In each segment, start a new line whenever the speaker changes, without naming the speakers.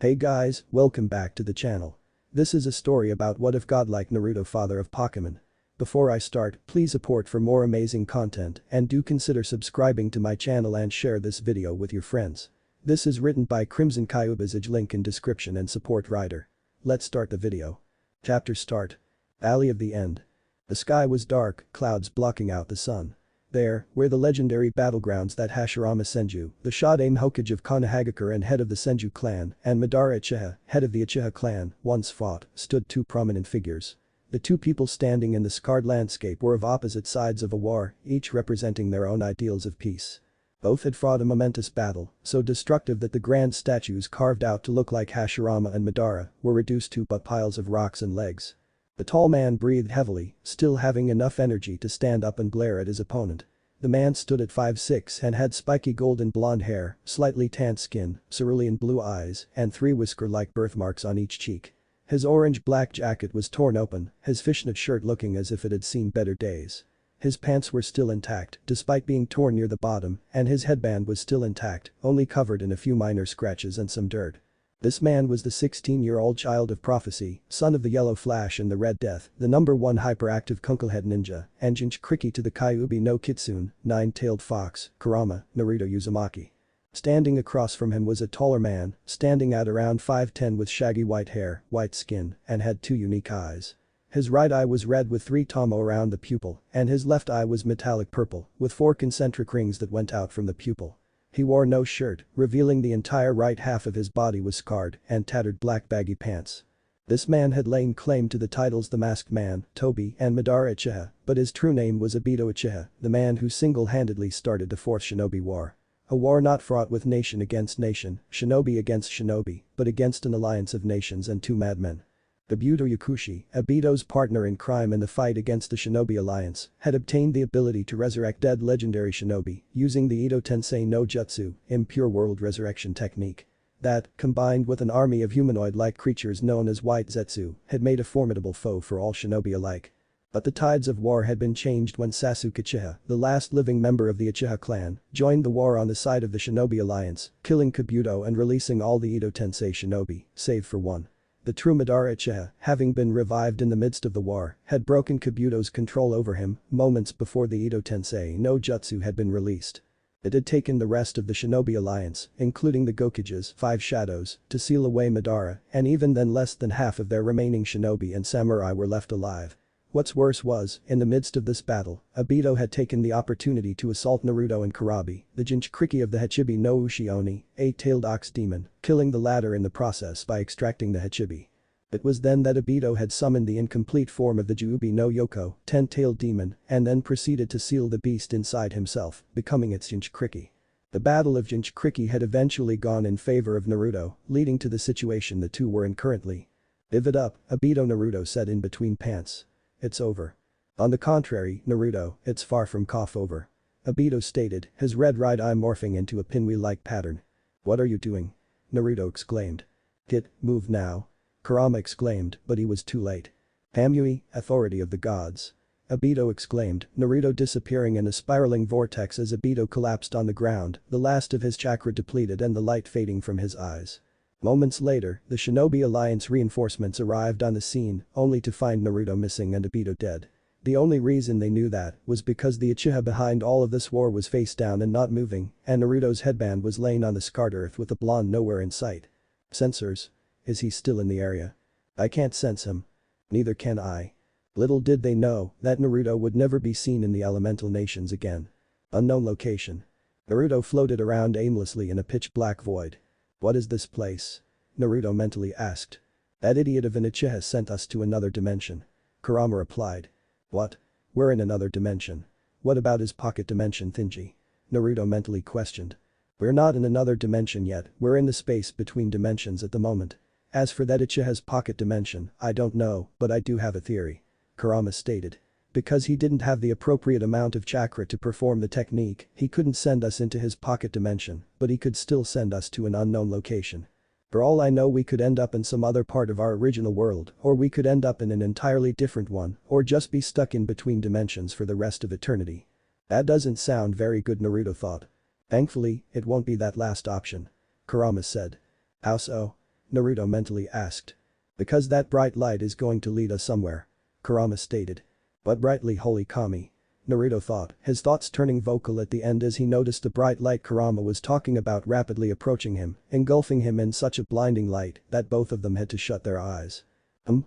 Hey guys, welcome back to the channel. This is a story about what if Godlike Naruto, father of Pokemon. Before I start, please support for more amazing content and do consider subscribing to my channel and share this video with your friends. This is written by CrimsonKyuubiSage, link in description and support writer. Let's start the video. Chapter start. Alley of the End. The sky was dark, clouds blocking out the sun. There, where the legendary battlegrounds that Hashirama Senju, the Shodaime Hokage of Konohagakure and head of the Senju clan, and Madara Uchiha, head of the Uchiha clan, once fought, stood two prominent figures. The two people standing in the scarred landscape were of opposite sides of a war, each representing their own ideals of peace. Both had fought a momentous battle, so destructive that the grand statues carved out to look like Hashirama and Madara were reduced to but piles of rocks and legs. The tall man breathed heavily, still having enough energy to stand up and glare at his opponent. The man stood at 5'6" and had spiky golden blonde hair, slightly tanned skin, cerulean blue eyes, and 3 whisker-like birthmarks on each cheek. His orange-black jacket was torn open, his fishnet shirt looking as if it had seen better days. His pants were still intact, despite being torn near the bottom, and his headband was still intact, only covered in a few minor scratches and some dirt. This man was the 16-year-old child of prophecy, son of the Yellow Flash and the Red Death, the #1 hyperactive Kunklehead ninja, and Jinchuriki to the Kyuubi no Kitsune, nine-tailed fox, Kurama, Naruto Uzumaki. Standing across from him was a taller man, standing at around 5'10" with shaggy white hair, white skin, and had 2 unique eyes. His right eye was red with 3 tomo around the pupil, and his left eye was metallic purple, with 4 concentric rings that went out from the pupil. He wore no shirt, revealing the entire right half of his body was scarred and tattered black baggy pants. This man had laid claim to the titles The Masked Man, Tobi, and Madara Uchiha, but his true name was Obito Uchiha, the man who single-handedly started the Fourth Shinobi War. A war not fraught with nation against nation, shinobi against shinobi, but against an alliance of nations and 2 madmen. Obito Yakushi, Obito's partner in crime in the fight against the Shinobi Alliance, had obtained the ability to resurrect dead legendary shinobi using the Ito Tensei no Jutsu, impure world resurrection technique. That, combined with an army of humanoid-like creatures known as White Zetsu, had made a formidable foe for all shinobi alike. But the tides of war had been changed when Sasuke Uchiha, the last living member of the Uchiha clan, joined the war on the side of the Shinobi Alliance, killing Kabuto and releasing all the Ito Tensei shinobi, save for one. The true Madara Uchiha, having been revived in the midst of the war, had broken Kabuto's control over him moments before the Ito Tensei no Jutsu had been released. It had taken the rest of the Shinobi Alliance, including the Gokages, 5 shadows, to seal away Madara, and even then less than half of their remaining shinobi and samurai were left alive. What's worse was, in the midst of this battle, Obito had taken the opportunity to assault Naruto and Kurabi, the Jinchuriki of the Hachibi no Uchioni, 8-tailed ox demon, killing the latter in the process by extracting the Hachibi. It was then that Obito had summoned the incomplete form of the Juubi no Yoko, 10-tailed demon, and then proceeded to seal the beast inside himself, becoming its Jinchuriki. The battle of Jinchuriki had eventually gone in favor of Naruto, leading to the situation the two were in currently. "Live it up," Obito Naruto said in between pants. "It's over." "On the contrary, Naruto, it's far from over," Obito stated, his red right eye morphing into a pinwheel-like pattern. "What are you doing?" Naruto exclaimed. "Hit, move now." Kurama exclaimed, but he was too late. "Hamui, authority of the gods." Obito exclaimed, Naruto disappearing in a spiraling vortex as Obito collapsed on the ground, the last of his chakra depleted and the light fading from his eyes. Moments later, the Shinobi Alliance reinforcements arrived on the scene, only to find Naruto missing and Obito dead. The only reason they knew that was because the Uchiha behind all of this war was face down and not moving, and Naruto's headband was laying on the scarred earth with the blonde nowhere in sight. "Sensors? Is he still in the area? I can't sense him." "Neither can I." Little did they know that Naruto would never be seen in the elemental nations again. Unknown location. Naruto floated around aimlessly in a pitch-black void. "What is this place?" Naruto mentally asked. "That idiot of an Uchiha sent us to another dimension." Kurama replied. "What? We're in another dimension. What about his pocket dimension thingy?" Naruto mentally questioned. "We're not in another dimension yet, we're in the space between dimensions at the moment. As for that Uchiha's pocket dimension, I don't know, but I do have a theory," Kurama stated. "Because he didn't have the appropriate amount of chakra to perform the technique, he couldn't send us into his pocket dimension, but he could still send us to an unknown location. For all I know, we could end up in some other part of our original world, or we could end up in an entirely different one, or just be stuck in between dimensions for the rest of eternity." "That doesn't sound very good," Naruto thought. "Thankfully, it won't be that last option," Kurama said. "How so?" Naruto mentally asked. Because that bright light is going to lead us somewhere. Kurama stated. But brightly holy kami. Naruto thought, his thoughts turning vocal at the end as he noticed the bright light Kurama was talking about rapidly approaching him, engulfing him in such a blinding light that both of them had to shut their eyes.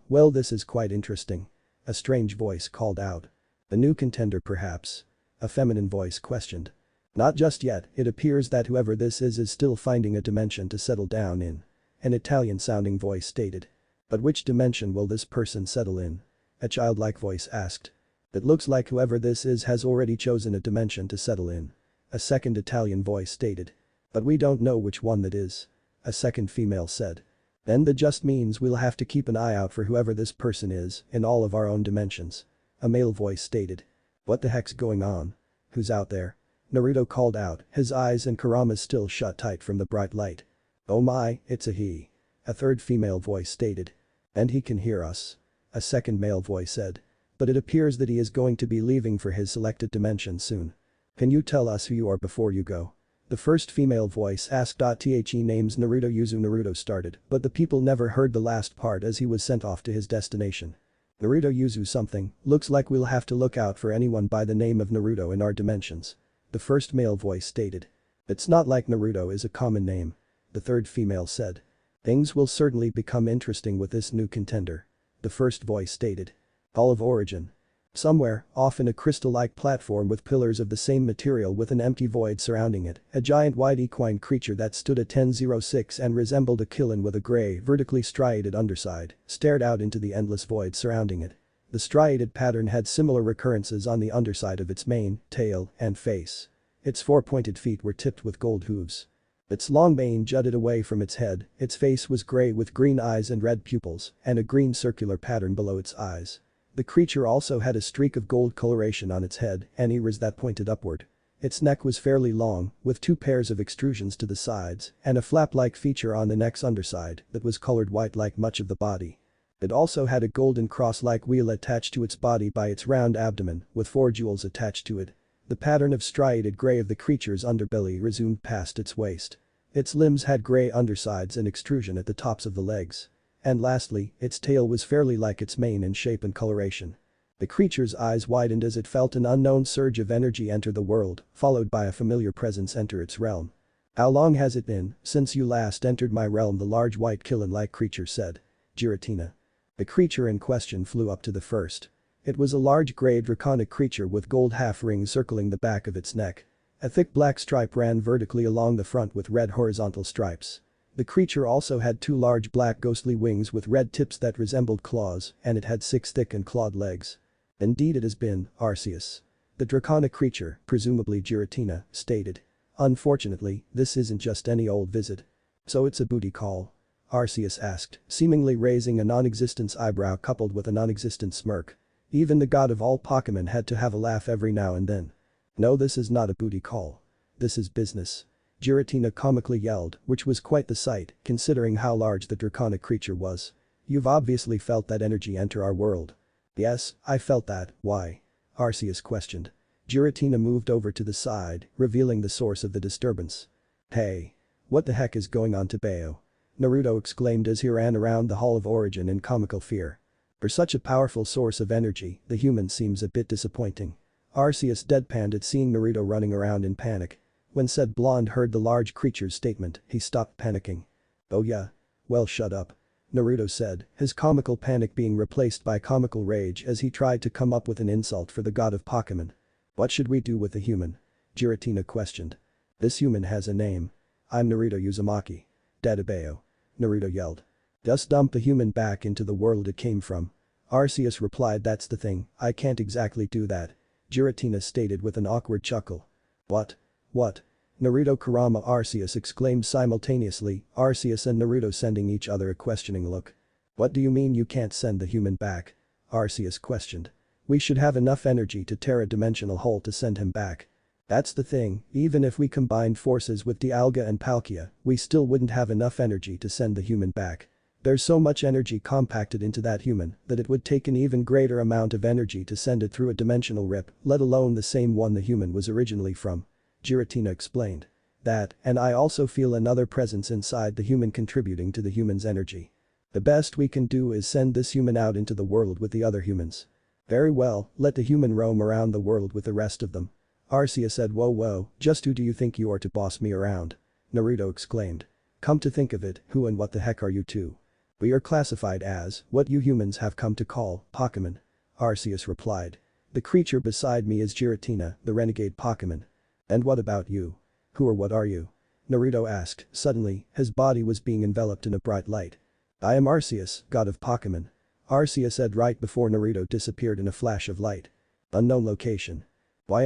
Well, this is quite interesting. A strange voice called out. The new contender perhaps? A feminine voice questioned. Not just yet, it appears that whoever this is still finding a dimension to settle down in. An Italian-sounding voice stated. But which dimension will this person settle in? A childlike voice asked. It looks like whoever this is has already chosen a dimension to settle in. A second Italian voice stated. But we don't know which one that is. A second female said. Then that just means we'll have to keep an eye out for whoever this person is in all of our own dimensions. A male voice stated. What the heck's going on? Who's out there? Naruto called out, his eyes and Kurama's still shut tight from the bright light. Oh my, it's a he. A third female voice stated. And he can hear us. A second male voice said. But it appears that he is going to be leaving for his selected dimension soon. Can you tell us who you are before you go? The first female voice asked. The name's Naruto Yuzu. Naruto started, but the people never heard the last part as he was sent off to his destination. Naruto Yuzu something, looks like we'll have to look out for anyone by the name of Naruto in our dimensions. The first male voice stated. It's not like Naruto is a common name. The third female said. Things will certainly become interesting with this new contender. The first voice stated. Hall of Origin. Somewhere, off in a crystal-like platform with pillars of the same material with an empty void surrounding it, a giant white equine creature that stood at 10:06 and resembled a killin with a grey, vertically striated underside, stared out into the endless void surrounding it. The striated pattern had similar recurrences on the underside of its mane, tail, and face. Its four pointed feet were tipped with gold hooves. Its long mane jutted away from its head, its face was grey with green eyes and red pupils, and a green circular pattern below its eyes. The creature also had a streak of gold coloration on its head and ears that pointed upward. Its neck was fairly long, with two pairs of extrusions to the sides and a flap-like feature on the neck's underside that was colored white like much of the body. It also had a golden cross-like wheel attached to its body by its round abdomen with 4 jewels attached to it. The pattern of striated grey of the creature's underbelly resumed past its waist. Its limbs had grey undersides and extrusion at the tops of the legs. And lastly, its tail was fairly like its mane in shape and coloration. The creature's eyes widened as it felt an unknown surge of energy enter the world, followed by a familiar presence enter its realm. How long has it been since you last entered my realm? The large white killin-like creature said. Giratina. The creature in question flew up to the first. It was a large grey draconic creature with gold half-rings circling the back of its neck. A thick black stripe ran vertically along the front with red horizontal stripes. The creature also had 2 large black ghostly wings with red tips that resembled claws, and it had 6 thick and clawed legs. Indeed it has been, Arceus. The draconic creature, presumably Giratina, stated. Unfortunately, this isn't just any old visit. So it's a booty call? Arceus asked, seemingly raising a non-existent eyebrow coupled with a non-existent smirk. Even the god of all Pokemon had to have a laugh every now and then. No, this is not a booty call. This is business. Giratina comically yelled, which was quite the sight, considering how large the draconic creature was. You've obviously felt that energy enter our world. Yes, I felt that, why? Arceus questioned. Giratina moved over to the side, revealing the source of the disturbance. Hey. What the heck is going on to Bayo? Naruto exclaimed as he ran around the Hall of Origin in comical fear. For such a powerful source of energy, the human seems a bit disappointing. Arceus deadpanned at seeing Naruto running around in panic. When said blonde heard the large creature's statement, he stopped panicking. Oh yeah? Well, shut up. Naruto said, his comical panic being replaced by comical rage as he tried to come up with an insult for the god of Pokemon. What should we do with the human? Giratina questioned. This human has a name. I'm Naruto Uzumaki. Bayo. Naruto yelled. Just dump the human back into the world it came from. Arceus replied, that's the thing, I can't exactly do that. Giratina stated with an awkward chuckle. What? What? Naruto Kurama Arceus exclaimed simultaneously, Arceus and Naruto sending each other a questioning look. What do you mean you can't send the human back? Arceus questioned. We should have enough energy to tear a dimensional hole to send him back. That's the thing, even if we combined forces with Dialga and Palkia, we still wouldn't have enough energy to send the human back. There's so much energy compacted into that human that it would take an even greater amount of energy to send it through a dimensional rip, let alone the same one the human was originally from. Giratina explained. That, and I also feel another presence inside the human contributing to the human's energy. The best we can do is send this human out into the world with the other humans. Very well, let the human roam around the world with the rest of them. Arceus said, whoa, just who do you think you are to boss me around? Naruto exclaimed. Come to think of it, who and what the heck are you two? We are classified as what you humans have come to call Pokemon. Arceus replied. The creature beside me is Giratina, the renegade Pokemon. And what about you? Who or what are you? Naruto asked. Suddenly, his body was being enveloped in a bright light. I am Arceus, god of Pokemon. Arceus said right before Naruto disappeared in a flash of light. Unknown location. Why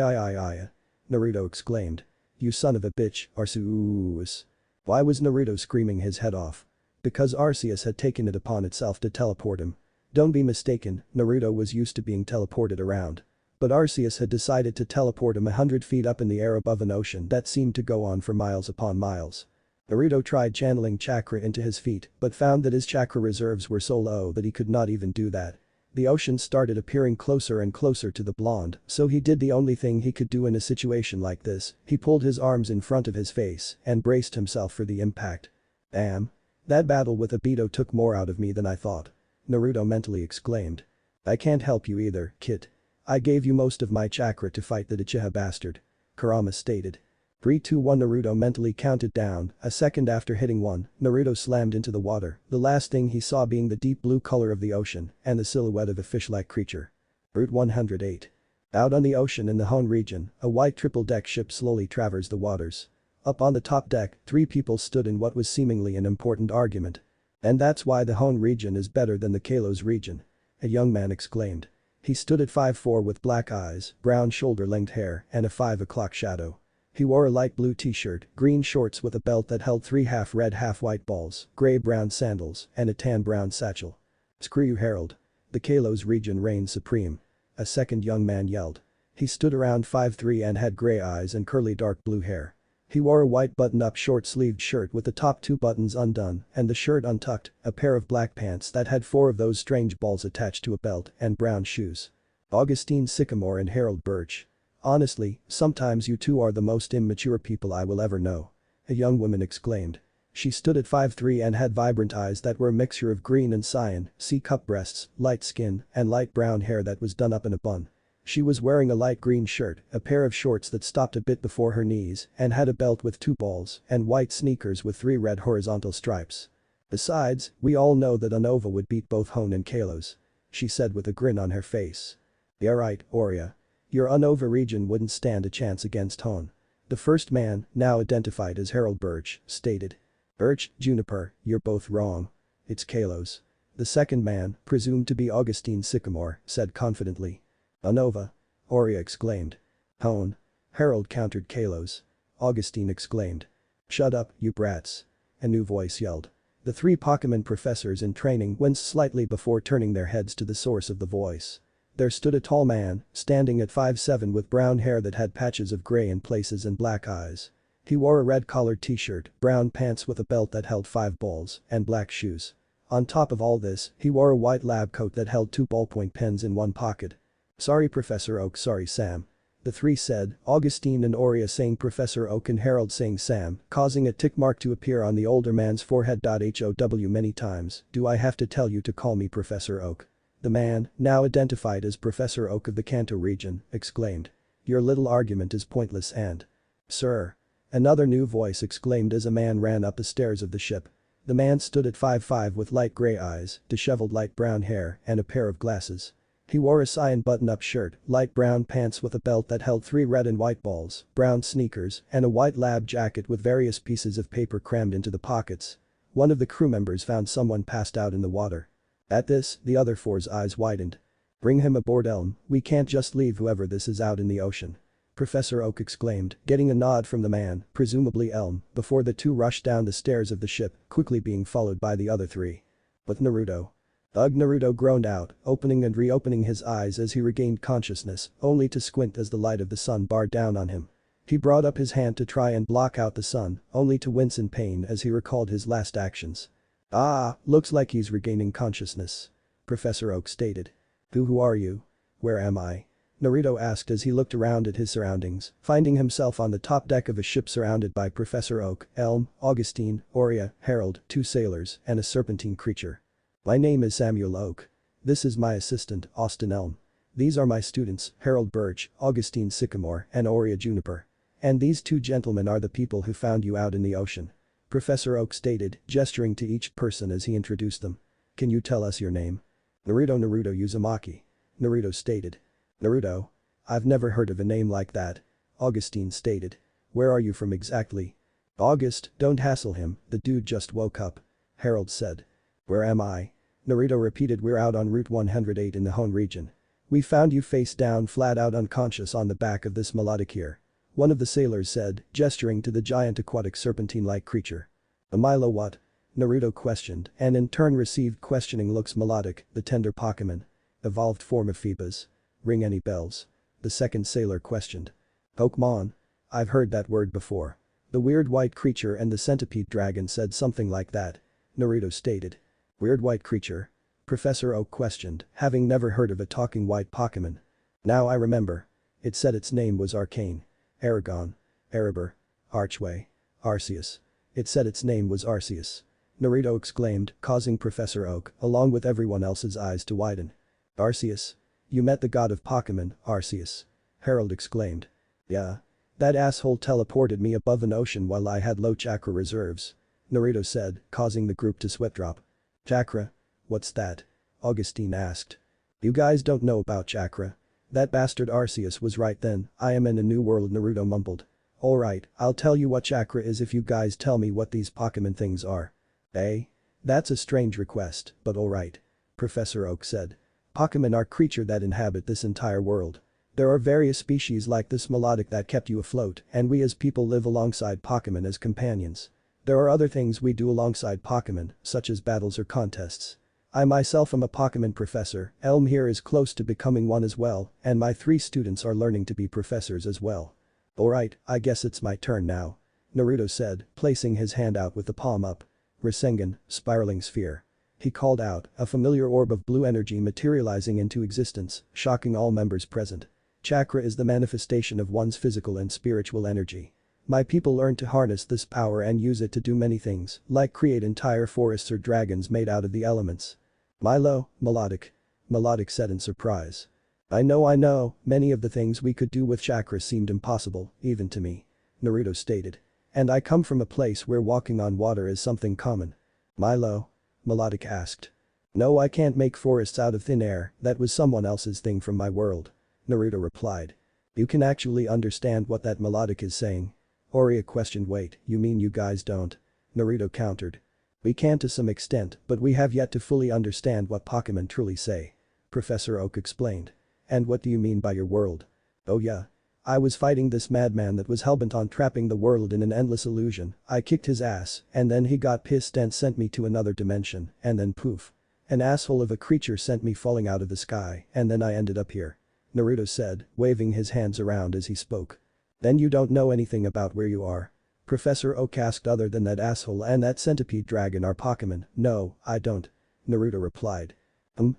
Naruto exclaimed. You son of a bitch, Arceus. Why was Naruto screaming his head off? Because Arceus had taken it upon itself to teleport him. Don't be mistaken, Naruto was used to being teleported around. But Arceus had decided to teleport him 100 feet up in the air above an ocean that seemed to go on for miles upon miles. Naruto tried channeling chakra into his feet but found that his chakra reserves were so low that he could not even do that. The ocean started appearing closer and closer to the blonde, so he did the only thing he could do in a situation like this, he pulled his arms in front of his face and braced himself for the impact. Damn. That battle with Obito took more out of me than I thought. Naruto mentally exclaimed. I can't help you either, kid. I gave you most of my chakra to fight the Uchiha bastard. Kurama stated. 3, 2, 1 Naruto mentally counted down, a second after hitting 1, Naruto slammed into the water, the last thing he saw being the deep blue color of the ocean and the silhouette of a fish-like creature. Route 108. Out on the ocean in the Hone region, a white triple-deck ship slowly traversed the waters. Up on the top deck, 3 people stood in what was seemingly an important argument. And that's why the Hone region is better than the Kalos region. A young man exclaimed. He stood at 5'4" with black eyes, brown shoulder-length hair, and a 5 o'clock shadow. He wore a light blue t-shirt, green shorts with a belt that held 3 half-red half-white balls, gray-brown sandals, and a tan-brown satchel. Screw you, Herald. The Kalos region reigns supreme. A second young man yelled. He stood around 5'3" and had gray eyes and curly dark blue hair. He wore a white button-up short-sleeved shirt with the top 2 buttons undone and the shirt untucked, a pair of black pants that had 4 of those strange balls attached to a belt, and brown shoes. Augustine Sycamore and Harold Birch. Honestly, sometimes you two are the most immature people I will ever know. A young woman exclaimed. She stood at 5'3" and had vibrant eyes that were a mixture of green and cyan, C-cup breasts, light skin, and light brown hair that was done up in a bun. She was wearing a light green shirt, a pair of shorts that stopped a bit before her knees, and had a belt with 2 balls, and white sneakers with 3 red horizontal stripes. Besides, we all know that Unova would beat both Hone and Kalos. She said with a grin on her face. Yeah right, Aurea. Your Unova region wouldn't stand a chance against Hone. The first man, now identified as Harold Birch, stated. Birch, Juniper, you're both wrong. It's Kalos. The second man, presumed to be Augustine Sycamore, said confidently. Unova. Aurea exclaimed. Hone. Harold countered Kalos. Augustine exclaimed. Shut up, you brats. A new voice yelled. The 3 Pokemon professors in training winced slightly before turning their heads to the source of the voice. There stood a tall man, standing at 5'7" with brown hair that had patches of gray in places and black eyes. He wore a red-collared t-shirt, brown pants with a belt that held 5 balls, and black shoes. On top of all this, he wore a white lab coat that held 2 ballpoint pens in one pocket. Sorry Professor Oak, sorry Sam. The 3 said, Augustine and Aurea saying Professor Oak and Harold saying Sam, causing a tick mark to appear on the older man's forehead. HOW many times do I have to tell you to call me Professor Oak? The man, now identified as Professor Oak of the Kanto region, exclaimed. Your little argument is pointless and… Sir. Another new voice exclaimed as a man ran up the stairs of the ship. The man stood at 5'5" with light gray eyes, disheveled light brown hair, and a pair of glasses. He wore a cyan button-up shirt, light brown pants with a belt that held 3 red and white balls, brown sneakers, and a white lab jacket with various pieces of paper crammed into the pockets. One of the crew members found someone passed out in the water. At this, the other 4's eyes widened. Bring him aboard, Elm, we can't just leave whoever this is out in the ocean. Professor Oak exclaimed, getting a nod from the man, presumably Elm, before the 2 rushed down the stairs of the ship, quickly being followed by the other 3. But Naruto. Ugh, Naruto groaned out, opening and reopening his eyes as he regained consciousness, only to squint as the light of the sun barred down on him. He brought up his hand to try and block out the sun, only to wince in pain as he recalled his last actions. Ah, looks like he's regaining consciousness. Professor Oak stated. Who are you? Where am I? Naruto asked as he looked around at his surroundings, finding himself on the top deck of a ship surrounded by Professor Oak, Elm, Augustine, Oria, Harold, 2 sailors, and a serpentine creature. My name is Samuel Oak. This is my assistant, Austin Elm. These are my students, Harold Birch, Augustine Sycamore, and Oria Juniper. And these 2 gentlemen are the people who found you out in the ocean. Professor Oak stated, gesturing to each person as he introduced them. Can you tell us your name? Naruto Uzumaki. Naruto stated. Naruto? I've never heard of a name like that. Augustine stated. Where are you from exactly? August, don't hassle him, the dude just woke up. Harold said. Where am I? Naruto repeated, we're out on Route 108 in the Hone region. We found you face down flat out unconscious on the back of this melodic here. One of the sailors said, gesturing to the giant aquatic serpentine-like creature. A Milo what? Naruto questioned and in turn received questioning looks. Melodic, the tender Pokemon. Evolved form of Phoebus. Ring any bells? The second sailor questioned. Pokemon? I've heard that word before. The weird white creature and the centipede dragon said something like that. Naruto stated. Weird white creature? Professor Oak questioned, having never heard of a talking white Pokemon. Now I remember. It said its name was Arcane. Aragon. Erebor. Archway. Arceus. It said its name was Arceus. Naruto exclaimed, causing Professor Oak, along with everyone else's eyes to widen. Arceus? You met the god of Pokemon, Arceus. Harold exclaimed. Yeah. That asshole teleported me above an ocean while I had low chakra reserves. Naruto said, causing the group to sweat drop. Chakra? What's that? Augustine asked. You guys don't know about chakra. That bastard Arceus was right then, I am in a new world, Naruto mumbled. Alright, I'll tell you what chakra is if you guys tell me what these Pokemon things are. Eh? That's a strange request, but alright. Professor Oak said. Pokemon are creatures that inhabit this entire world. There are various species like this melodic that kept you afloat, and we as people live alongside Pokemon as companions. There are other things we do alongside Pokemon, such as battles or contests. I myself am a Pokemon professor, Elm here is close to becoming one as well, and my 3 students are learning to be professors as well. Alright, I guess it's my turn now. Naruto said, placing his hand out with the palm up. Rasengan, spiraling sphere. He called out, a familiar orb of blue energy materializing into existence, shocking all members present. Chakra is the manifestation of one's physical and spiritual energy. My people learn to harness this power and use it to do many things, like create entire forests or dragons made out of the elements. Milo, melodic. Melodic said in surprise. I know, many of the things we could do with chakra seemed impossible, even to me. Naruto stated. And I come from a place where walking on water is something common. Milo? Melodic asked. No, I can't make forests out of thin air, that was someone else's thing from my world. Naruto replied. You can actually understand what that melodic is saying? Oria questioned. Wait, you mean you guys don't? Naruto countered. We can to some extent, but we have yet to fully understand what Pokemon truly say. Professor Oak explained. And what do you mean by your world? Oh yeah. I was fighting this madman that was hellbent on trapping the world in an endless illusion. I kicked his ass, and then he got pissed and sent me to another dimension, and then poof. An asshole of a creature sent me falling out of the sky, and then I ended up here. Naruto said, waving his hands around as he spoke. Then you don't know anything about where you are? Professor Oak asked. Other than that asshole and that centipede dragon are Pokemon. No, I don't. Naruto replied.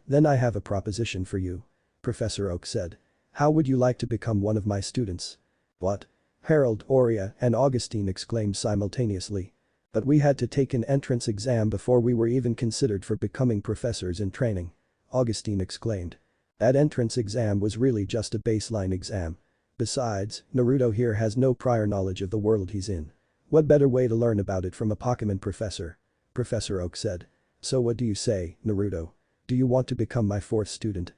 Then I have a proposition for you. Professor Oak said. How would you like to become one of my students? What? Harold, Oria, and Augustine exclaimed simultaneously. But we had to take an entrance exam before we were even considered for becoming professors in training. Augustine exclaimed. That entrance exam was really just a baseline exam. Besides, Naruto here has no prior knowledge of the world he's in. What better way to learn about it from a Pokemon professor? Professor Oak said. So what do you say, Naruto? Do you want to become my 4th student?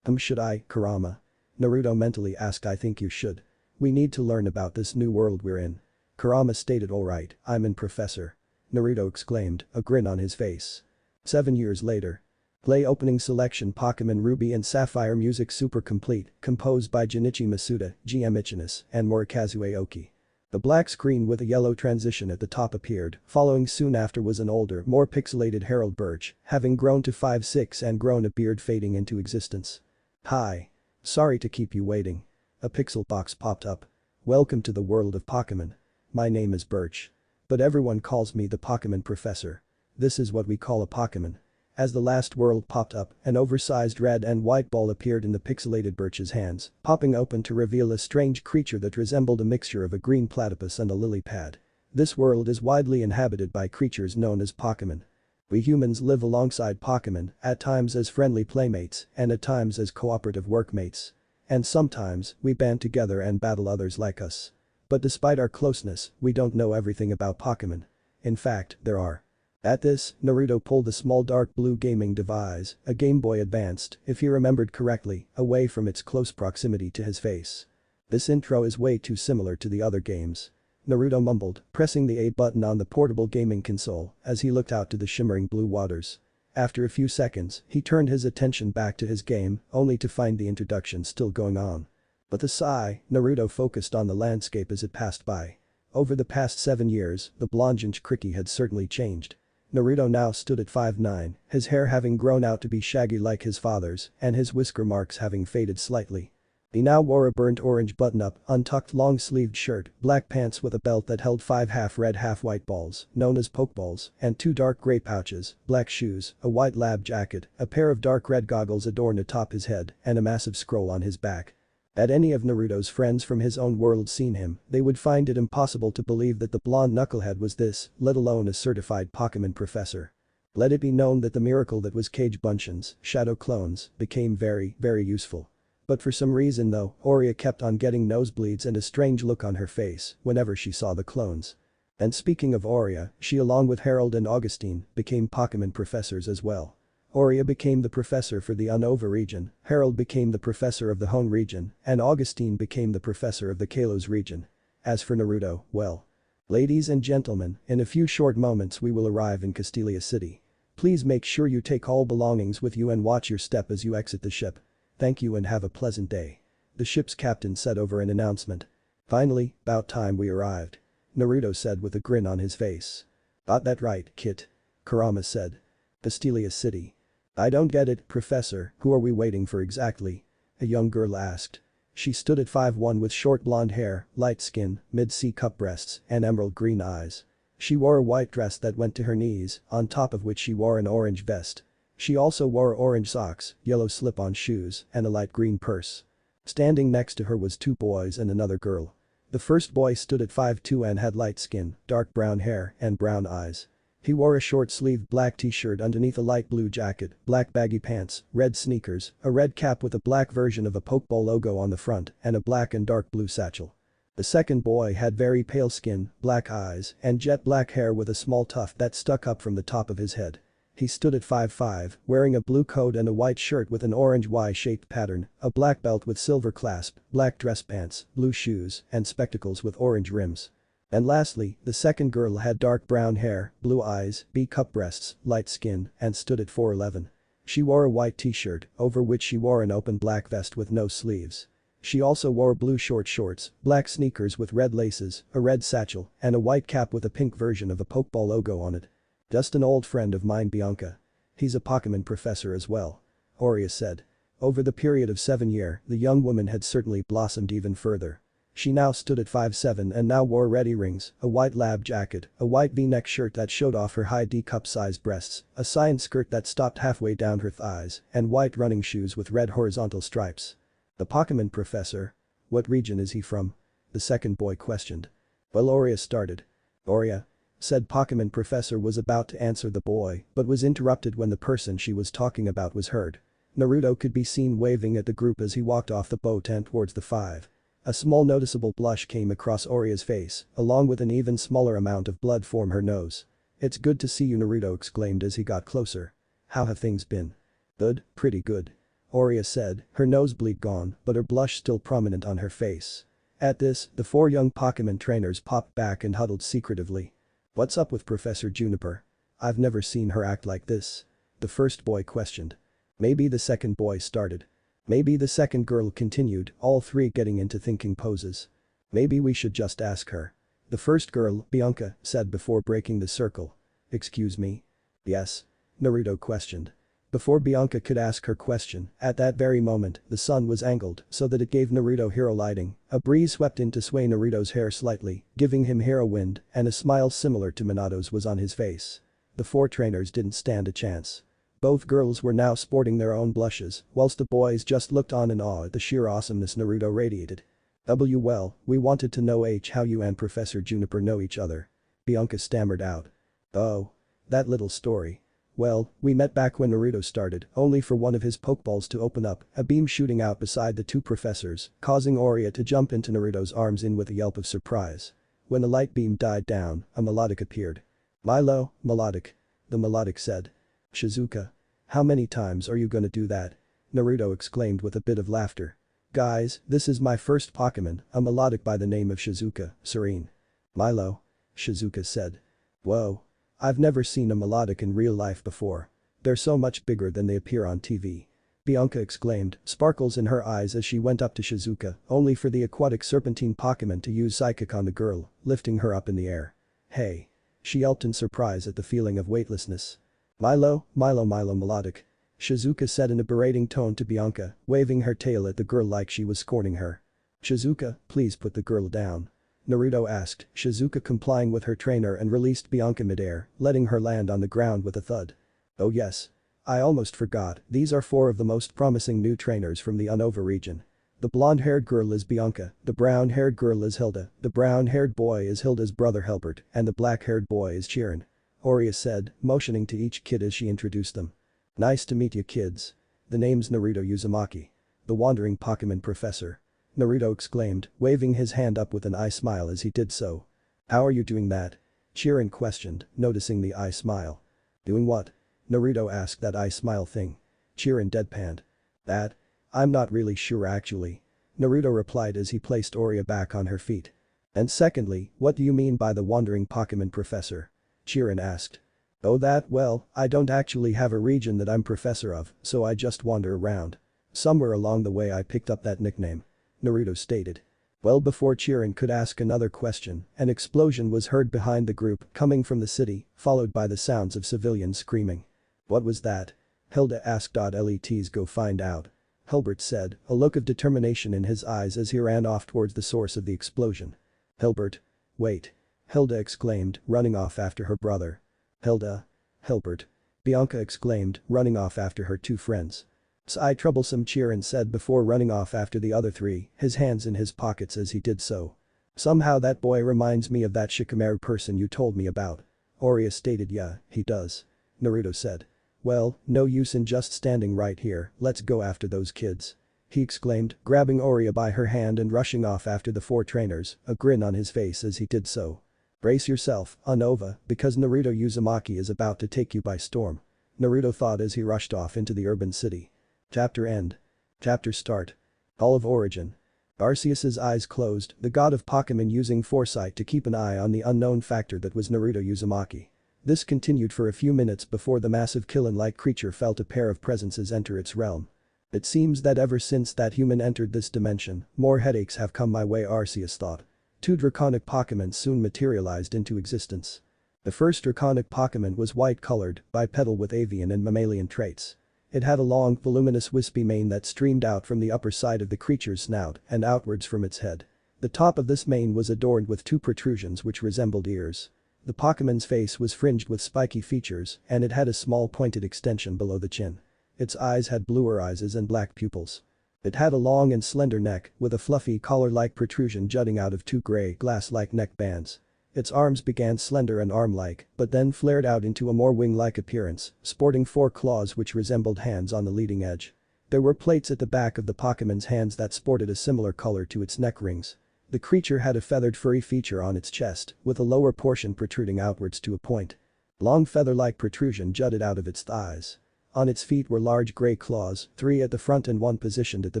Should I, Kurama? Naruto mentally asked. I think you should. We need to learn about this new world we're in. Kurama stated. Alright, I'm in professor. Naruto exclaimed, a grin on his face. 7 years later. Play opening selection. Pokemon Ruby and Sapphire music super complete, composed by Junichi Masuda, GM Ichinis, and Morikazu Aoki. The black screen with a yellow transition at the top appeared, following soon after was an older, more pixelated Harold Birch, having grown to 5'6" and grown a beard fading into existence. Hi. Sorry to keep you waiting. A pixel box popped up. Welcome to the world of Pokemon. My name is Birch. But everyone calls me the Pokemon Professor. This is what we call a Pokemon. As the last world popped up, an oversized red and white ball appeared in the pixelated Birch's hands, popping open to reveal a strange creature that resembled a mixture of a green platypus and a lily pad. This world is widely inhabited by creatures known as Pokemon. We humans live alongside Pokemon, at times as friendly playmates and at times as cooperative workmates. And sometimes, we band together and battle others like us. But despite our closeness, we don't know everything about Pokemon. In fact, there are. At this, Naruto pulled a small dark blue gaming device, a Game Boy Advanced, if he remembered correctly, away from its close proximity to his face. This intro is way too similar to the other games. Naruto mumbled, pressing the A button on the portable gaming console as he looked out to the shimmering blue waters. After a few seconds, he turned his attention back to his game, only to find the introduction still going on. With a sigh, Naruto focused on the landscape as it passed by. Over the past 7 years, the blonde Jinchuriki had certainly changed. Naruto now stood at 5'9", his hair having grown out to be shaggy like his father's and his whisker marks having faded slightly. He now wore a burnt orange button-up, untucked long-sleeved shirt, black pants with a belt that held 5 half-red half-white balls, known as pokeballs, and 2 dark gray pouches, black shoes, a white lab jacket, a pair of dark red goggles adorned atop his head, and a massive scroll on his back. Had any of Naruto's friends from his own world seen him, they would find it impossible to believe that the blonde knucklehead was this, let alone a certified Pokemon professor. Let it be known that the miracle that was Cage Bunshin's shadow clones became very, very useful. But for some reason though, Oria kept on getting nosebleeds and a strange look on her face whenever she saw the clones. And speaking of Oria, she along with Harold and Augustine became Pokemon professors as well. Oria became the professor for the Unova region, Harold became the professor of the Hone region, and Augustine became the professor of the Kalos region. As for Naruto, well. Ladies and gentlemen, in a few short moments we will arrive in Castelia City. Please make sure you take all belongings with you and watch your step as you exit the ship. Thank you and have a pleasant day. The ship's captain said over an announcement. Finally, about time we arrived. Naruto said with a grin on his face. Got that right, Kit. Kurama said. Castelia City. I don't get it, Professor, who are we waiting for exactly? A young girl asked. She stood at 5'1" with short blonde hair, light skin, mid-C cup breasts, and emerald green eyes. She wore a white dress that went to her knees, on top of which she wore an orange vest. She also wore orange socks, yellow slip-on shoes, and a light green purse. Standing next to her was 2 boys and another girl. The first boy stood at 5'2" and had light skin, dark brown hair, and brown eyes. He wore a short-sleeved black t-shirt underneath a light blue jacket, black baggy pants, red sneakers, a red cap with a black version of a Pokeball logo on the front, and a black and dark blue satchel. The second boy had very pale skin, black eyes, and jet black hair with a small tuft that stuck up from the top of his head. He stood at 5'5", wearing a blue coat and a white shirt with an orange Y-shaped pattern, a black belt with silver clasp, black dress pants, blue shoes, and spectacles with orange rims. And lastly, the second girl had dark brown hair, blue eyes, B-cup breasts, light skin, and stood at 4'11". She wore a white t-shirt, over which she wore an open black vest with no sleeves. She also wore blue short shorts, black sneakers with red laces, a red satchel, and a white cap with a pink version of a Pokeball logo on it. Just an old friend of mine, Bianca. He's a Pokemon professor as well. Oria said. Over the period of 7 years, the young woman had certainly blossomed even further. She now stood at 5'7" and now wore red earrings, a white lab jacket, a white V-neck shirt that showed off her high D-cup-sized breasts, a science skirt that stopped halfway down her thighs, and white running shoes with red horizontal stripes. The Pokemon professor? What region is he from? The second boy questioned. Well, Oria started. Oria? Said Pokemon professor was about to answer the boy, but was interrupted when the person she was talking about was heard. Naruto could be seen waving at the group as he walked off the boat and towards the 5. A small noticeable blush came across Oria's face, along with an even smaller amount of blood from her nose. It's good to see you, Naruto exclaimed as he got closer. How have things been? Good, pretty good. Oria said, her nosebleed gone, but her blush still prominent on her face. At this, the 4 young Pokemon trainers popped back and huddled secretively. What's up with Professor Juniper? I've never seen her act like this. The first boy questioned. Maybe the second boy started. Maybe the second girl continued, all 3 getting into thinking poses. Maybe we should just ask her. The first girl, Bianca, said before breaking the circle. Excuse me? Yes? Naruto questioned. Before Bianca could ask her question, at that very moment, the sun was angled so that it gave Naruto hero lighting. A breeze swept in to sway Naruto's hair slightly, giving him hero wind, and a smile similar to Minato's was on his face. The 4 trainers didn't stand a chance. Both girls were now sporting their own blushes, whilst the boys just looked on in awe at the sheer awesomeness Naruto radiated. Well, we wanted to know how you and Professor Juniper know each other. Bianca stammered out. Oh. That little story. Well, we met back when Naruto started, only for one of his Pokeballs to open up, a beam shooting out beside the two professors, causing Oria to jump into Naruto's arms with a yelp of surprise. When the light beam died down, a melodic appeared. Milo, melodic. The melodic said. Shizuka. How many times are you gonna do that? Naruto exclaimed with a bit of laughter. Guys, this is my first Pokemon, a melodic by the name of Shizuka, serene. Milo. Shizuka said. Whoa. I've never seen a melodic in real life before. They're so much bigger than they appear on TV. Bianca exclaimed, sparkles in her eyes as she went up to Shizuka, only for the aquatic serpentine Pokemon to use Psychic on the girl, lifting her up in the air. Hey. She yelped in surprise at the feeling of weightlessness. Milo, melodic. Shizuka said in a berating tone to Bianca, waving her tail at the girl like she was scorning her. Shizuka, please put the girl down. Naruto asked, Shizuka complying with her trainer and released Bianca midair, letting her land on the ground with a thud. Oh yes. I almost forgot, these are 4 of the most promising new trainers from the Unova region. The blonde-haired girl is Bianca, the brown-haired girl is Hilda, the brown-haired boy is Hilda's brother Helbert, and the black-haired boy is Chirin. Oria said, motioning to each kid as she introduced them. Nice to meet you kids. The name's Naruto Uzumaki. The wandering Pokemon professor. Naruto exclaimed, waving his hand up with an eye smile as he did so. How are you doing that? Chirin questioned, noticing the eye smile. Doing what? Naruto asked that eye smile thing. Chirin deadpanned. That? I'm not really sure actually. Naruto replied as he placed Oria back on her feet. And secondly, what do you mean by the wandering Pokemon professor? Chirin asked. Oh that, well, I don't actually have a region that I'm professor of, so I just wander around. Somewhere along the way I picked up that nickname. Naruto stated. Well before Chirin could ask another question, an explosion was heard behind the group coming from the city, followed by the sounds of civilians screaming. What was that? Hilda asked. Let's go find out. Hilbert said, a look of determination in his eyes as he ran off towards the source of the explosion. Hilbert. Wait. Hilda exclaimed, running off after her brother. Hilda. Hilbert. Bianca exclaimed, running off after her 2 friends. Sigh troublesome Chirin said before running off after the other 3, his hands in his pockets as he did so. Somehow that boy reminds me of that Shikamaru person you told me about. Oria stated. Yeah, he does. Naruto said. Well, no use in just standing right here, let's go after those kids. He exclaimed, grabbing Oria by her hand and rushing off after the 4 trainers, a grin on his face as he did so. Brace yourself, Unova, because Naruto Uzumaki is about to take you by storm. Naruto thought as he rushed off into the urban city. Chapter end. Chapter start. Hall of Origin. Arceus's eyes closed, the god of Pokemon using foresight to keep an eye on the unknown factor that was Naruto Uzumaki. This continued for a few minutes before the massive Killen-like creature felt a pair of presences enter its realm. It seems that ever since that human entered this dimension, more headaches have come my way, Arceus thought. 2 draconic Pokemon soon materialized into existence. The first draconic Pokemon was white-colored, bipedal with avian and mammalian traits. It had a long, voluminous wispy mane that streamed out from the upper side of the creature's snout and outwards from its head. The top of this mane was adorned with 2 protrusions which resembled ears. The Pokemon's face was fringed with spiky features and it had a small pointed extension below the chin. Its eyes had bluer eyes and black pupils. It had a long and slender neck with a fluffy collar-like protrusion jutting out of 2 gray glass-like neck bands. Its arms began slender and arm-like but then flared out into a more wing-like appearance, sporting 4 claws which resembled hands on the leading edge. There were plates at the back of the Pokemon's hands that sported a similar color to its neck rings. The creature had a feathered furry feature on its chest, with a lower portion protruding outwards to a point. Long feather-like protrusion jutted out of its thighs. On its feet were large gray claws, 3 at the front and 1 positioned at the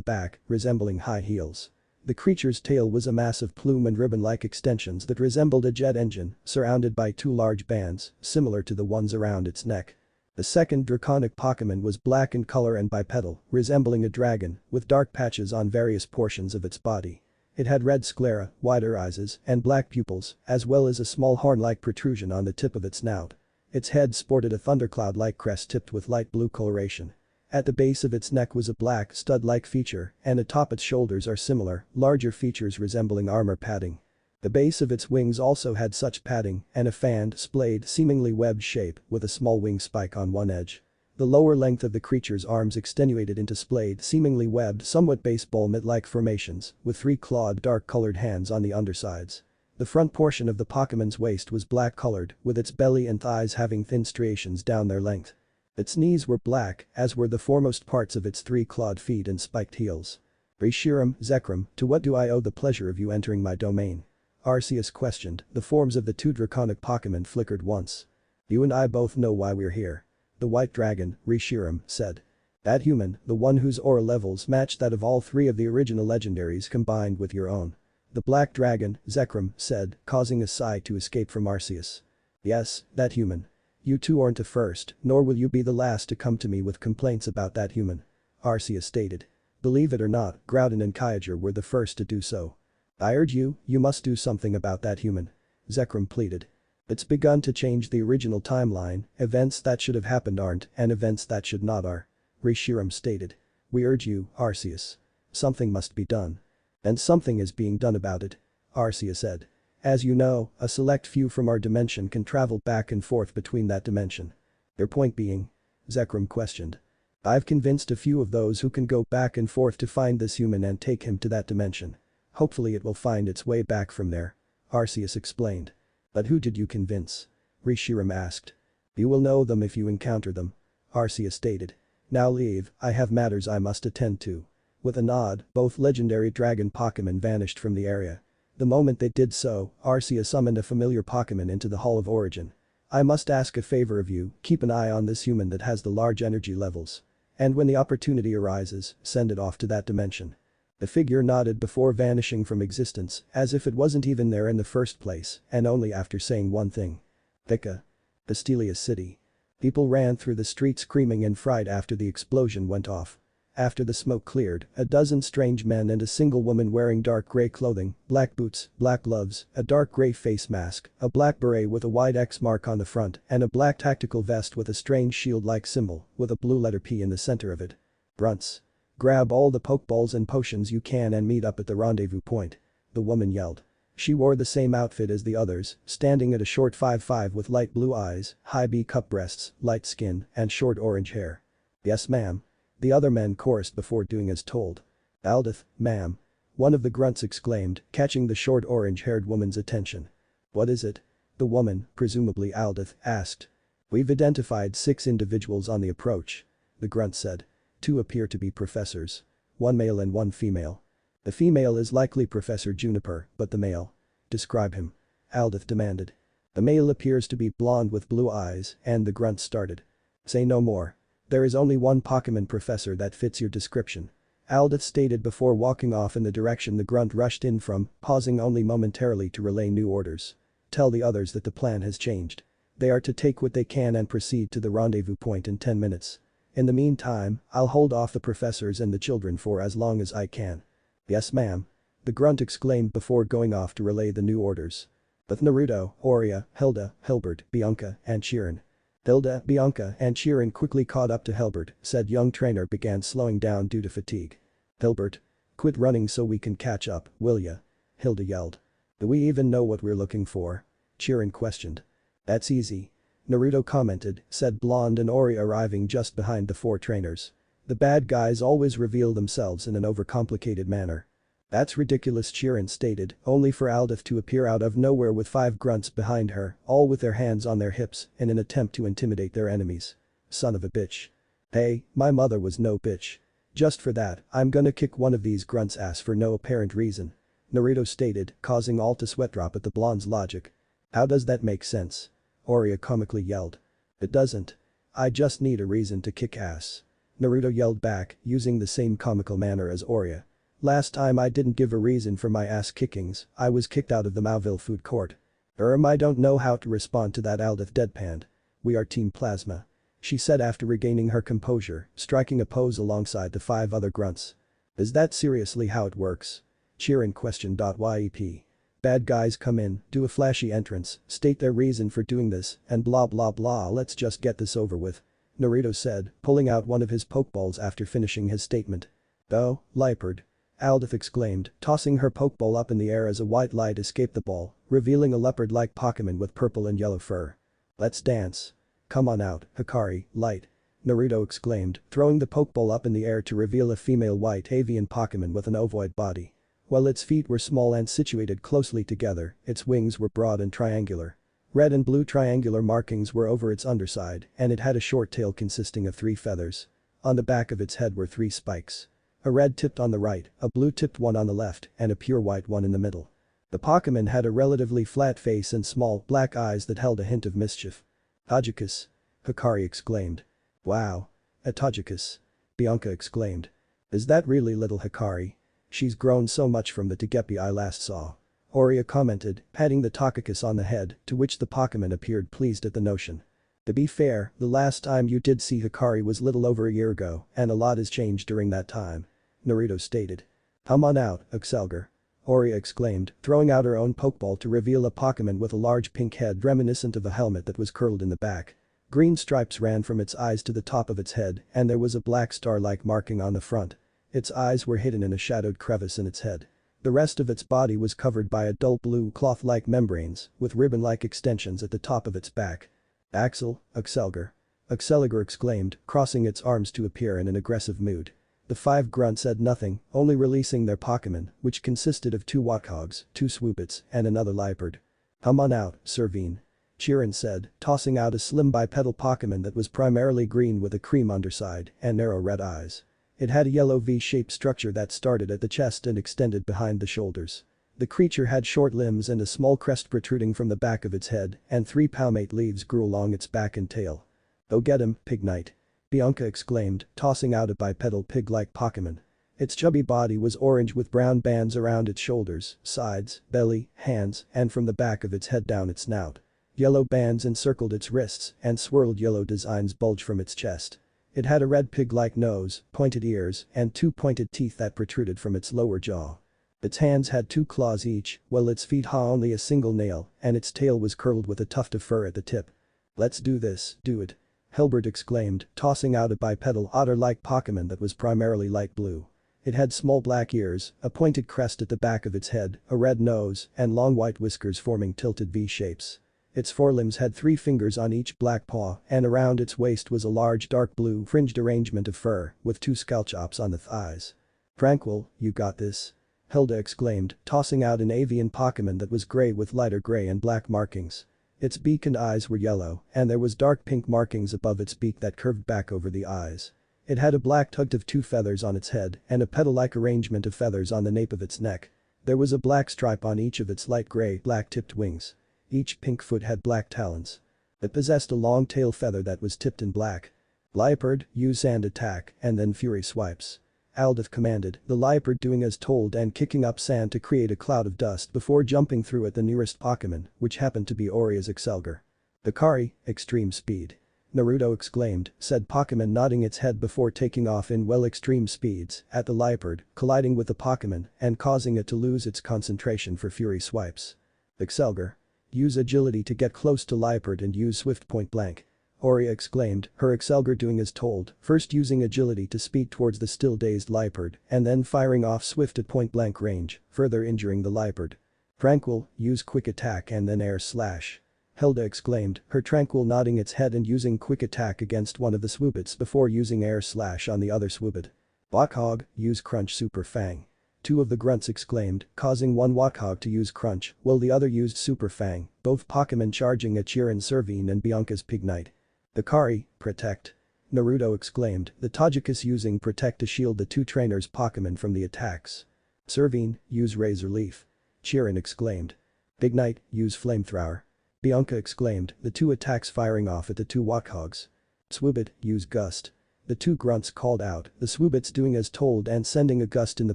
back, resembling high heels. The creature's tail was a massive plume and ribbon-like extensions that resembled a jet engine, surrounded by 2 large bands, similar to the ones around its neck. The second draconic Pokemon was black in color and bipedal, resembling a dragon, with dark patches on various portions of its body. It had red sclera, wider eyes, and black pupils, as well as a small horn-like protrusion on the tip of its snout. Its head sported a thundercloud-like crest tipped with light blue coloration. At the base of its neck was a black stud-like feature, and atop its shoulders are similar, larger features resembling armor padding. The base of its wings also had such padding and a fanned, splayed, seemingly webbed shape with a small wing spike on one edge. The lower length of the creature's arms extenuated into splayed, seemingly webbed, somewhat baseball mitt-like formations, with 3 clawed dark-colored hands on the undersides. The front portion of the Pokemon's waist was black-colored, with its belly and thighs having thin striations down their length. Its knees were black, as were the foremost parts of its 3 clawed feet and spiked heels. Reshiram, Zekrom, to what do I owe the pleasure of you entering my domain? Arceus questioned. The forms of the 2 draconic Pokemon flickered once. You and I both know why we're here. The white dragon, Reshiram, said. That human, the one whose aura levels matched that of all 3 of the original legendaries combined with your own. The black dragon, Zekrom, said, causing a sigh to escape from Arceus. Yes, that human. You 2 aren't the first, nor will you be the last to come to me with complaints about that human. Arceus stated. Believe it or not, Groudon and Kyogre were the first to do so. I urge you, you must do something about that human. Zekrom pleaded. It's begun to change the original timeline, events that should have happened aren't and events that should not are. Reshiram stated. We urge you, Arceus. Something must be done. And something is being done about it. Arceus said. As you know, a select few from our dimension can travel back and forth between that dimension. Their point being? Zekrom questioned. I've convinced a few of those who can go back and forth to find this human and take him to that dimension. Hopefully it will find its way back from there. Arceus explained. But who did you convince? Reshiram asked. You will know them if you encounter them. Arceus stated. Now leave, I have matters I must attend to. With a nod, both legendary dragon Pokemon vanished from the area. The moment they did so, Arceus summoned a familiar Pokemon into the Hall of Origin. I must ask a favor of you, keep an eye on this human that has the large energy levels. And when the opportunity arises, send it off to that dimension. The figure nodded before vanishing from existence, as if it wasn't even there in the first place, and only after saying one thing. Thika. Pastelia City. People ran through the streets screaming in fright after the explosion went off. After the smoke cleared, a dozen strange men and a single woman wearing dark gray clothing, black boots, black gloves, a dark gray face mask, a black beret with a wide X mark on the front, and a black tactical vest with a strange shield-like symbol, with a blue letter P in the center of it. Grunts. Grab all the Pokeballs and potions you can and meet up at the rendezvous point. The woman yelled. She wore the same outfit as the others, standing at a short 5'5" with light blue eyes, high B-cup breasts, light skin, and short orange hair. Yes ma'am. The other men chorused before doing as told. Aldith, ma'am. One of the grunts exclaimed, catching the short orange-haired woman's attention. What is it? The woman, presumably Aldith, asked. We've identified 6 individuals on the approach. The grunt said. 2 appear to be professors. 1 male and 1 female. The female is likely Professor Juniper, but the male? Describe him. Aldith demanded. The male appears to be blonde with blue eyes, and the grunt started. Say no more. There is only one Pokemon professor that fits your description. Aldith stated before walking off in the direction the grunt rushed in from, pausing only momentarily to relay new orders. Tell the others that the plan has changed. They are to take what they can and proceed to the rendezvous point in 10 minutes. In the meantime, I'll hold off the professors and the children for as long as I can. Yes ma'am. The grunt exclaimed before going off to relay the new orders. With Naruto, Aurea, Hilda, Hilbert, Bianca, and Chiron. Hilda, Bianca, and Chiron quickly caught up to Hilbert, said young trainer began slowing down due to fatigue. Hilbert. Quit running so we can catch up, will ya? Hilda yelled. Do we even know what we're looking for? Chiron questioned. That's easy. Naruto commented, said Blonde and Aurea arriving just behind the 4 trainers. The bad guys always reveal themselves in an overcomplicated manner. That's ridiculous, Chiron stated, only for Aldith to appear out of nowhere with 5 grunts behind her, all with their hands on their hips in an attempt to intimidate their enemies. Son of a bitch. Hey, my mother was no bitch. Just for that, I'm gonna kick one of these grunts' ass for no apparent reason. Naruto stated, causing all to sweat drop at the blonde's logic. How does that make sense? Aurea comically yelled. It doesn't. I just need a reason to kick ass. Naruto yelled back, using the same comical manner as Aurea. Last time I didn't give a reason for my ass kickings, I was kicked out of the Mauville food court. I don't know how to respond to that, Aldith deadpanned. We are Team Plasma. She said after regaining her composure, striking a pose alongside the 5 other grunts. Is that seriously how it works? Chiron questioned. Yep. Bad guys come in, do a flashy entrance, state their reason for doing this, and blah blah blah, let's just get this over with. Naruto said, pulling out one of his Pokeballs after finishing his statement. Oh, Leopard. Aldith exclaimed, tossing her Pokeball up in the air as a white light escaped the ball, revealing a leopard-like Pokemon with purple and yellow fur. Let's dance. Come on out, Hikari, Light. Naruto exclaimed, throwing the Pokeball up in the air to reveal a female white avian Pokemon with an ovoid body. While its feet were small and situated closely together, its wings were broad and triangular. Red and blue triangular markings were over its underside, and it had a short tail consisting of 3 feathers. On the back of its head were 3 spikes. A red tipped on the right, a blue tipped one on the left, and a pure white one in the middle. The Pokemon had a relatively flat face and small, black eyes that held a hint of mischief. "Togekiss!" Hikari exclaimed. "Wow! A Togekiss!" Bianca exclaimed. "Is that really little Hikari? She's grown so much from the Togepi I last saw." Aurea commented, patting the Togekiss on the head, to which the Pokemon appeared pleased at the notion. "To be fair, the last time you did see Hikari was little over a year ago, and a lot has changed during that time," Naruto stated. "Come on out, Excelgar," Aurea exclaimed, throwing out her own Pokeball to reveal a Pokemon with a large pink head reminiscent of a helmet that was curled in the back. Green stripes ran from its eyes to the top of its head, and there was a black star-like marking on the front. Its eyes were hidden in a shadowed crevice in its head. The rest of its body was covered by a dull blue cloth-like membranes, with ribbon-like extensions at the top of its back. "Axel, Excelgar!" Excelgar exclaimed, crossing its arms to appear in an aggressive mood. The 5 grunts said nothing, only releasing their Pokemon, which consisted of 2 Wathogs, 2 Swoopits, and another Liepard. "Come on out, Servine," Chirin said, tossing out a slim bipedal Pokemon that was primarily green with a cream underside and narrow red eyes. It had a yellow V-shaped structure that started at the chest and extended behind the shoulders. The creature had short limbs and a small crest protruding from the back of its head, and 3 palmate leaves grew along its back and tail. "Go get him, Pig Knight," Bianca exclaimed, tossing out a bipedal pig-like Pokemon. Its chubby body was orange with brown bands around its shoulders, sides, belly, hands, and from the back of its head down its snout. Yellow bands encircled its wrists, and swirled yellow designs bulged from its chest. It had a red pig-like nose, pointed ears, and 2 pointed teeth that protruded from its lower jaw. Its hands had 2 claws each, while its feet had only a single nail, and its tail was curled with a tuft of fur at the tip. "Let's do this, do it," Hilbert exclaimed, tossing out a bipedal otter-like Pokemon that was primarily light blue. It had small black ears, a pointed crest at the back of its head, a red nose, and long white whiskers forming tilted V-shapes. Its forelimbs had 3 fingers on each black paw, and around its waist was a large dark blue fringed arrangement of fur, with 2 scalchops on the thighs. "Tranquil, you got this," Hilda exclaimed, tossing out an avian Pokemon that was gray with lighter gray and black markings. Its beak and eyes were yellow, and there was dark pink markings above its beak that curved back over the eyes. It had a black tuft of 2 feathers on its head and a petal-like arrangement of feathers on the nape of its neck. There was a black stripe on each of its light gray, black-tipped wings. Each pink foot had black talons. It possessed a long tail feather that was tipped in black. "Liepard, use Sand Attack, and then Fury Swipes," Aldith commanded, the Liepard doing as told and kicking up sand to create a cloud of dust before jumping through at the nearest Pokemon, which happened to be Aurea's Excelgar. "Hikari, Extreme Speed," Naruto exclaimed, said Pokemon nodding its head before taking off in extreme speeds at the Liepard, colliding with the Pokemon and causing it to lose its concentration for Fury Swipes. "Excelgar, use Agility to get close to Liepard and use Swift Point Blank," Aurea exclaimed, her Excelgar doing as told, first using Agility to speed towards the still dazed Liepard and then firing off Swift at point blank range, further injuring the Liepard. "Tranquil, use Quick Attack and then Air Slash," Hilda exclaimed, her Tranquil nodding its head and using Quick Attack against one of the Swoopits before using Air Slash on the other Swoopit. "Watthog, use Crunch Super Fang," 2 of the grunts exclaimed, causing one Watthog to use Crunch, while the other used Super Fang, both Pokemon charging at Chirin Servine and Bianca's Pig Knight. "Hikari, Protect," Naruto exclaimed, the Togekiss using Protect to shield the 2 trainers' Pokemon from the attacks. "Servine, use Razor Leaf," Chirin exclaimed. "Pig Knight, use Flamethrower," Bianca exclaimed, the 2 attacks firing off at the 2 Wathogs. "Swoopit, use Gust," the 2 grunts called out, the Swoopits doing as told and sending a gust in the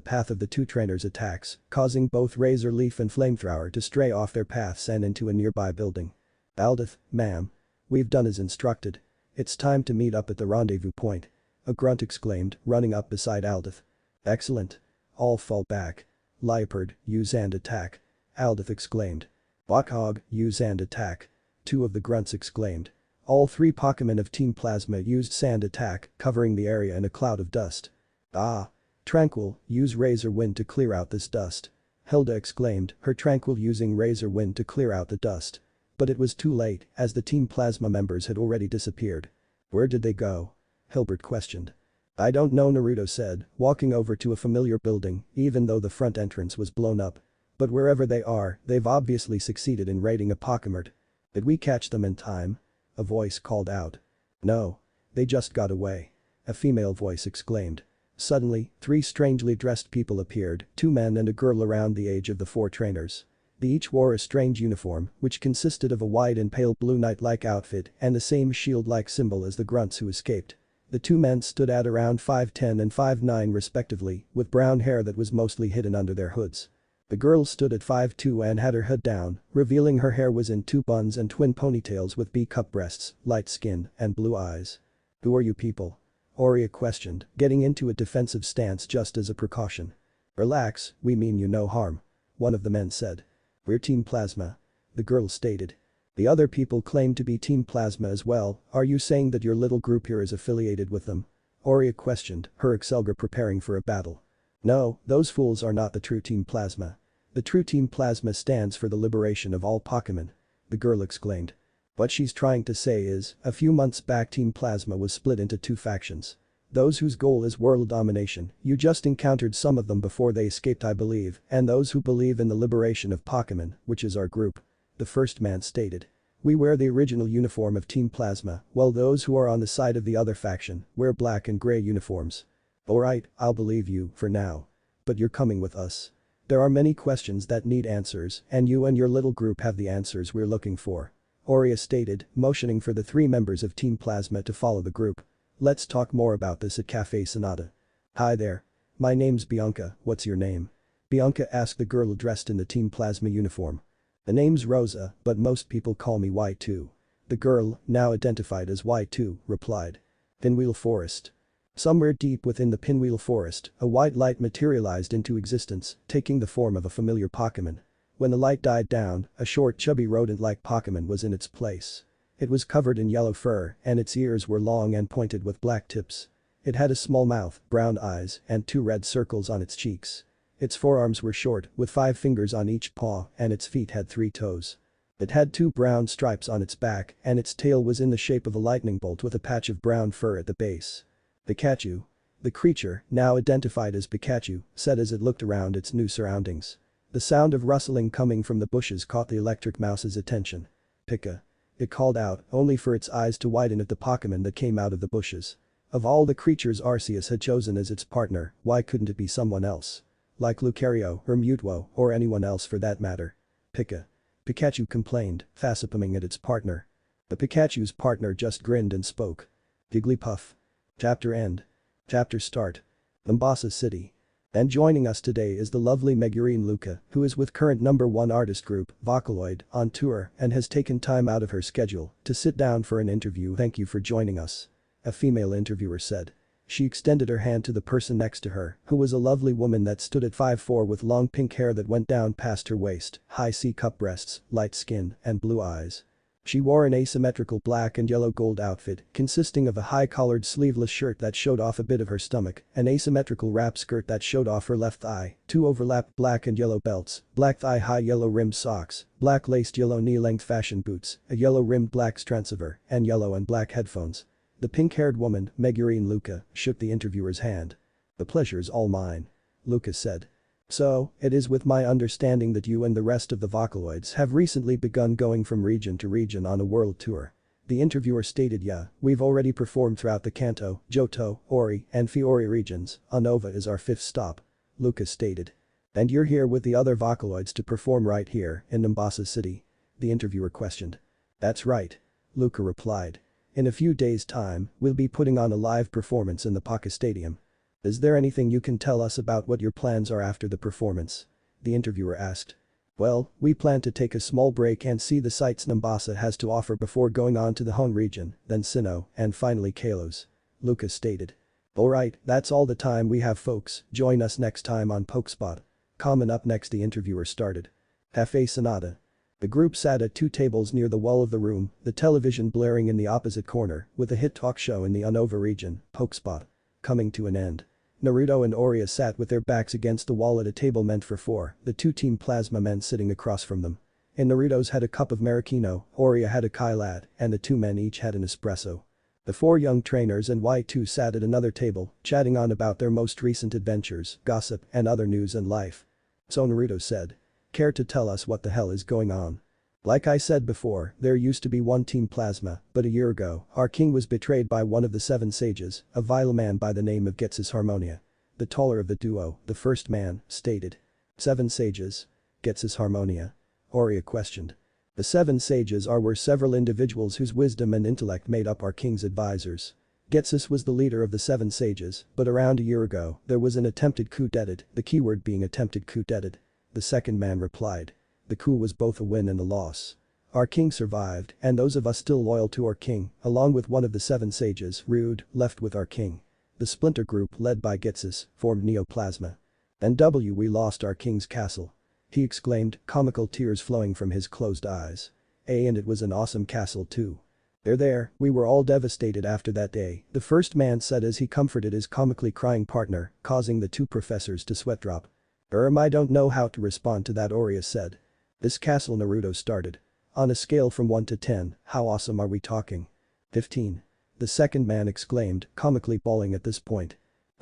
path of the 2 trainers' attacks, causing both Razor Leaf and Flamethrower to stray off their paths and into a nearby building. "Aldith, ma'am. We've done as instructed. It's time to meet up at the rendezvous point," a grunt exclaimed, running up beside Aldith. "Excellent. All fall back. Liepard, use and attack," Aldith exclaimed. "Watthog, use and attack," 2 of the grunts exclaimed. All 3 Pokemon of Team Plasma used Sand Attack, covering the area in a cloud of dust. "Ah! Tranquil, use Razor Wind to clear out this dust," Hilda exclaimed, her Tranquil using Razor Wind to clear out the dust. But it was too late, as the Team Plasma members had already disappeared. "Where did they go?" Hilbert questioned. I don't know, Naruto said, walking over to a familiar building, even though the front entrance was blown up. But wherever they are, they've obviously succeeded in raiding a Pokémart. Did we catch them in time? A voice called out. No. They just got away. A female voice exclaimed. Suddenly, 3 strangely dressed people appeared, 2 men and a girl around the age of the 4 trainers. They each wore a strange uniform, which consisted of a white and pale blue knight-like outfit and the same shield-like symbol as the grunts who escaped. The 2 men stood at around 5'10" and 5'9" respectively, with brown hair that was mostly hidden under their hoods. The girl stood at 5'2" and had her hood down, revealing her hair was in 2 buns and twin ponytails with B-cup breasts, light skin, and blue eyes. Who are you people? Aurea questioned, getting into a defensive stance just as a precaution. Relax, we mean you no harm. One of the men said. We're Team Plasma. The girl stated. The other people claim to be Team Plasma as well. Are you saying that your little group here is affiliated with them? Aurea questioned, her Excelga preparing for a battle. No, those fools are not the true Team Plasma. The true Team Plasma stands for the liberation of all Pokémon. The girl exclaimed. What she's trying to say is, a few months back Team Plasma was split into 2 factions. Those whose goal is world domination, you just encountered some of them before they escaped I believe, and those who believe in the liberation of Pokémon, which is our group. The first man stated. We wear the original uniform of Team Plasma, while those who are on the side of the other faction wear black and grey uniforms. Alright, I'll believe you, for now. But you're coming with us. There are many questions that need answers, and you and your little group have the answers we're looking for. Aurea stated, motioning for the 3 members of Team Plasma to follow the group. Let's talk more about this at Cafe Sonata. Hi there. My name's Bianca, what's your name? Bianca asked the girl dressed in the Team Plasma uniform. The name's Rosa, but most people call me Y2. The girl, now identified as Y2, replied. Pinwheel Forest. Somewhere deep within the Pinwheel Forest, a white light materialized into existence, taking the form of a familiar Pokémon. When the light died down, a short chubby rodent-like Pokémon was in its place. It was covered in yellow fur and its ears were long and pointed with black tips. It had a small mouth, brown eyes, and 2 red circles on its cheeks. Its forearms were short, with 5 fingers on each paw, and its feet had 3 toes. It had 2 brown stripes on its back and its tail was in the shape of a lightning bolt with a patch of brown fur at the base. Pikachu. The creature, now identified as Pikachu, said as it looked around its new surroundings. The sound of rustling coming from the bushes caught the electric mouse's attention. Pika. It called out, only for its eyes to widen at the Pokémon that came out of the bushes. Of all the creatures Arceus had chosen as its partner, why couldn't it be someone else? Like Lucario or Mutwo or anyone else for that matter. Pika. Pikachu complained, facepalming at its partner. The Pikachu's partner just grinned and spoke. Jigglypuff. Chapter end. Chapter start. Mombasa City. And joining us today is the lovely Megurine Luca, who is with current #1 artist group, Vocaloid, on tour and has taken time out of her schedule to sit down for an interview. Thank you for joining us. A female interviewer said. She extended her hand to the person next to her, who was a lovely woman that stood at 5'4" with long pink hair that went down past her waist, high C-cup breasts, light skin, and blue eyes. She wore an asymmetrical black and yellow gold outfit consisting of a high-collared sleeveless shirt that showed off a bit of her stomach, an asymmetrical wrap skirt that showed off her left thigh, 2 overlapped black and yellow belts, black thigh-high yellow-rimmed socks, black laced yellow knee-length fashion boots, a yellow-rimmed black transceiver, and yellow and black headphones. The pink-haired woman, Megurine Luca, shook the interviewer's hand. The pleasure's all mine. Luca said. So, it is with my understanding that you and the rest of the Vocaloids have recently begun going from region to region on a world tour. The interviewer stated yeah, we've already performed throughout the Kanto, Johto, Ori, and Fiori regions, Unova is our 5th stop. Lucas stated. And you're here with the other Vocaloids to perform right here in Mombasa City? The interviewer questioned. That's right. Luca replied. In a few days' time, we'll be putting on a live performance in the Paka Stadium. Is there anything you can tell us about what your plans are after the performance? The interviewer asked. Well, we plan to take a small break and see the sights Mombasa has to offer before going on to the Hon region, then Sinnoh, and finally Kalos. Lucas stated. Alright, that's all the time we have folks, join us next time on Pokespot. Coming up next the interviewer started. Cafe Sonata. The group sat at 2 tables near the wall of the room, the television blaring in the opposite corner, with a hit talk show in the Unova region, Pokespot, coming to an end. Naruto and Aurea sat with their backs against the wall at a table meant for 4, the 2 Team Plasma men sitting across from them. And Naruto's had a cup of maraschino, Aurea had a Kai Lat, and the 2 men each had an espresso. The four young trainers and Y2 sat at another table, chatting on about their most recent adventures, gossip, and other news and life. So Naruto said. Care to tell us what the hell is going on? Like I said before, there used to be one Team Plasma, but a year ago, our king was betrayed by one of the seven sages, a vile man by the name of Getsus Harmonia. The taller of the duo, the first man, stated. Seven sages? Getsus Harmonia? Oria questioned. The seven sages were several individuals whose wisdom and intellect made up our king's advisors. Getsus was the leader of the seven sages, but around a year ago, there was an attempted coup d'etat, the keyword being attempted coup d'etat. The second man replied. The coup was both a win and a loss. Our king survived, and those of us still loyal to our king, along with one of the seven sages, Rude, left with our king. The splinter group led by Getsus formed Neoplasma. And we lost our king's castle. He exclaimed, comical tears flowing from his closed eyes. And it was an awesome castle too. There, we were all devastated after that day, the first man said as he comforted his comically crying partner, causing the two professors to sweat drop. I don't know how to respond to that, Oria said. This castle, Naruto started. On a scale from 1 to 10, how awesome are we talking? 15. The second man exclaimed, comically bawling at this point.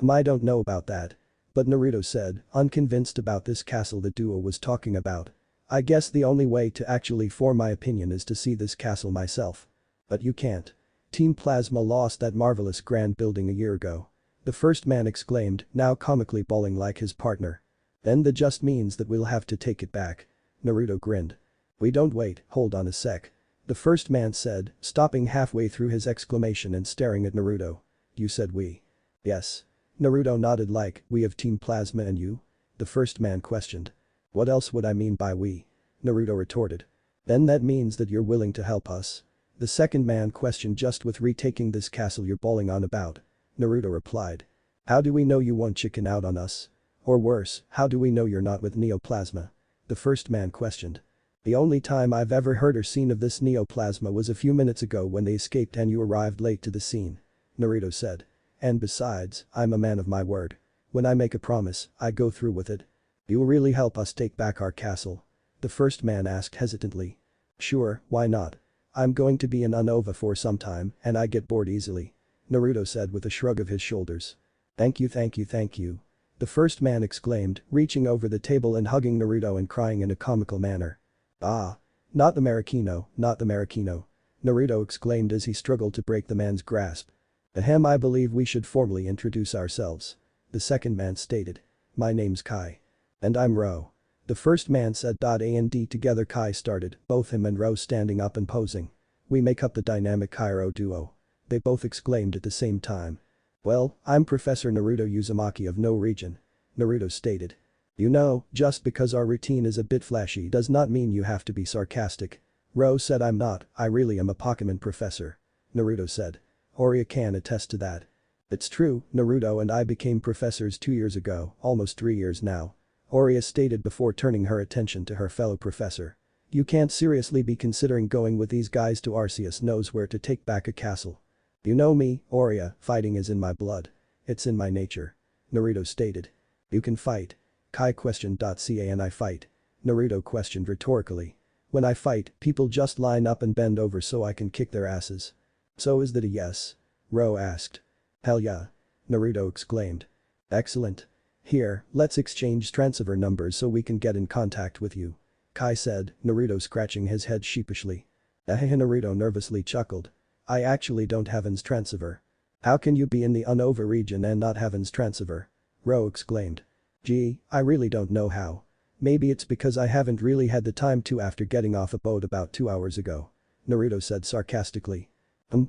I don't know about that. But Naruto said, unconvinced about this castle the duo was talking about. I guess the only way to actually form my opinion is to see this castle myself. But you can't. Team Plasma lost that marvelous grand building a year ago. The first man exclaimed, now comically bawling like his partner. Then that just means that we'll have to take it back. Naruto grinned. We don't wait, hold on a sec. The first man said, stopping halfway through his exclamation and staring at Naruto. You said we. Yes. Naruto nodded like, we of Team Plasma and you? The first man questioned. What else would I mean by we? Naruto retorted. Then that means that you're willing to help us. The second man questioned, just with retaking this castle you're bawling on about. Naruto replied. How do we know you won't chicken out on us? Or worse, how do we know you're not with Neoplasma? The first man questioned. The only time I've ever heard or seen of this Neoplasma was a few minutes ago when they escaped and you arrived late to the scene. Naruto said. And besides, I'm a man of my word. When I make a promise, I go through with it. You'll really help us take back our castle? The first man asked hesitantly. Sure, why not? I'm going to be in Unova for some time and I get bored easily. Naruto said with a shrug of his shoulders. Thank you. The first man exclaimed, reaching over the table and hugging Naruto and crying in a comical manner. Ah. Not the Marikino, not the Marikino. Naruto exclaimed as he struggled to break the man's grasp. Ahem, I believe we should formally introduce ourselves. The second man stated. My name's Kai. And I'm Ro. The first man said. And together Kai started, both him and Ro standing up and posing. We make up the dynamic Kai-Ro duo. They both exclaimed at the same time. Well, I'm Professor Naruto Uzumaki of No Region. Naruto stated. You know, just because our routine is a bit flashy does not mean you have to be sarcastic. Ro said. I'm not, I really am a Pokemon professor. Naruto said. Oria can attest to that. It's true, Naruto and I became professors 2 years ago, almost 3 years now. Oria stated before turning her attention to her fellow professor. You can't seriously be considering going with these guys to Arceus knows where to take back a castle. You know me, Oria, fighting is in my blood. It's in my nature. Naruto stated. You can fight. Kai questioned. Can I fight? Naruto questioned rhetorically. When I fight, people just line up and bend over so I can kick their asses. So is that a yes? Ro asked. Hell yeah. Naruto exclaimed. Excellent. Here, let's exchange transfer numbers so we can get in contact with you. Kai said, Naruto scratching his head sheepishly. Naruto nervously chuckled. I actually don't have ins transfer. How can you be in the Unova region and not have ins transfer? Ro exclaimed. Gee, I really don't know how. Maybe it's because I haven't really had the time to after getting off a boat about 2 hours ago. Naruto said sarcastically.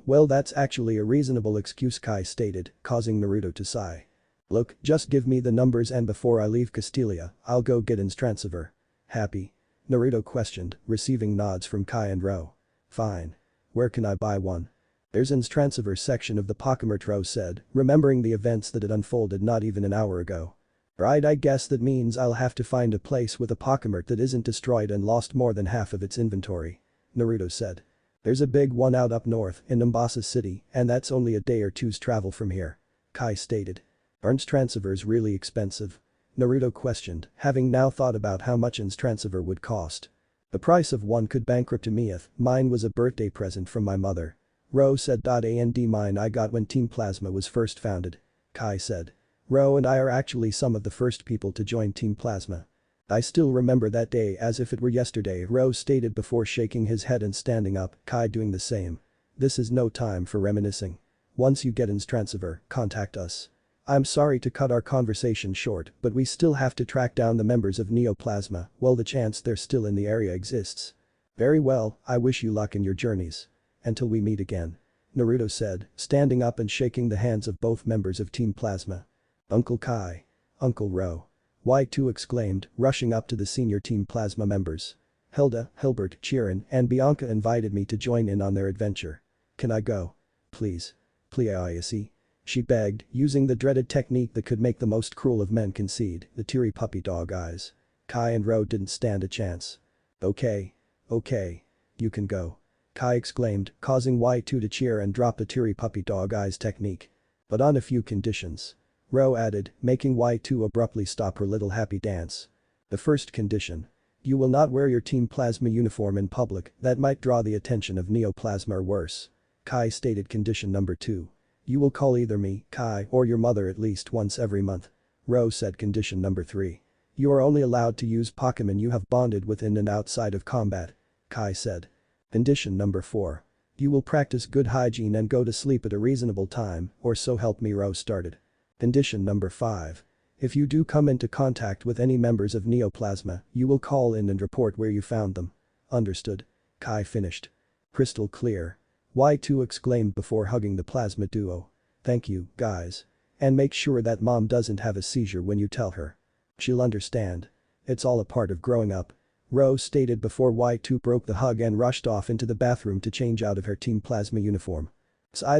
Well, that's actually a reasonable excuse, Kai stated, causing Naruto to sigh. Look, just give me the numbers and before I leave Castilia, I'll go get ins transfer. Happy? Naruto questioned, receiving nods from Kai and Ro. Fine. Where can I buy one? There's ins transfer section of the Pokemart, Ro said, remembering the events that had unfolded not even an hour ago. Right, I guess that means I'll have to find a place with a Pokemart that isn't destroyed and lost more than half of its inventory. Naruto said. There's a big one out up north in Mombasa City and that's only a day or two's travel from here. Kai stated. Aren't transfers really expensive? Naruto questioned, having now thought about how much ins transfer would cost. The price of one could bankrupt me if mine was a birthday present from my mother. Ro said. And mine I got when Team Plasma was first founded. Kai said. Ro and I are actually some of the first people to join Team Plasma. I still remember that day as if it were yesterday, Ro stated before shaking his head and standing up, Kai doing the same. This is no time for reminiscing. Once you get ins transfer, contact us. I'm sorry to cut our conversation short, but we still have to track down the members of Neoplasma, while the chance they're still in the area exists. Very well, I wish you luck in your journeys. Until we meet again. Naruto said, standing up and shaking the hands of both members of Team Plasma. Uncle Kai. Uncle Ro. Y2 exclaimed, rushing up to the senior Team Plasma members. Hilda, Hilbert, Chirin, and Bianca invited me to join in on their adventure. Can I go? Please. Please. She begged, using the dreaded technique that could make the most cruel of men concede, the teary puppy dog eyes. Kai and Ro didn't stand a chance. Okay. Okay. You can go. Kai exclaimed, causing Y2 to cheer and drop the teary puppy dog eyes technique. But on a few conditions. Ro added, making Y2 abruptly stop her little happy dance. The first condition. You will not wear your Team Plasma uniform in public, that might draw the attention of Neoplasma or worse. Kai stated condition number 2. You will call either me, Kai, or your mother at least once every month. Ro said condition number 3. You are only allowed to use Pokemon you have bonded with in and outside of combat. Kai said. Condition number 4. You will practice good hygiene and go to sleep at a reasonable time, or so help me. Ro started. Condition number 5. If you do come into contact with any members of Neoplasma, you will call in and report where you found them. Understood. Kai finished. Crystal clear. Y2 exclaimed before hugging the plasma duo. Thank you, guys. And make sure that mom doesn't have a seizure when you tell her. She'll understand. It's all a part of growing up. Ro stated before Y2 broke the hug and rushed off into the bathroom to change out of her Team Plasma uniform.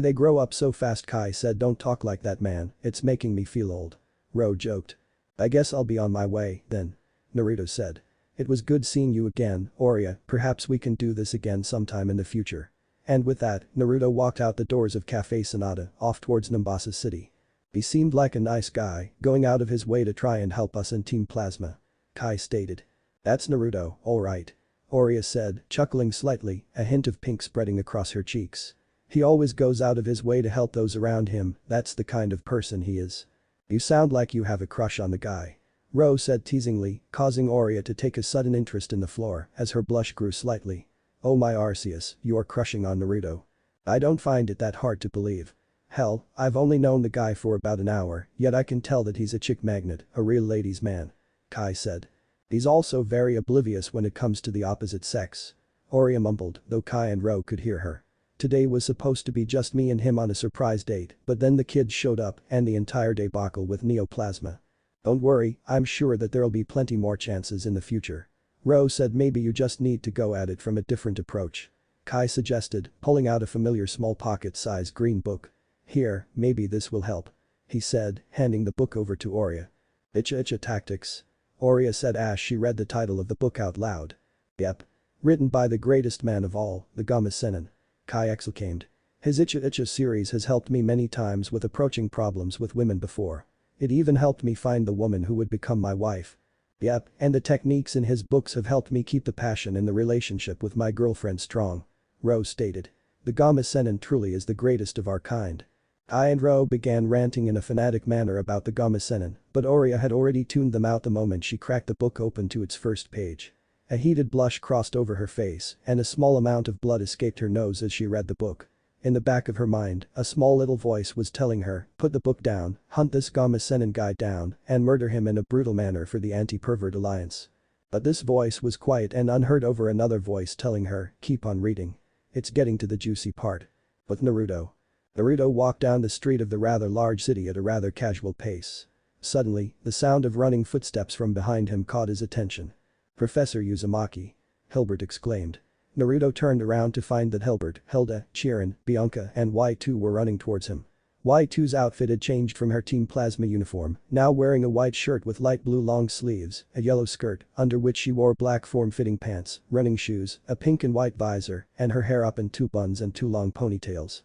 They grow up so fast. Kai said. Don't talk like that, man, it's making me feel old. Ro joked. I guess I'll be on my way, then. Naruto said. It was good seeing you again, Oria, perhaps we can do this again sometime in the future. And with that, Naruto walked out the doors of Cafe Sonata, off towards Nimbasa City. He seemed like a nice guy, going out of his way to try and help us in Team Plasma. Kai stated. That's Naruto, alright. Oria said, chuckling slightly, a hint of pink spreading across her cheeks. He always goes out of his way to help those around him, that's the kind of person he is. You sound like you have a crush on the guy. Ro said teasingly, causing Oria to take a sudden interest in the floor as her blush grew slightly. Oh my Arceus, you are crushing on Naruto. I don't find it that hard to believe. Hell, I've only known the guy for about an hour, yet I can tell that he's a chick magnet, a real ladies' man. Kai said. He's also very oblivious when it comes to the opposite sex. Oria mumbled, though Kai and Ro could hear her. Today was supposed to be just me and him on a surprise date, but then the kids showed up and the entire debacle with Neoplasma. Don't worry, I'm sure that there'll be plenty more chances in the future. Ro said maybe you just need to go at it from a different approach. Kai suggested, pulling out a familiar small pocket-sized green book. Here, maybe this will help. He said, handing the book over to Oria. Icha Tactics. Oria said as she read the title of the book out loud. Yep. Written by the greatest man of all, the Gamma Sennin. Kai exclaimed. His Icha series has helped me many times with approaching problems with women before. It even helped me find the woman who would become my wife. Yep, and the techniques in his books have helped me keep the passion in the relationship with my girlfriend strong. Ro stated. The Gamma Sennin truly is the greatest of our kind. I and Ro began ranting in a fanatic manner about the Gamma Sennin, but Oria had already tuned them out the moment she cracked the book open to its first page. A heated blush crossed over her face and a small amount of blood escaped her nose as she read the book. In the back of her mind, a small little voice was telling her, put the book down, hunt this Gamma Sennin guy down, and murder him in a brutal manner for the Anti-Pervert Alliance. But this voice was quiet and unheard over another voice telling her, keep on reading. It's getting to the juicy part. With Naruto. Naruto walked down the street of the rather large city at a rather casual pace. Suddenly, the sound of running footsteps from behind him caught his attention. Professor Uzumaki. Hilbert exclaimed. Naruto turned around to find that Hilbert, Hilda, Chirin, Bianca and Y2 were running towards him. Y2's outfit had changed from her Team Plasma uniform, now wearing a white shirt with light blue long sleeves, a yellow skirt, under which she wore black form-fitting pants, running shoes, a pink and white visor, and her hair up in 2 buns and 2 long ponytails.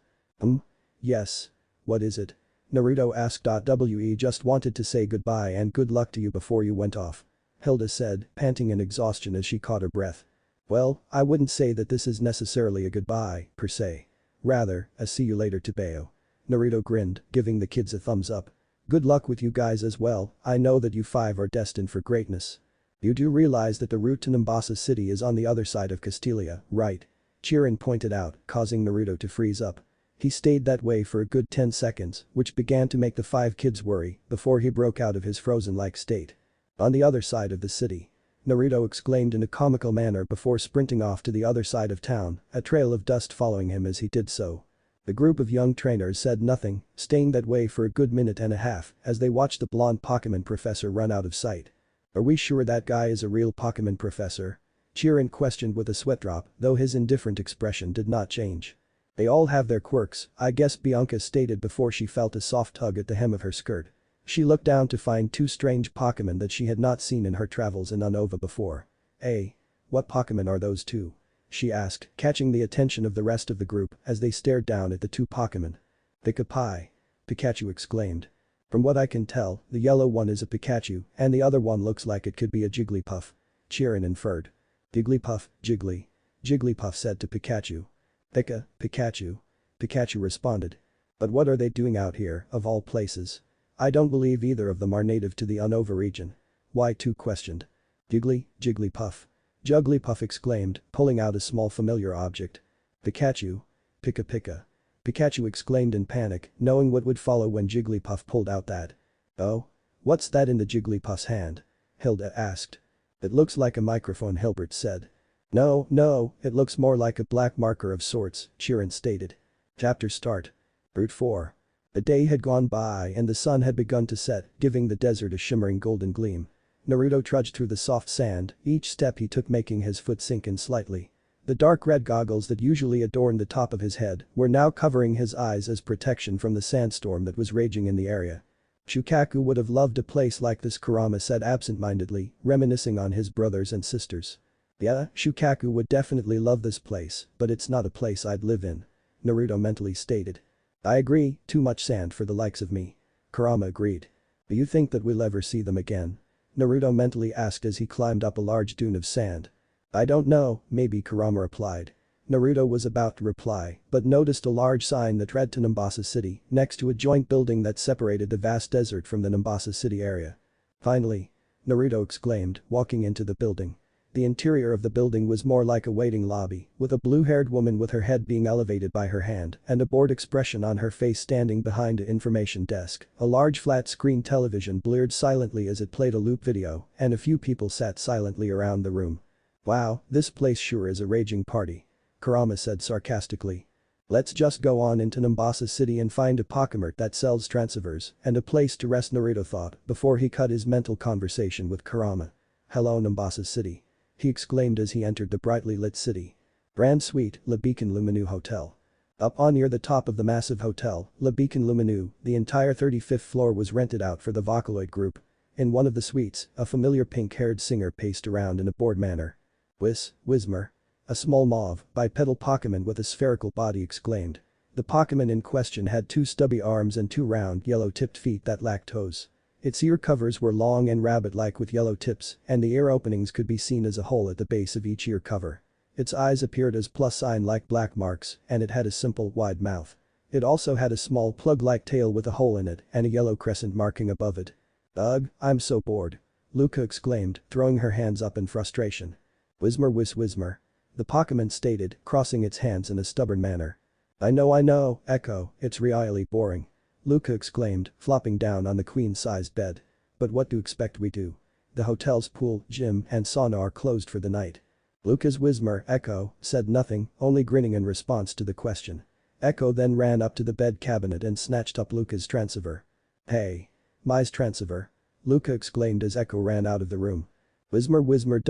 Yes. What is it? Naruto asked. We just wanted to say goodbye and good luck to you before you went off. Hilda said, panting in exhaustion as she caught her breath. Well, I wouldn't say that this is necessarily a goodbye, per se. Rather, a see you later to Bayo. Naruto grinned, giving the kids a thumbs up. Good luck with you guys as well, I know that you five are destined for greatness. You do realize that the route to Nimbasa City is on the other side of Castilia, right? Chirin pointed out, causing Naruto to freeze up. He stayed that way for a good 10 seconds, which began to make the five kids worry, before he broke out of his frozen-like state. On the other side of the city. Naruto exclaimed in a comical manner before sprinting off to the other side of town, a trail of dust following him as he did so. The group of young trainers said nothing, staying that way for a good minute and a half as they watched the blonde Pokemon professor run out of sight. Are we sure that guy is a real Pokemon professor? Chirin questioned with a sweat drop, though his indifferent expression did not change. They all have their quirks, I guess, Bianca stated before she felt a soft tug at the hem of her skirt. She looked down to find two strange Pokemon that she had not seen in her travels in Unova before. Hey. What Pokemon are those two? She asked, catching the attention of the rest of the group as they stared down at the two Pokemon. Pika-Pi. Pikachu exclaimed. From what I can tell, the yellow one is a Pikachu and the other one looks like it could be a Jigglypuff. Chirin inferred. Jigglypuff, Jiggly. Jigglypuff said to Pikachu. Pikachu. Pikachu responded. But what are they doing out here, of all places? I don't believe either of them are native to the Unova region. Y2 questioned. Jigglypuff. Jigglypuff exclaimed, pulling out a small familiar object. Pikachu. Pika. Pikachu exclaimed in panic, knowing what would follow when Jigglypuff pulled out that. Oh? What's that in the Jigglypuff's hand? Hilda asked. It looks like a microphone, Hilbert said. No, it looks more like a black marker of sorts, Chirin stated. Chapter start. Route 4. A day had gone by and the sun had begun to set, giving the desert a shimmering golden gleam. Naruto trudged through the soft sand, each step he took making his foot sink in slightly. The dark red goggles that usually adorned the top of his head were now covering his eyes as protection from the sandstorm that was raging in the area. Shukaku would have loved a place like this, Kurama said absent-mindedly, reminiscing on his brothers and sisters. Yeah, Shukaku would definitely love this place, but it's not a place I'd live in. Naruto mentally stated. I agree, too much sand for the likes of me. Kurama agreed. Do you think that we'll ever see them again? Naruto mentally asked as he climbed up a large dune of sand. I don't know, maybe, Kurama replied. Naruto was about to reply, but noticed a large sign that read to Nimbasa City next to a joint building that separated the vast desert from the Nimbasa City area. Finally. Naruto exclaimed, walking into the building. The interior of the building was more like a waiting lobby, with a blue-haired woman with her head being elevated by her hand and a bored expression on her face standing behind an information desk. A large flat-screen television blared silently as it played a loop video, and a few people sat silently around the room. Wow, this place sure is a raging party. Kurama said sarcastically. Let's just go on into Nimbasa City and find a Pokemart that sells transceivers and a place to rest, Naruto thought before he cut his mental conversation with Kurama. Hello Nimbasa City. He exclaimed as he entered the brightly lit city. Grand Suite, Le Beacon Lumineux Hotel. Up on near the top of the massive hotel, Le Beacon Lumineux, the entire 35th floor was rented out for the Vocaloid group. In one of the suites, a familiar pink-haired singer paced around in a bored manner. Whismer. A small mauve, bipedal Pokemon with a spherical body exclaimed. The Pokemon in question had two stubby arms and two round, yellow-tipped feet that lacked toes. Its ear covers were long and rabbit-like with yellow tips, and the ear openings could be seen as a hole at the base of each ear cover. Its eyes appeared as plus sign-like black marks, and it had a simple, wide mouth. It also had a small plug-like tail with a hole in it and a yellow crescent marking above it. Ugh, I'm so bored. Luca exclaimed, throwing her hands up in frustration. Whismer. The Pokemon stated, crossing its hands in a stubborn manner. I know, Echo, it's really boring. Luca exclaimed, flopping down on the queen-sized bed. But what do you expect we do? The hotel's pool, gym, and sauna are closed for the night. Luca's Whismer, Echo, said nothing, only grinning in response to the question. Echo then ran up to the bed cabinet and snatched up Luca's transceiver. Hey. My's transceiver. Luca exclaimed as Echo ran out of the room. Whismer WHISMUR,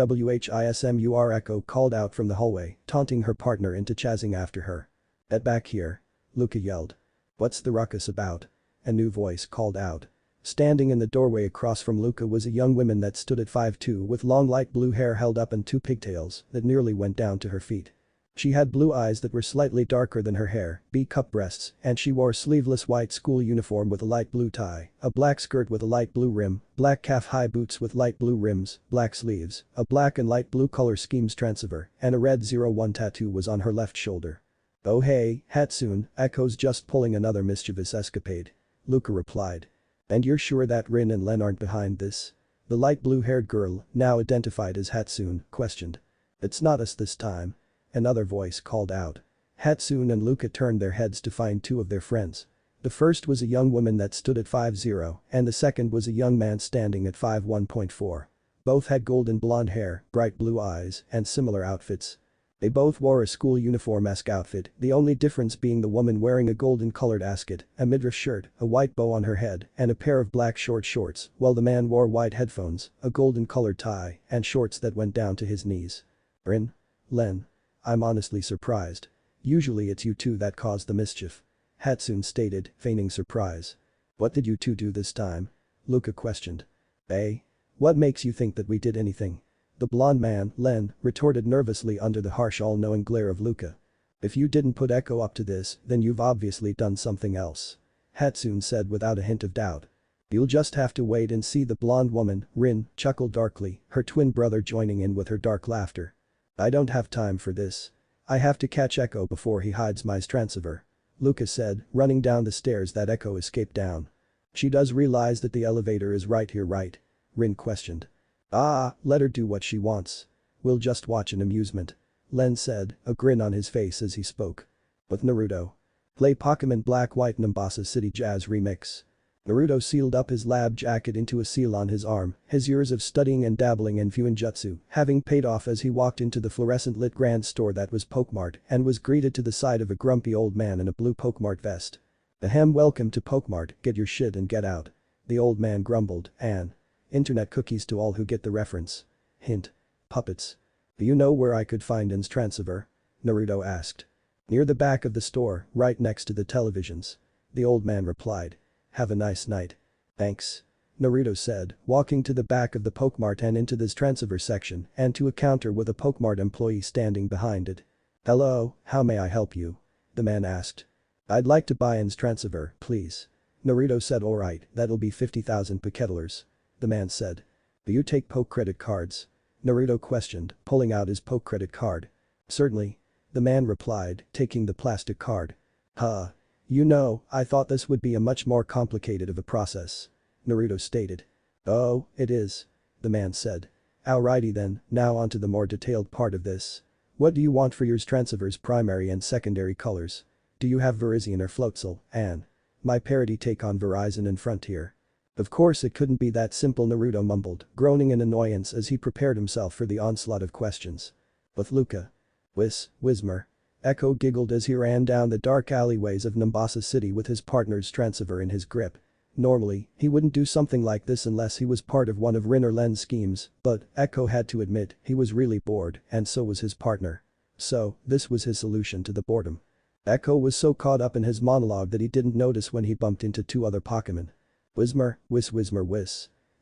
Echo called out from the hallway, taunting her partner into chasing after her. Get back here. Luca yelled. What's the ruckus about? A new voice called out. Standing in the doorway across from Luca was a young woman that stood at 5'2" with long light blue hair held up and two pigtails that nearly went down to her feet. She had blue eyes that were slightly darker than her hair, B-cup breasts, and she wore sleeveless white school uniform with a light blue tie, a black skirt with a light blue rim, black calf-high boots with light blue rims, black sleeves, a black and light blue color schemes transceiver, and a red 01 tattoo was on her left shoulder. "Oh hey, Hatsune, Echo's just pulling another mischievous escapade," Luca replied. "And you're sure that Rin and Len aren't behind this?" The light blue-haired girl, now identified as Hatsune, questioned. "It's not us this time," another voice called out. Hatsune and Luca turned their heads to find two of their friends. The first was a young woman that stood at 5'0" and the second was a young man standing at 5'1.4. Both had golden blonde hair, bright blue eyes, and similar outfits. They both wore a school uniform-esque outfit, the only difference being the woman wearing a golden-colored ascot, a midriff shirt, a white bow on her head, and a pair of black short shorts, while the man wore white headphones, a golden-colored tie, and shorts that went down to his knees. "Rin? Len? I'm honestly surprised. Usually it's you two that cause the mischief," Hatsune stated, feigning surprise. "What did you two do this time?" Luca questioned. "Eh? What makes you think that we did anything?" The blonde man, Len, retorted nervously under the harsh all-knowing glare of Luca. "If you didn't put Echo up to this, then you've obviously done something else," Hatsune said without a hint of doubt. "You'll just have to wait and see," the blonde woman, Rin, chuckled darkly, her twin brother joining in with her dark laughter. "I don't have time for this. I have to catch Echo before he hides my transceiver," Luca said, running down the stairs that Echo escaped down. "She does realize that the elevator is right here, right?" Rin questioned. "Ah, let her do what she wants. We'll just watch in amusement," Len said, a grin on his face as he spoke. "With Naruto. Play Pokemon Black White Mombasa City Jazz Remix." Naruto sealed up his lab jacket into a seal on his arm, his years of studying and dabbling in Fuinjutsu having paid off as he walked into the fluorescent-lit grand store that was Pokemart and was greeted to the side of a grumpy old man in a blue Pokemart vest. "Ahem, welcome to Pokemart, get your shit and get out," the old man grumbled, and internet cookies to all who get the reference. Hint. Puppets. "Do you know where I could find In's transceiver?" Naruto asked. "Near the back of the store, right next to the televisions," the old man replied. "Have a nice night." "Thanks," Naruto said, walking to the back of the Pokemart and into this transceiver section and to a counter with a Pokemart employee standing behind it. "Hello, how may I help you?" the man asked. "I'd like to buy In's transceiver, please." Naruto said. "Alright, that'll be 50,000 Pokedollars," the man said. "Do you take Poke credit cards?" Naruto questioned, pulling out his Poke credit card. "Certainly," the man replied, taking the plastic card. "Huh. You know, I thought this would be a much more complicated of a process," Naruto stated. "Oh, it is," the man said. "Alrighty then, now onto the more detailed part of this. What do you want for your transceiver's primary and secondary colors? Do you have Verizon or Floatzel, and my parody take on Verizon and Frontier?" "Of course it couldn't be that simple," Naruto mumbled, groaning in annoyance as he prepared himself for the onslaught of questions. "With Luca. Wismer." Echo giggled as he ran down the dark alleyways of Mombasa City with his partner's transceiver in his grip. Normally, he wouldn't do something like this unless he was part of one of Rin or Len's schemes, but Echo had to admit he was really bored and so was his partner. So, this was his solution to the boredom. Echo was so caught up in his monologue that he didn't notice when he bumped into two other Pokemon. "Wismer, Wismer.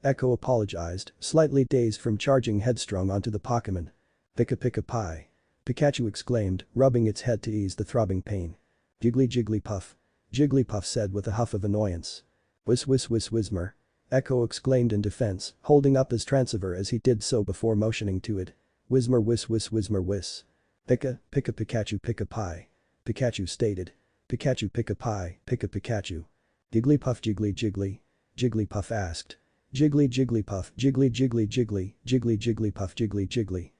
Echo apologized, slightly dazed from charging headstrong onto the Pokemon. "Pika pie." Pikachu exclaimed, rubbing its head to ease the throbbing pain. Jigglypuff. Jigglypuff said with a huff of annoyance. Wismer. Echo exclaimed in defense, holding up his transceiver as he did so before motioning to it. "Wismer. Pika Pikachu pika pie." Pikachu stated. "Pikachu pika pie, pika Pikachu." "Jigglypuff Jiggly." Jigglypuff asked. Jigglypuff Jigglypuff Jiggly.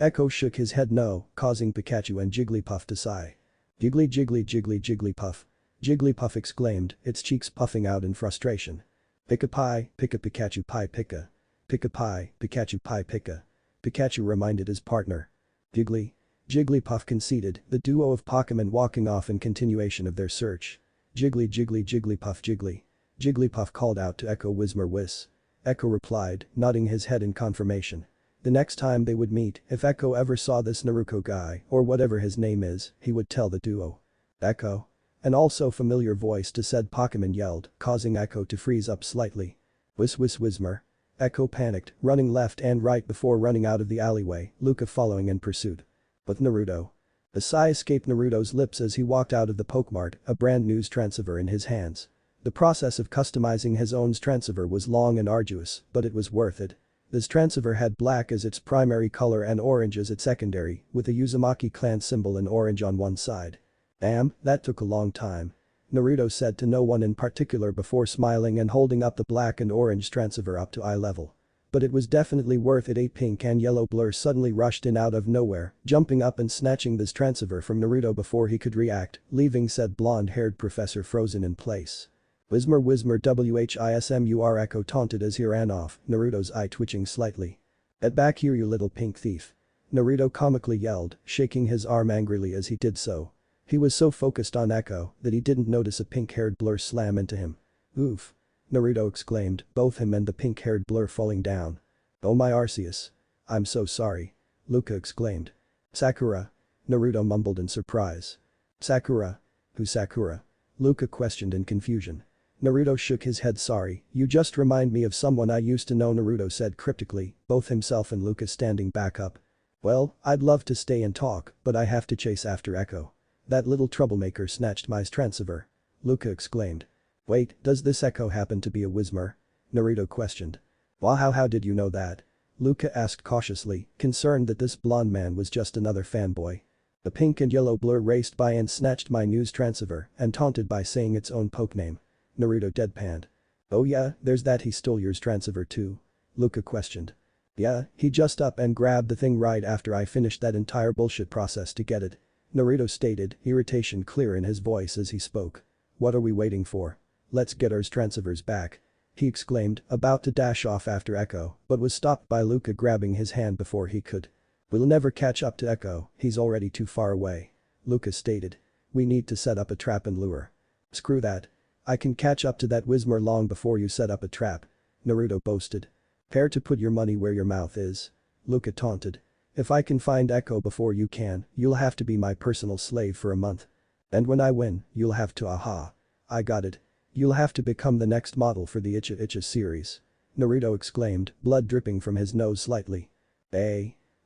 Echo shook his head no, causing Pikachu and Jigglypuff to sigh. Jigglypuff. Jigglypuff exclaimed, its cheeks puffing out in frustration. "Pika pie, pika Pikachu pie pika. Pika pie, Pikachu pie pika." Pikachu reminded his partner. Jigglypuff conceded, the duo of Pokemon walking off in continuation of their search. Jigglypuff Jiggly. Jigglypuff called out to Echo Wismer. Echo replied, nodding his head in confirmation. The next time they would meet, if Echo ever saw this Naruto guy, or whatever his name is, he would tell the duo. "Echo?" An also familiar voice to said Pokemon yelled, causing Echo to freeze up slightly. Wismer. Echo panicked, running left and right before running out of the alleyway, Luca following in pursuit. "But Naruto." A sigh escaped Naruto's lips as he walked out of the Pokemart, a brand new transceiver in his hands. The process of customizing his own transceiver was long and arduous, but it was worth it. This transceiver had black as its primary color and orange as its secondary, with a Uzumaki clan symbol in orange on one side. Damn, that took a long time. Naruto said to no one in particular before smiling and holding up the black and orange transceiver up to eye level. But it was definitely worth it. A pink and yellow blur suddenly rushed in out of nowhere, jumping up and snatching this transceiver from Naruto before he could react, leaving said blonde-haired professor frozen in place. Whismer whismer Echo taunted as he ran off, Naruto's eye twitching slightly. Get back here you little pink thief. Naruto comically yelled, shaking his arm angrily as he did so. He was so focused on Echo that he didn't notice a pink-haired blur slam into him. Oof. Naruto exclaimed, both him and the pink-haired blur falling down. Oh my Arceus. I'm so sorry. Luca exclaimed. Sakura. Naruto mumbled in surprise. Sakura? Who's Sakura? Luca questioned in confusion. Naruto shook his head. Sorry, you just remind me of someone I used to know, Naruto said cryptically, both himself and Luca standing back up. Well, I'd love to stay and talk, but I have to chase after Echo. That little troublemaker snatched my transceiver. Luca exclaimed. Wait, does this Echo happen to be a Whismer? Naruto questioned. Wow, how did you know that? Luca asked cautiously, concerned that this blonde man was just another fanboy. The pink and yellow blur raced by and snatched my news transceiver and taunted by saying its own poke name. Naruto deadpanned. Oh yeah, there's that. He stole yours transceiver too? Luca questioned. Yeah, he just up and grabbed the thing right after I finished that entire bullshit process to get it. Naruto stated, irritation clear in his voice as he spoke. What are we waiting for? Let's get ours transceivers back. He exclaimed, about to dash off after Echo, but was stopped by Luca grabbing his hand before he could. We'll never catch up to Echo, he's already too far away. Luca stated. We need to set up a trap and lure. Screw that. I can catch up to that Whismer long before you set up a trap. Naruto boasted. Prepare to put your money where your mouth is. Luca taunted. If I can find Echo before you can, you'll have to be my personal slave for a month. And when I win, you'll have to I got it. You'll have to become the next model for the Icha Icha series. Naruto exclaimed, blood dripping from his nose slightly.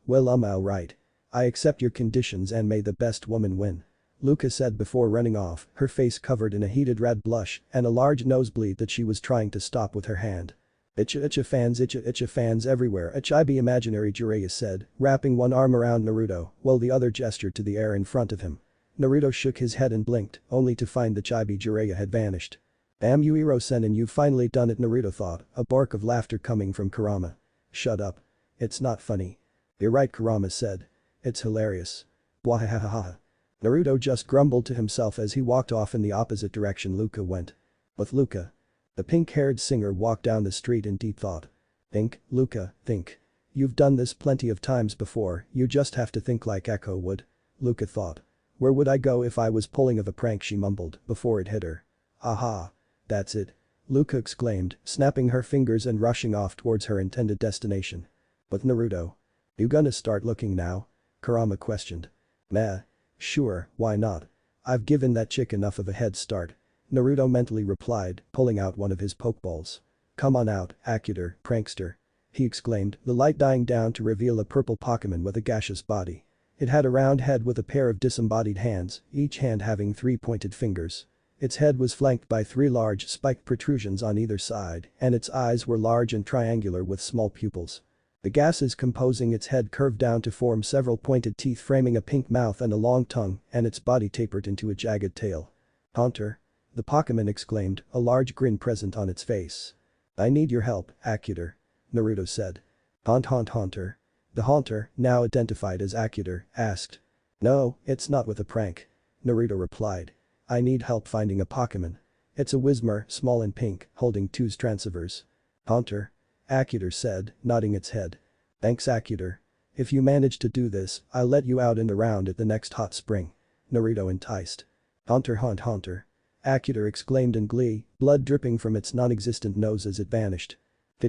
Well alright. I accept your conditions and may the best woman win. Luca said before running off, her face covered in a heated red blush and a large nosebleed that she was trying to stop with her hand. Icha Icha fans everywhere. Ichibi imaginary Jiraiya said, wrapping one arm around Naruto while the other gestured to the air in front of him. Naruto shook his head and blinked, only to find that Chibi Jiraiya had vanished. Damn you Iro-sen, you've finally done it, Naruto thought, a bark of laughter coming from Kurama. Shut up. It's not funny. You're right, Kurama said. It's hilarious. Bwahahaha. Naruto just grumbled to himself as he walked off in the opposite direction Luca went. With Luca. The pink-haired singer walked down the street in deep thought. Think, Luca, think. You've done this plenty of times before, you just have to think like Echo would. Luca thought. Where would I go if I was pulling of a prank, she mumbled before it hit her. Aha. That's it. Luca exclaimed, snapping her fingers and rushing off towards her intended destination. But Naruto. You gonna start looking now? Kurama questioned. Meh. Sure, why not? I've given that chick enough of a head start. Naruto mentally replied, pulling out one of his pokeballs. Come on out, Akuter, prankster. He exclaimed, the light dying down to reveal a purple Pokemon with a gaseous body. It had a round head with a pair of disembodied hands, each hand having 3 pointed fingers. Its head was flanked by 3 large spiked protrusions on either side, and its eyes were large and triangular with small pupils. The gases composing its head curved down to form several pointed teeth framing a pink mouth and a long tongue, and its body tapered into a jagged tail. Haunter. The Pokemon exclaimed, a large grin present on its face. I need your help, Akuter. Naruto said. Haunter. The Haunter, now identified as Akuter, asked. No, it's not with a prank. Naruto replied. I need help finding a Pokemon. It's a Whismer, small and pink, holding 2 transceivers. Haunter. Akuter said, nodding its head. Thanks, Akuter. If you manage to do this, I'll let you out in the round at the next hot spring. Naruto enticed. Haunter. Akuter exclaimed in glee, blood dripping from its non-existent nose as it vanished.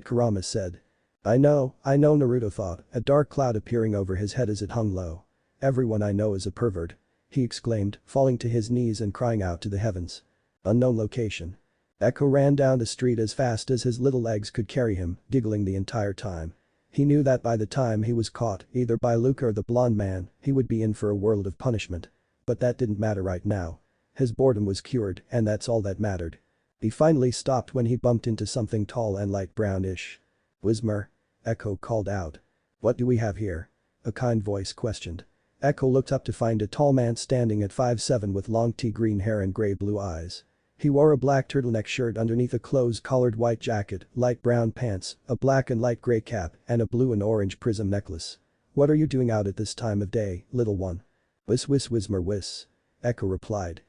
Kurama said. I know, Naruto thought, a dark cloud appearing over his head as it hung low. Everyone I know is a pervert. He exclaimed, falling to his knees and crying out to the heavens. Unknown location. Echo ran down the street as fast as his little legs could carry him, giggling the entire time. He knew that by the time he was caught, either by Luca or the blonde man, he would be in for a world of punishment. But that didn't matter right now. His boredom was cured, and that's all that mattered. He finally stopped when he bumped into something tall and light brownish. Whismer. Echo called out. What do we have here? A kind voice questioned. Echo looked up to find a tall man standing at 5'7" with long tea-green hair and grey-blue eyes. He wore a black turtleneck shirt underneath a close-collared white jacket, light brown pants, a black and light grey cap, and a blue and orange prism necklace. "What are you doing out at this time of day, little one?" "Whis whis whizmer whis," Echo replied.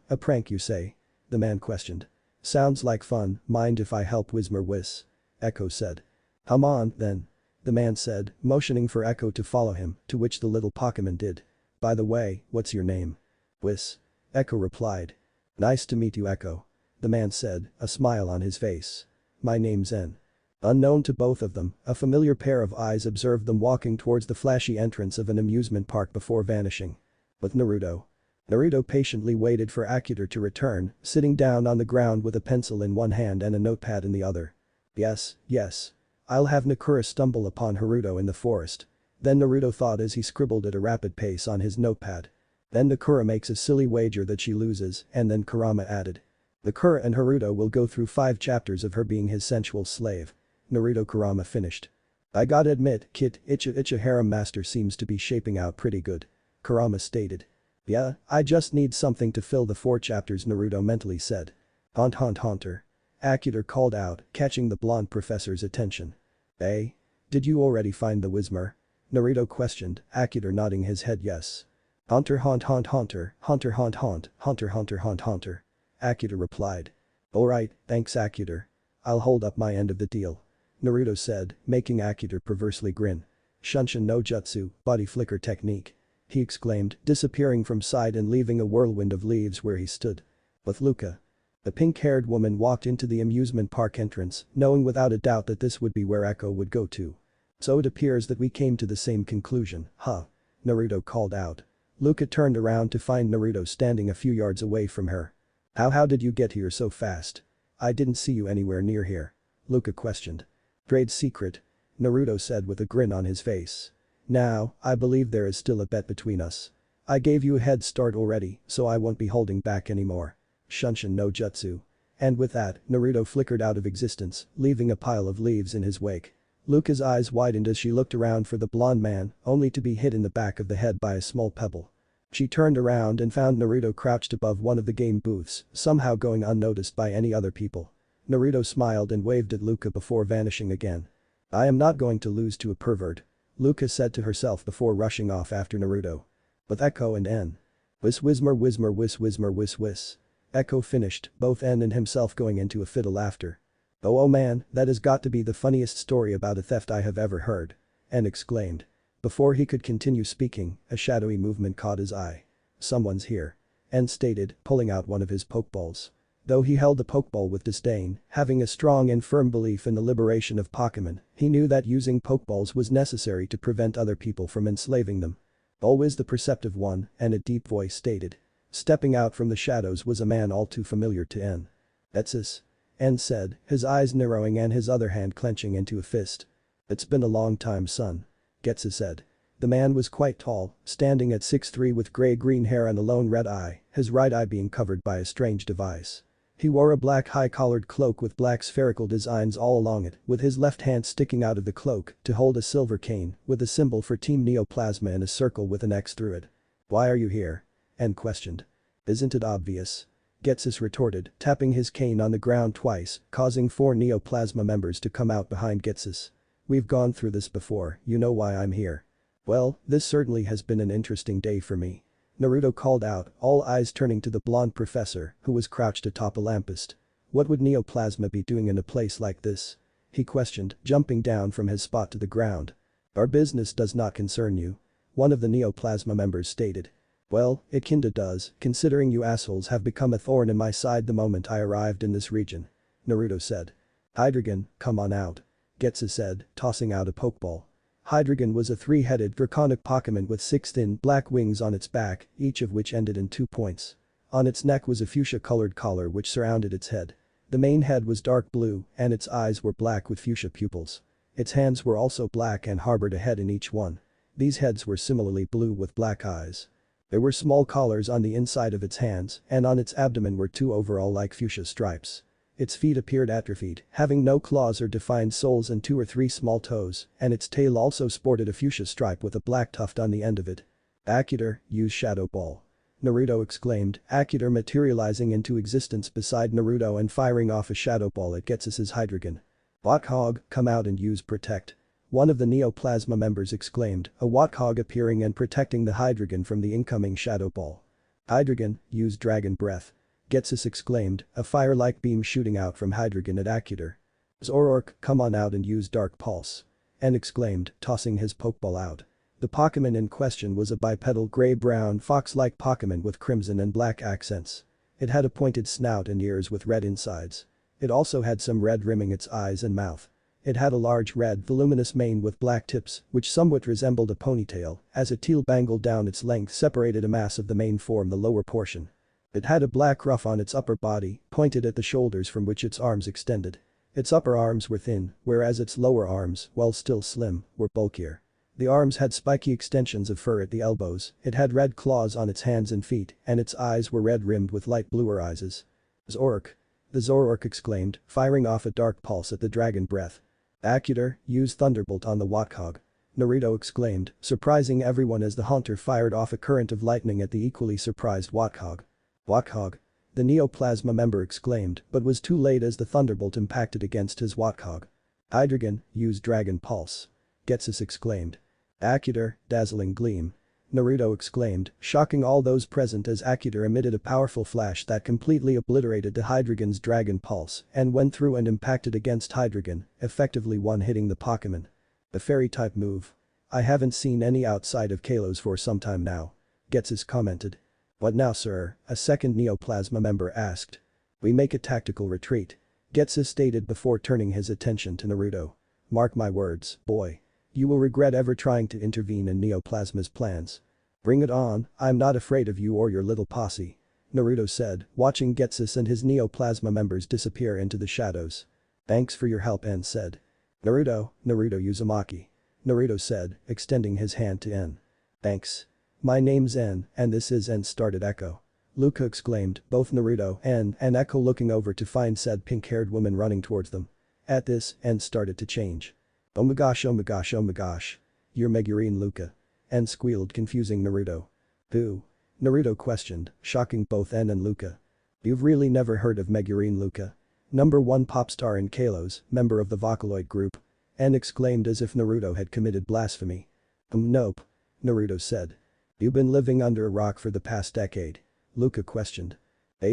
A prank you say?" the man questioned. "Sounds like fun, mind if I help whizmer whis," Echo said. "Come on, then," the man said, motioning for Echo to follow him, to which the little Pokemon did. "By the way, what's your name?" "Whis," Echo replied. "Nice to meet you, Echo," the man said, a smile on his face. "My name's N." Unknown to both of them, a familiar pair of eyes observed them walking towards the flashy entrance of an amusement park before vanishing. With Naruto. Naruto patiently waited for Akutor to return, sitting down on the ground with a pencil in one hand and a notepad in the other. Yes. I'll have Nakura stumble upon Naruto in the forest. Then Naruto thought as he scribbled at a rapid pace on his notepad. Then Nakura makes a silly wager that she loses, and then Kurama added. Nakura and Naruto will go through 5 chapters of her being his sensual slave. Naruto Kurama finished. "I gotta admit, kid, Icha harem master seems to be shaping out pretty good," Kurama stated. "Yeah, I just need something to fill the 4 chapters," Naruto mentally said. Haunter. Akutor called out, catching the blonde professor's attention. "Eh? Did you already find the Wizmer?" Naruto questioned, Akutor nodding his head yes. Haunter. Akutor replied. "Alright, thanks Akutor. I'll hold up my end of the deal," Naruto said, making Akutor perversely grin. "Shunshin no jutsu, body flicker technique," he exclaimed, disappearing from sight and leaving a whirlwind of leaves where he stood. With Luca. The pink-haired woman walked into the amusement park entrance, knowing without a doubt that this would be where Echo would go to. "So it appears that we came to the same conclusion, huh?" Naruto called out. Luca turned around to find Naruto standing a few yards away from her. How did you get here so fast? I didn't see you anywhere near here," Luca questioned. "Trade secret," Naruto said with a grin on his face. "Now, I believe there is still a bet between us. I gave you a head start already, so I won't be holding back anymore. Shunshin no jutsu." And with that, Naruto flickered out of existence, leaving a pile of leaves in his wake. Luca's eyes widened as she looked around for the blonde man, only to be hit in the back of the head by a small pebble. She turned around and found Naruto crouched above one of the game booths, somehow going unnoticed by any other people. Naruto smiled and waved at Luca before vanishing again. "I am not going to lose to a pervert," Luca said to herself before rushing off after Naruto. With Echo and N. Whis. Echo finished, both N and himself going into a fit of laughter. Oh man, that has got to be the funniest story about a theft I have ever heard," N exclaimed. Before he could continue speaking, a shadowy movement caught his eye. "Someone's here," N stated, pulling out one of his pokeballs. Though he held the pokeball with disdain, having a strong and firm belief in the liberation of Pokemon, he knew that using pokeballs was necessary to prevent other people from enslaving them. "Always the perceptive one," and a deep voice stated. Stepping out from the shadows was a man all too familiar to N. "Etsus," N said, his eyes narrowing and his other hand clenching into a fist. "It's been a long time, son," Getsu said. The man was quite tall, standing at 6'3" with grey-green hair and a lone red eye, his right eye being covered by a strange device. He wore a black high-collared cloak with black spherical designs all along it, with his left hand sticking out of the cloak to hold a silver cane with a symbol for Team Neoplasma in a circle with an X through it. "Why are you here?" N questioned. "Isn't it obvious?" Getsus retorted, tapping his cane on the ground twice, causing 4 Neoplasma members to come out behind Getsus. "We've gone through this before, you know why I'm here." "Well, this certainly has been an interesting day for me," Naruto called out, all eyes turning to the blonde professor, who was crouched atop a lamppost. "What would Neoplasma be doing in a place like this?" he questioned, jumping down from his spot to the ground. "Our business does not concern you," one of the Neoplasma members stated. "Well, it kinda does, considering you assholes have become a thorn in my side the moment I arrived in this region," Naruto said. "Hydreigon, come on out," Getsu said, tossing out a pokeball. Hydreigon was a 3-headed draconic Pokemon with 6 thin black wings on its back, each of which ended in 2 points. On its neck was a fuchsia-colored collar which surrounded its head. The main head was dark blue and its eyes were black with fuchsia pupils. Its hands were also black and harbored a head in each one. These heads were similarly blue with black eyes. There were small collars on the inside of its hands and on its abdomen were 2 overall-like fuchsia stripes. Its feet appeared atrophied, having no claws or defined soles and 2 or 3 small toes, and its tail also sported a fuchsia stripe with a black tuft on the end of it. Acutor, use Shadow Ball. Naruto exclaimed, Acutor materializing into existence beside Naruto and firing off a Shadow Ball at Getsus's Hydreigon. Wathog, come out and use Protect. One of the Neoplasma members exclaimed, a Wathog appearing and protecting the Hydreigon from the incoming Shadow Ball. Hydreigon, use Dragon Breath. Getsus exclaimed, a fire-like beam shooting out from Hydreigon at Acutor. Zoroark, come on out and use Dark Pulse. N exclaimed, tossing his Pokeball out. The Pokemon in question was a bipedal gray-brown fox-like Pokemon with crimson and black accents. It had a pointed snout and ears with red insides. It also had some red rimming its eyes and mouth. It had a large red voluminous mane with black tips which somewhat resembled a ponytail as a teal bangle down its length separated a mass of the mane from the lower portion. It had a black ruff on its upper body, pointed at the shoulders from which its arms extended. Its upper arms were thin, whereas its lower arms, while still slim, were bulkier. The arms had spiky extensions of fur at the elbows, it had red claws on its hands and feet, and its eyes were red rimmed with light bluer eyes. Zoroark. The Zoroark exclaimed, firing off a Dark Pulse at the Dragon Breath. Acutor, use Thunderbolt on the Wathog. Naruto exclaimed, surprising everyone as the Haunter fired off a current of lightning at the equally surprised Wathog. Wathog. The Neoplasma member exclaimed, but was too late as the Thunderbolt impacted against his Wathog. Hydreigon, use Dragon Pulse. Getsus exclaimed. Acutor, dazzling gleam. Naruto exclaimed, shocking all those present as Acutor emitted a powerful flash that completely obliterated the Hydreigon's Dragon Pulse and went through and impacted against Hydreigon, effectively one-hitting the Pokemon. A fairy-type move. I haven't seen any outside of Kalos for some time now. Getsus commented. What now, sir? A second Neoplasma member asked. We make a tactical retreat. Getsus stated before turning his attention to Naruto. Mark my words, boy. You will regret ever trying to intervene in Neoplasma's plans. Bring it on, I'm not afraid of you or your little posse. Naruto said, watching Getsus and his Neoplasma members disappear into the shadows. Thanks for your help, N said. Naruto Uzumaki. Naruto said, extending his hand to N. Thanks. My name's N, and this is N started Echo. Luca exclaimed, both Naruto and Echo looking over to find said pink-haired woman running towards them. At this, N started to change. Oh my gosh, oh my gosh, oh my gosh. You're Megurine Luca. N squealed, confusing Naruto. Who? Naruto questioned, shocking both N and Luca. You've really never heard of Megurine Luca? Number 1 pop star in Kalos, member of the Vocaloid group. N exclaimed as if Naruto had committed blasphemy. Nope. Naruto said. You've been living under a rock for the past decade. Luca questioned.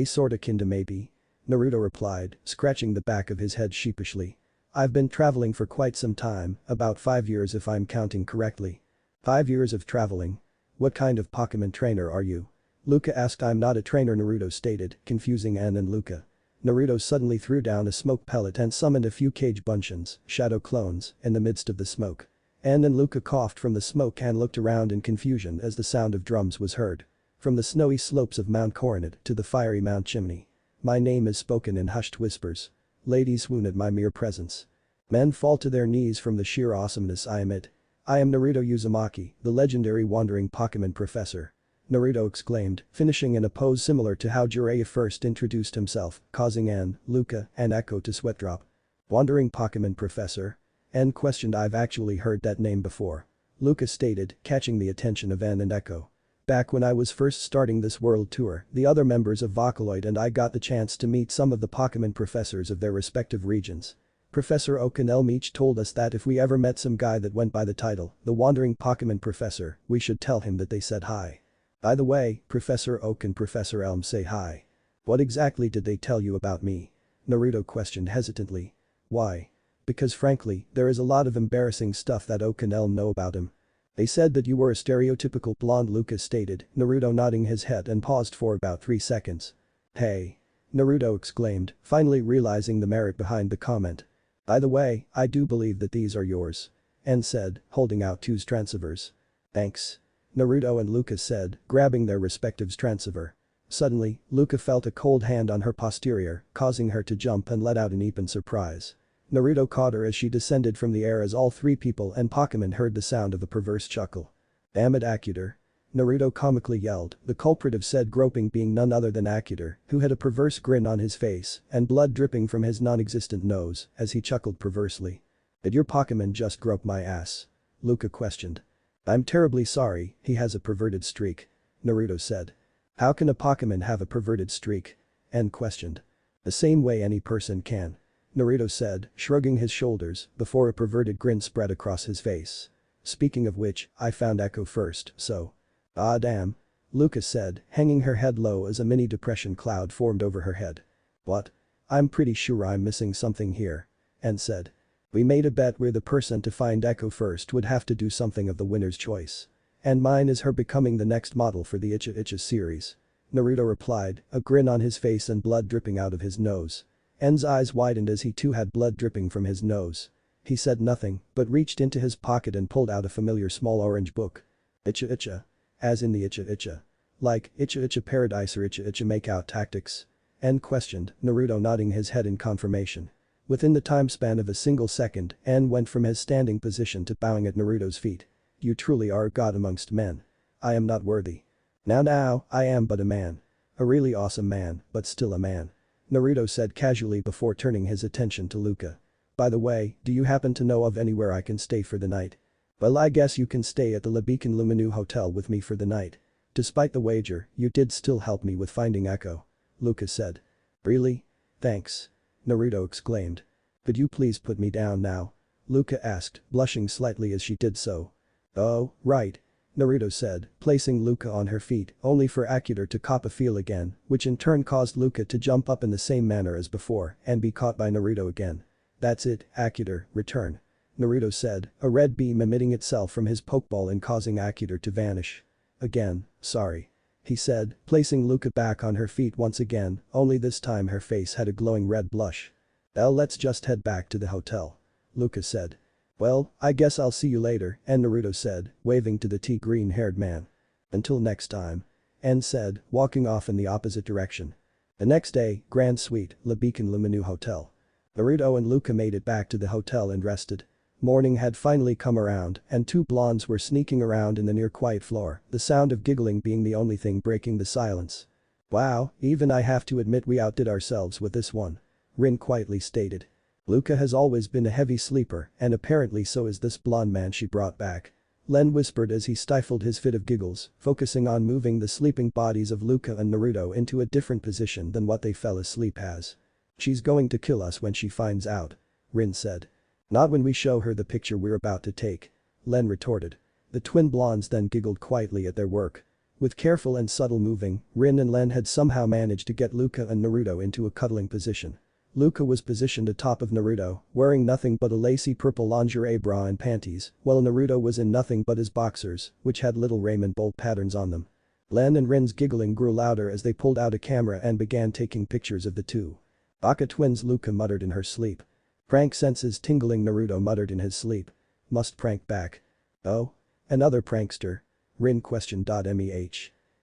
Sorta kinda maybe. Naruto replied, scratching the back of his head sheepishly. I've been traveling for quite some time, about 5 years if I'm counting correctly. 5 years of traveling? What kind of Pokemon trainer are you? Luca asked. I'm not a trainer, Naruto stated, confusing N and Luca. Naruto suddenly threw down a smoke pellet and summoned a few Cage Bunchins, shadow clones, in the midst of the smoke. N and Luca coughed from the smoke and looked around in confusion as the sound of drums was heard. From the snowy slopes of Mount Coronet to the fiery Mount Chimney. My name is spoken in hushed whispers. Ladies swoon at my mere presence. Men fall to their knees from the sheer awesomeness I emit. I am Naruto Uzumaki, the legendary wandering Pokemon professor. Naruto exclaimed, finishing in a pose similar to how Jiraiya first introduced himself, causing N, Luca, and Echo to sweat drop. Wandering Pokemon professor? N questioned. I've actually heard that name before. Luca stated, catching the attention of N and Echo. Back when I was first starting this world tour, the other members of Vocaloid and I got the chance to meet some of the Pokemon professors of their respective regions. Professor Oak and Elm each told us that if we ever met some guy that went by the title, the Wandering Pokemon Professor, we should tell him that they said hi. By the way, Professor Oak and Professor Elm say hi. What exactly did they tell you about me? Naruto questioned hesitantly. Why? Because frankly, there is a lot of embarrassing stuff that Oak and Elm know about him. They said that you were a stereotypical blonde, Lucas stated, Naruto nodding his head and paused for about 3 seconds. Hey. Naruto exclaimed, finally realizing the merit behind the comment. By the way, I do believe that these are yours. N said, holding out 2 Stransivers. Thanks. Naruto and Luca said, grabbing their respective Stransiver. Suddenly, Luca felt a cold hand on her posterior, causing her to jump and let out an eep in surprise. Naruto caught her as she descended from the air as all 3 people and Pokemon heard the sound of a perverse chuckle. Damn it, Acutor. Naruto comically yelled, the culprit of said groping being none other than Akira, who had a perverse grin on his face and blood dripping from his non-existent nose as he chuckled perversely. Did your Pokemon just grope my ass? Luca questioned. I'm terribly sorry, he has a perverted streak. Naruto said. How can a Pokemon have a perverted streak? N questioned. The same way any person can. Naruto said, shrugging his shoulders before a perverted grin spread across his face. Speaking of which, I found Echo first, so. Ah damn. Luca said, hanging her head low as a mini depression cloud formed over her head. What? I'm pretty sure I'm missing something here. N said. We made a bet where the person to find Echo first would have to do something of the winner's choice. And mine is her becoming the next model for the Icha Icha series. Naruto replied, a grin on his face and blood dripping out of his nose. N's eyes widened as he too had blood dripping from his nose. He said nothing, but reached into his pocket and pulled out a familiar small orange book. Icha Icha. As in the Icha Icha. Like, Icha Icha Paradise or Icha Icha Makeout Tactics? N questioned, Naruto nodding his head in confirmation. Within the time span of a single second, N went from his standing position to bowing at Naruto's feet. You truly are a god amongst men. I am not worthy. Now, I am but a man. A really awesome man, but still a man. Naruto said casually before turning his attention to Luca. By the way, do you happen to know of anywhere I can stay for the night? Well, I guess you can stay at the Lebeacon Luminu Hotel with me for the night. Despite the wager, you did still help me with finding Echo. Luca said. Really? Thanks. Naruto exclaimed. Could you please put me down now? Luca asked, blushing slightly as she did so. Oh, right. Naruto said, placing Luca on her feet only for Akira to cop a feel again, which in turn caused Luca to jump up in the same manner as before and be caught by Naruto again. That's it, Akira, return. Naruto said, a red beam emitting itself from his pokeball and causing Akira to vanish. Again, sorry. He said, placing Luca back on her feet once again, only this time her face had a glowing red blush. Let's just head back to the hotel. Luca said. Well, I guess I'll see you later, and Naruto said, waving to the tea-green-haired man. Until next time. N said, walking off in the opposite direction. The next day, Grand Suite, Lebeacon Luminu Hotel. Naruto and Luca made it back to the hotel and rested. Morning had finally come around and two blondes were sneaking around in the near-quiet floor, the sound of giggling being the only thing breaking the silence. Wow, even I have to admit we outdid ourselves with this one. Rin quietly stated. Luca has always been a heavy sleeper and apparently so is this blonde man she brought back. Len whispered as he stifled his fit of giggles, focusing on moving the sleeping bodies of Luca and Naruto into a different position than what they fell asleep as. She's going to kill us when she finds out. Rin said. Not when we show her the picture we're about to take. Len retorted. The twin blondes then giggled quietly at their work. With careful and subtle moving, Rin and Len had somehow managed to get Luca and Naruto into a cuddling position. Luca was positioned atop of Naruto, wearing nothing but a lacy purple lingerie bra and panties, while Naruto was in nothing but his boxers, which had little Raymond bolt patterns on them. Len and Rin's giggling grew louder as they pulled out a camera and began taking pictures of the two. Baka twins, Luca muttered in her sleep. Prank senses tingling, Naruto muttered in his sleep. Must prank back. Oh? Another prankster? Rin questioned. Meh.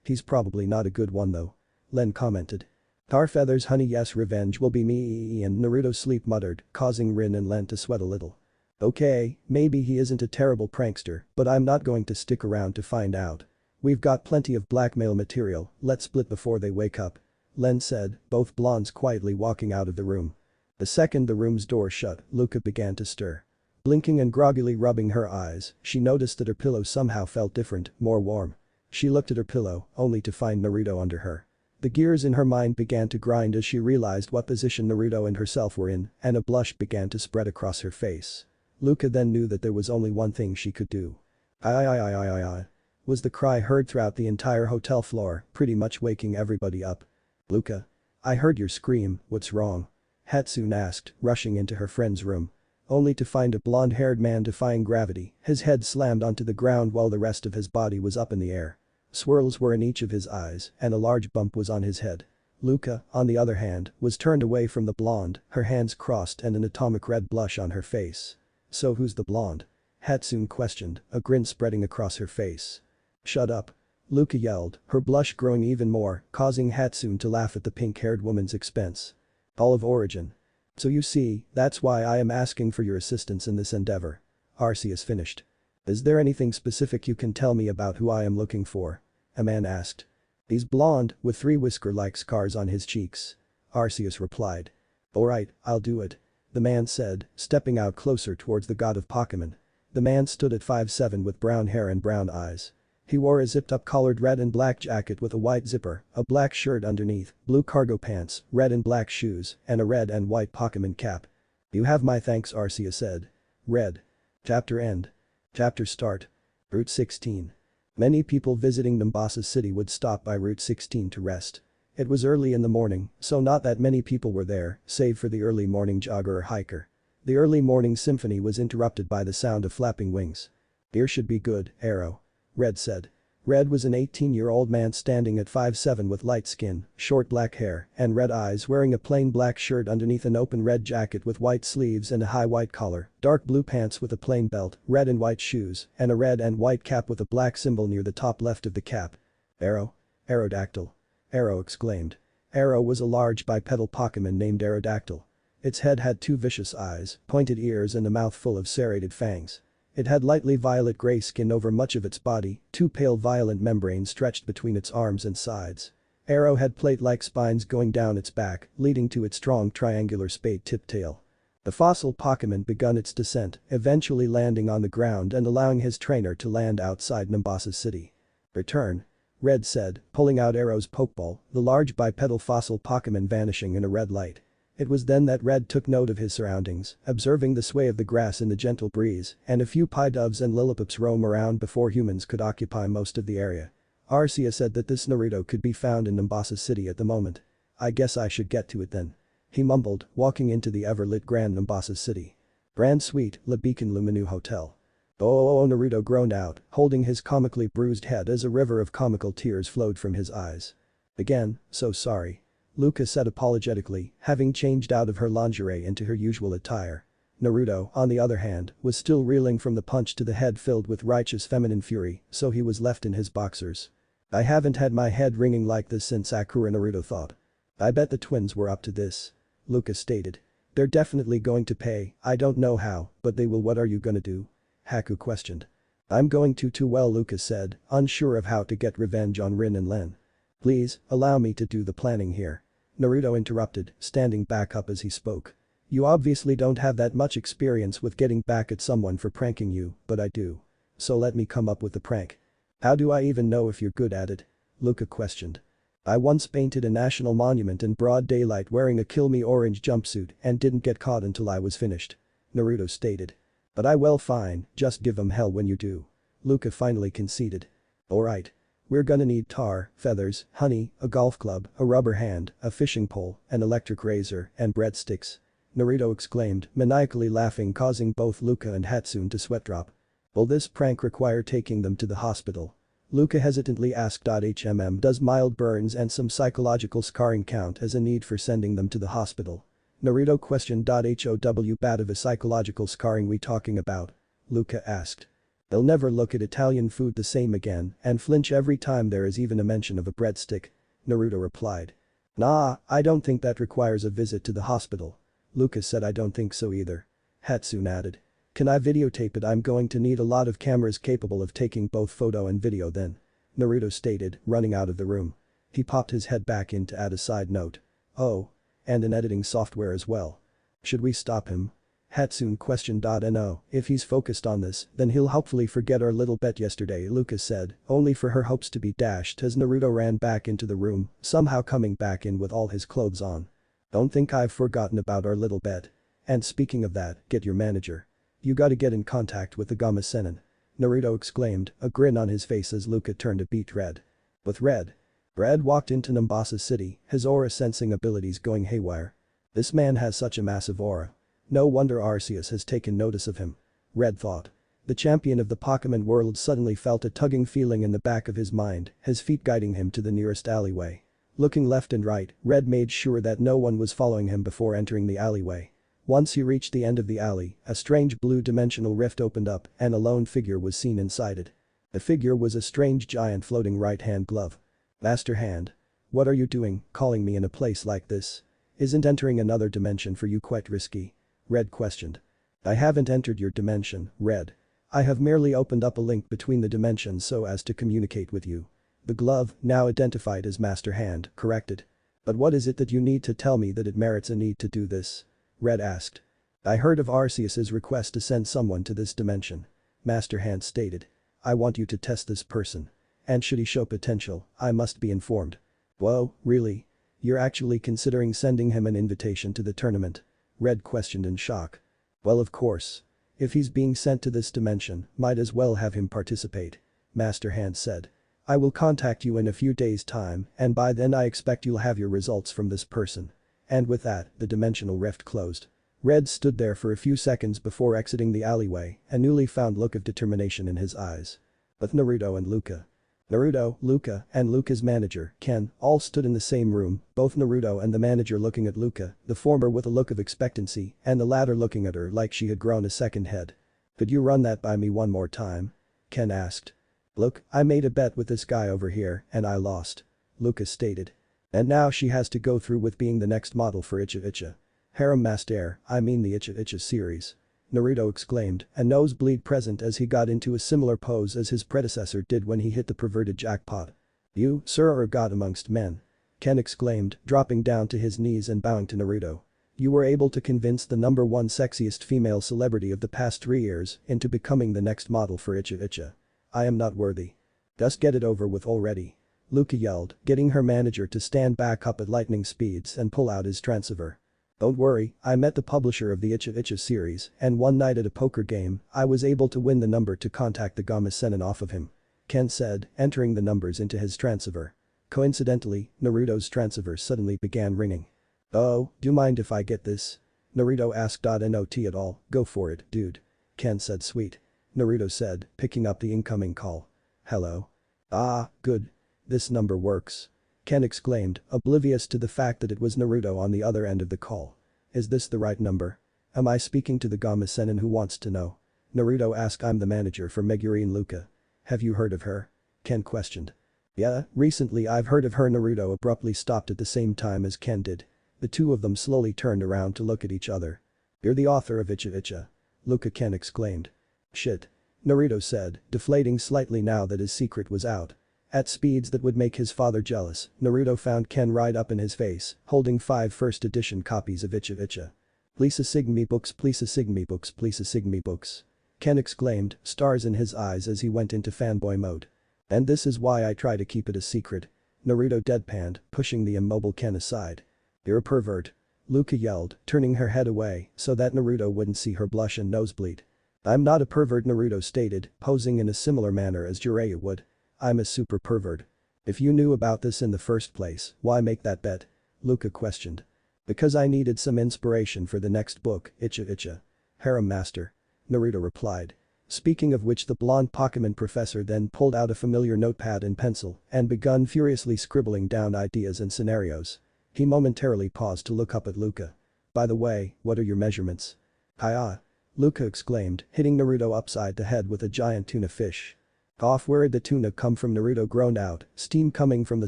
He's probably not a good one though. Len commented. Tar feathers honey, yes, revenge will be me, and Naruto sleep muttered, causing Rin and Len to sweat a little. Okay, maybe he isn't a terrible prankster, but I'm not going to stick around to find out. We've got plenty of blackmail material, let's split before they wake up. Len said, both blondes quietly walking out of the room. The second the room's door shut, Luca began to stir. Blinking and groggily rubbing her eyes, she noticed that her pillow somehow felt different, more warm. She looked at her pillow, only to find Naruto under her. The gears in her mind began to grind as she realized what position Naruto and herself were in, and a blush began to spread across her face. Luca then knew that there was only one thing she could do. I was the cry heard throughout the entire hotel floor, pretty much waking everybody up. Luca. I heard your scream, what's wrong? Hatsune asked, rushing into her friend's room. Only to find a blonde-haired man defying gravity, his head slammed onto the ground while the rest of his body was up in the air. Swirls were in each of his eyes and a large bump was on his head. Luca, on the other hand, was turned away from the blonde, her hands crossed and an atomic red blush on her face. So who's the blonde? Hatsune questioned, a grin spreading across her face. Shut up. Luca yelled, her blush growing even more, causing Hatsune to laugh at the pink-haired woman's expense. Olive origin. So you see, that's why I am asking for your assistance in this endeavor. Arceus finished. Is there anything specific you can tell me about who I am looking for? A man asked. He's blonde, with 3 whisker-like scars on his cheeks. Arceus replied. Alright, I'll do it. The man said, stepping out closer towards the god of Pokemon. The man stood at 5'7" with brown hair and brown eyes. He wore a zipped-up collared red and black jacket with a white zipper, a black shirt underneath, blue cargo pants, red and black shoes, and a red and white Pokemon cap. You have my thanks, Arceus said. Red. Chapter end. Chapter start. Route 16. Many people visiting Mombasa City would stop by Route 16 to rest. It was early in the morning, so not that many people were there, save for the early morning jogger or hiker. The early morning symphony was interrupted by the sound of flapping wings. Here should be good, Arrow. Red said. Red was an 18-year-old man standing at 5'7" with light skin, short black hair, and red eyes, wearing a plain black shirt underneath an open red jacket with white sleeves and a high white collar, dark blue pants with a plain belt, red and white shoes, and a red and white cap with a black symbol near the top left of the cap. Arrow? Aerodactyl. Arrow exclaimed. Arrow was a large bipedal Pokemon named Aerodactyl. Its head had 2 vicious eyes, pointed ears and a mouth full of serrated fangs. It had lightly violet-gray skin over much of its body, 2 pale violet membranes stretched between its arms and sides. Arrow had plate-like spines going down its back, leading to its strong triangular spade-tipped tail. The fossil Pokemon begun its descent, eventually landing on the ground and allowing his trainer to land outside Mombasa City. Return. Red said, pulling out Arrow's Pokeball, the large bipedal fossil Pokemon vanishing in a red light. It was then that Red took note of his surroundings, observing the sway of the grass in the gentle breeze, and a few pie-doves and lillipups roam around before humans could occupy most of the area. Arceus said that this Naruto could be found in Mombasa City at the moment. I guess I should get to it then. He mumbled, walking into the ever-lit Grand Mombasa City. Grand Suite, Le Beacon Luminu Hotel. Oh, Naruto groaned out, holding his comically bruised head as a river of comical tears flowed from his eyes. Again, so sorry. Luca said apologetically, having changed out of her lingerie into her usual attire. Naruto, on the other hand, was still reeling from the punch to the head filled with righteous feminine fury, so he was left in his boxers. I haven't had my head ringing like this since Sakura, Naruto thought. I bet the twins were up to this. Luca stated. They're definitely going to pay, I don't know how, but they will. What are you gonna do? Haku questioned. I'm going to well, Luca said, unsure of how to get revenge on Rin and Len. Please, allow me to do the planning here. Naruto interrupted, standing back up as he spoke. You obviously don't have that much experience with getting back at someone for pranking you, but I do. So let me come up with the prank. How do I even know if you're good at it? Luca questioned. I once painted a national monument in broad daylight wearing a Kill Me orange jumpsuit and didn't get caught until I was finished. Naruto stated. But fine, just give 'em hell when you do. Luca finally conceded. Alright. We're gonna need tar, feathers, honey, a golf club, a rubber hand, a fishing pole, an electric razor, and breadsticks. Naruto exclaimed, maniacally laughing, causing both Luca and Hatsune to sweat drop. Will this prank require taking them to the hospital? Luca hesitantly asked. Does mild burns and some psychological scarring count as a need for sending them to the hospital? Naruto questioned. How bad of a psychological scarring we talking about? Luca asked. They'll never look at Italian food the same again and flinch every time there is even a mention of a breadstick. Naruto replied. Nah, I don't think that requires a visit to the hospital. Luca said. I don't think so either. Hatsune added. Can I videotape it? I'm going to need a lot of cameras capable of taking both photo and video then. Naruto stated, running out of the room. He popped his head back in to add a side note. Oh. And an editing software as well. Should we stop him? Hatsune questioned. No, if he's focused on this, then he'll hopefully forget our little bet yesterday, Luca said, only for her hopes to be dashed as Naruto ran back into the room, somehow coming back in with all his clothes on. Don't think I've forgotten about our little bet. And speaking of that, get your manager. You gotta get in contact with the Gama Sennin. Naruto exclaimed, a grin on his face as Luca turned a beet red. With Red. Red walked into Mombasa City, his aura sensing abilities going haywire. This man has such a massive aura. No wonder Arceus has taken notice of him. Red thought. The champion of the Pokemon world suddenly felt a tugging feeling in the back of his mind, his feet guiding him to the nearest alleyway. Looking left and right, Red made sure that no one was following him before entering the alleyway. Once he reached the end of the alley, a strange blue dimensional rift opened up and a lone figure was seen inside it. The figure was a strange giant floating right-hand glove. Master Hand. What are you doing, calling me in a place like this? Isn't entering another dimension for you quite risky? Red questioned. I haven't entered your dimension, Red. I have merely opened up a link between the dimensions so as to communicate with you. The glove, now identified as Master Hand, corrected. But what is it that you need to tell me that it merits a need to do this? Red asked. I heard of Arceus's request to send someone to this dimension. Master Hand stated. I want you to test this person. And should he show potential, I must be informed. Whoa, really? You're actually considering sending him an invitation to the tournament? Red questioned in shock. Well, of course. If he's being sent to this dimension, might as well have him participate. Master Hand said. I will contact you in a few days' time and by then I expect you'll have your results from this person. And with that, the dimensional rift closed. Red stood there for a few seconds before exiting the alleyway, a newly found look of determination in his eyes. But Naruto and Luca. Naruto, Luca, and Luca's manager, Ken, all stood in the same room, both Naruto and the manager looking at Luca, the former with a look of expectancy and the latter looking at her like she had grown a second head. Could you run that by me one more time? Ken asked. Look, I made a bet with this guy over here and I lost. Luca stated. And now she has to go through with being the next model for Icha Icha. Harem Master, I mean the Icha Icha series. Naruto exclaimed, a nosebleed present as he got into a similar pose as his predecessor did when he hit the perverted jackpot. You, sir, are a god amongst men. Ken exclaimed, dropping down to his knees and bowing to Naruto. You were able to convince the #1 sexiest female celebrity of the past 3 years into becoming the next model for Icha Icha. I am not worthy. Just get it over with already. Luca yelled, getting her manager to stand back up at lightning speeds and pull out his transceiver. Don't worry, I met the publisher of the Icha Icha series and one night at a poker game, I was able to win the number to contact the Gamma Sennin off of him. Ken said, entering the numbers into his transceiver. Coincidentally, Naruto's transceiver suddenly began ringing. Oh, do you mind if I get this? Naruto asked. Not at all, go for it, dude. Ken said sweet. Naruto said, picking up the incoming call. Hello? Ah, good. This number works. Ken exclaimed, oblivious to the fact that it was Naruto on the other end of the call. Is this the right number? Am I speaking to the Gamma Sennin who wants to know? Naruto asked. I'm the manager for Meguri and Luca. Have you heard of her? Ken questioned. Yeah, recently I've heard of her. Naruto abruptly stopped at the same time as Ken did. The two of them slowly turned around to look at each other. You're the author of Icha Icha. Luca. Ken exclaimed. Shit. Naruto said, deflating slightly now that his secret was out. At speeds that would make his father jealous, Naruto found Ken right up in his face, holding 5 first edition copies of Icha Icha. Please sign me books, please sign me books, please sign me books. Ken exclaimed, stars in his eyes as he went into fanboy mode. And this is why I try to keep it a secret. Naruto deadpanned, pushing the immobile Ken aside. You're a pervert. Luca yelled, turning her head away so that Naruto wouldn't see her blush and nosebleed. I'm not a pervert, Naruto stated, posing in a similar manner as Jiraiya would. I'm a super pervert. If you knew about this in the first place, why make that bet? Luca questioned. Because I needed some inspiration for the next book, Icha Icha. Harem Master. Naruto replied. Speaking of which, the blonde Pokemon professor then pulled out a familiar notepad and pencil and begun furiously scribbling down ideas and scenarios. He momentarily paused to look up at Luca. By the way, what are your measurements? Hiya. Luca exclaimed, hitting Naruto upside the head with a giant tuna fish. Off, where'd the tuna come from? Naruto groaned out, steam coming from the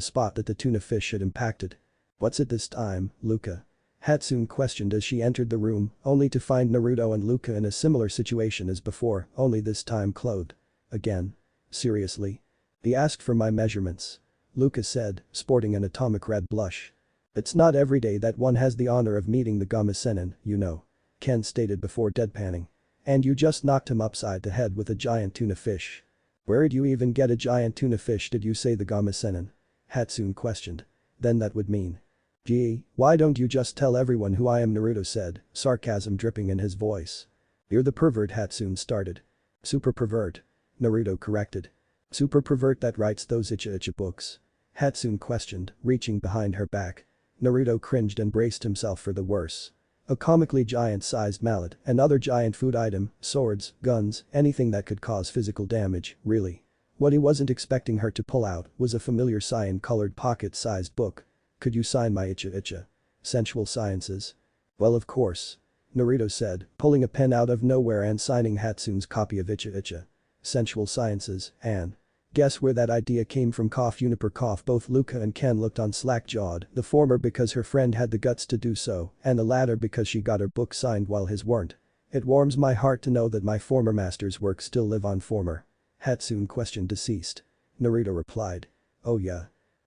spot that the tuna fish had impacted. What's it this time, Luca? Hatsune questioned as she entered the room, only to find Naruto and Luca in a similar situation as before, only this time clothed. Again? Seriously? He asked for my measurements. Luca said, sporting an atomic red blush. It's not every day that one has the honor of meeting the Gamma Sennin, you know. Ken stated before deadpanning. And you just knocked him upside the head with a giant tuna fish. Where'd you even get a giant tuna fish? Did you say the Gamma Sennin? Hatsune questioned. Then that would mean. Gee, why don't you just tell everyone who I am? Naruto said, sarcasm dripping in his voice. You're the pervert, Hatsune started. Super pervert. Naruto corrected. Super pervert that writes those Icha Icha books? Hatsune questioned, reaching behind her back. Naruto cringed and braced himself for the worse. A comically giant-sized mallet, another giant food item, swords, guns, anything that could cause physical damage, really. What he wasn't expecting her to pull out was a familiar cyan-colored pocket-sized book. Could you sign my Icha Icha? Sensual Sciences? Well, of course. Naruto said, pulling a pen out of nowhere and signing Hatsune's copy of Icha Icha. Sensual Sciences, and. Guess where that idea came from? Uniper. Both Luca and Ken looked on slack-jawed, the former because her friend had the guts to do so, and the latter because she got her book signed while his weren't. It warms my heart to know that my former master's work still live on former. Hatsune questioned deceased. Naruto replied. Oh yeah.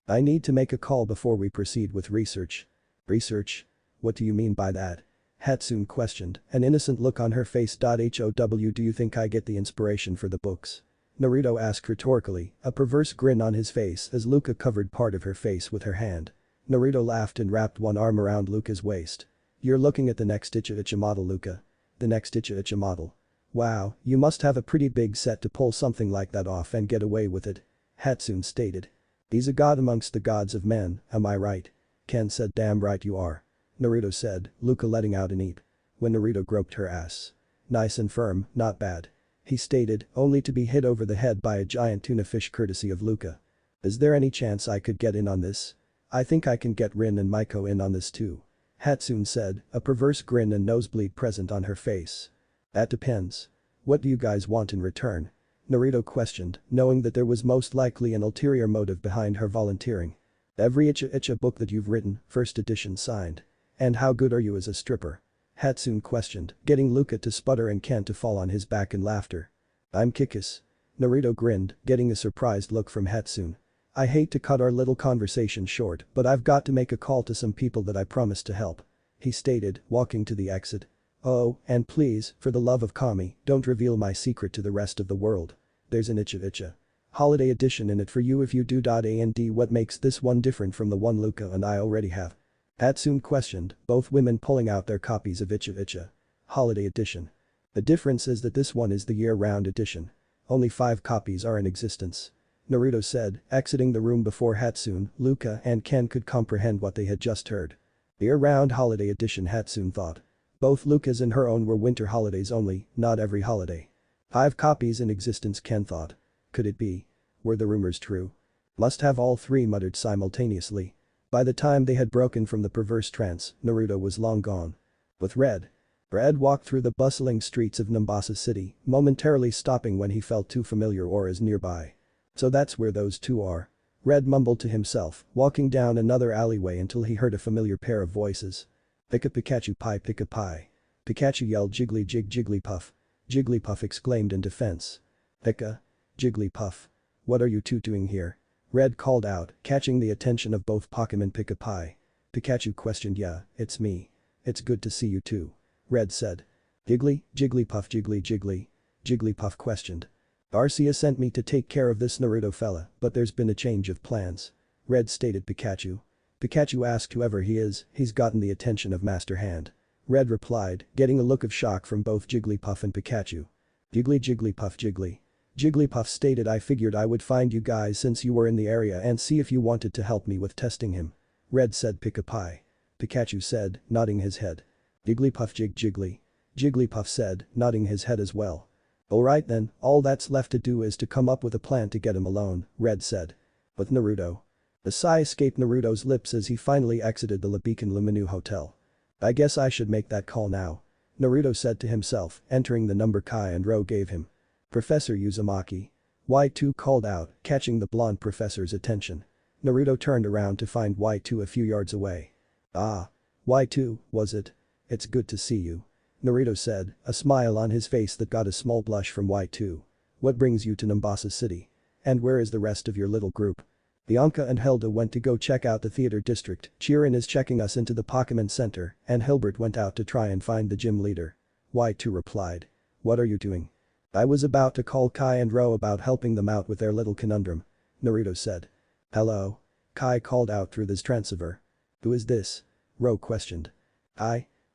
I need to make a call before we proceed with research. Research? What do you mean by that? Hatsune questioned, an innocent look on her face. How do you think I get the inspiration for the books? Naruto asked rhetorically, a perverse grin on his face as Luca covered part of her face with her hand. Naruto laughed and wrapped one arm around Luca's waist. You're looking at the next Icha model, Luca. The next Icha model. Wow, you must have a pretty big set to pull something like that off and get away with it. Hatsune stated. He's a god amongst the gods of men, am I right? Ken said. Damn right you are. Naruto said, Luca letting out an eep. When Naruto groped her ass. Nice and firm, not bad. He stated, only to be hit over the head by a giant tuna fish courtesy of Luca. Is there any chance I could get in on this? I think I can get Rin and Maiko in on this too. Hatsune said, a perverse grin and nosebleed present on her face. That depends. What do you guys want in return? Naruto questioned, knowing that there was most likely an ulterior motive behind her volunteering. Every Icha book that you've written, first edition signed. And how good are you as a stripper? Hatsune questioned, getting Luca to sputter and Ken to fall on his back in laughter. I'm Kikis. Naruto grinned, getting a surprised look from Hatsune. I hate to cut our little conversation short, but I've got to make a call to some people that I promised to help. He stated, walking to the exit. Oh, and please, for the love of Kami, don't reveal my secret to the rest of the world. There's an Icha holiday edition in it for you if you do. And what makes this one different from the one Luca and I already have? Hatsune questioned, both women pulling out their copies of Icha holiday edition. The difference is that this one is the year-round edition. Only 5 copies are in existence. Naruto said, exiting the room before Hatsune, Luca and Ken could comprehend what they had just heard. Year-round holiday edition, Hatsune thought. Both Luca's and her own were winter holidays only, not every holiday. 5 copies in existence, Ken thought. Could it be? Were the rumors true? Must have, all 3 muttered simultaneously. By the time they had broken from the perverse trance, Naruto was long gone. With Red walked through the bustling streets of Naruto City, momentarily stopping when he felt 2 familiar auras nearby. So that's where those 2 are. Red mumbled to himself, walking down another alleyway until he heard a familiar pair of voices. Pikachu pie, Pika pie. Pikachu yelled. Jiggly jig Jigglypuff. Jigglypuff exclaimed in defense. Pika. Jigglypuff. What are you 2 doing here? Red called out, catching the attention of both Pokemon. Pika pie. Pikachu questioned. Yeah, it's me. It's good to see you too. Red said. Jiggly, Jigglypuff, Jiggly. Jigglypuff questioned. Arceus sent me to take care of this Naruto fella, but there's been a change of plans. Red stated. Pikachu. Pikachu asked whoever he is, he's gotten the attention of Master Hand. Red replied, getting a look of shock from both Jigglypuff and Pikachu. Jiggly, Jigglypuff, Jiggly. Jigglypuff stated. I figured I would find you guys since you were in the area and see if you wanted to help me with testing him. Red said. Pika pie. Pikachu said, nodding his head. Jigglypuff Jiggly. Jigglypuff said, nodding his head as well. Alright then, all that's left to do is to come up with a plan to get him alone, Red said. With Naruto. A sigh escaped Naruto's lips as he finally exited the Beacon Luminu Hotel. I guess I should make that call now. Naruto said to himself, entering the number Kai and Ro gave him. Professor Uzumaki. Y2 called out, catching the blonde professor's attention. Naruto turned around to find Y2 a few yards away. Ah. Y2, was it? It's good to see you. Naruto said, a smile on his face that got a small blush from Y2. What brings you to Naruto City? And where is the rest of your little group? Bianca and Hilda went to go check out the theater district, Chirin is checking us into the Pokemon Center, and Hilbert went out to try and find the gym leader. Y2 replied. What are you doing? I was about to call Kai and Ro about helping them out with their little conundrum. Naruto said. Hello? Kai called out through his transceiver. Who is this? Ro questioned.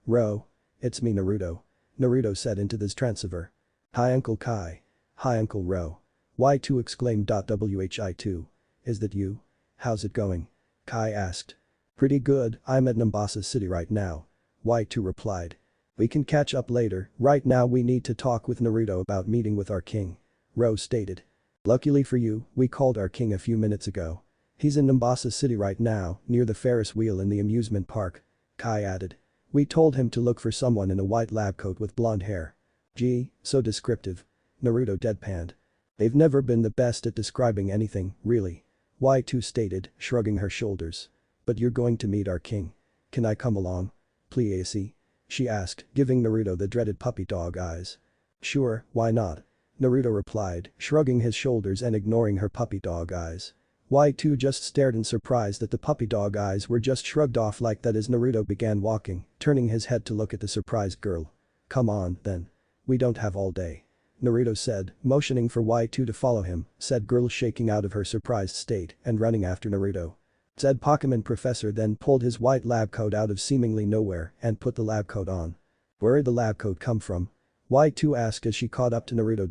Ro. It's me, Naruto. Naruto said into this transceiver. Hi Uncle Kai. Hi Uncle Ro. Y2 exclaimed. Whi2. Is that you? How's it going? Kai asked. Pretty good, I'm at Naruto City right now. Y2 replied. We can catch up later, right now we need to talk with Naruto about meeting with our king. Ro stated. Luckily for you, we called our king a few minutes ago. He's in Naruto City right now, near the Ferris wheel in the amusement park. Kai added. We told him to look for someone in a white lab coat with blonde hair. Gee, so descriptive. Naruto deadpanned. They've never been the best at describing anything, really. Y2 stated, shrugging her shoulders. But you're going to meet our king. Can I come along? Please. she asked, giving Naruto the dreaded puppy dog eyes. Sure, why not? Naruto replied, shrugging his shoulders and ignoring her puppy dog eyes. Y2 just stared in surprise that the puppy dog eyes were just shrugged off like that as Naruto began walking, turning his head to look at the surprised girl. Come on, then. We don't have all day. Naruto said, motioning for Y2 to follow him, said girl shaking out of her surprised state and running after Naruto. Said Pokemon professor then pulled his white lab coat out of seemingly nowhere and put the lab coat on. Where'd the lab coat come from? Y2 asked as she caught up to Naruto.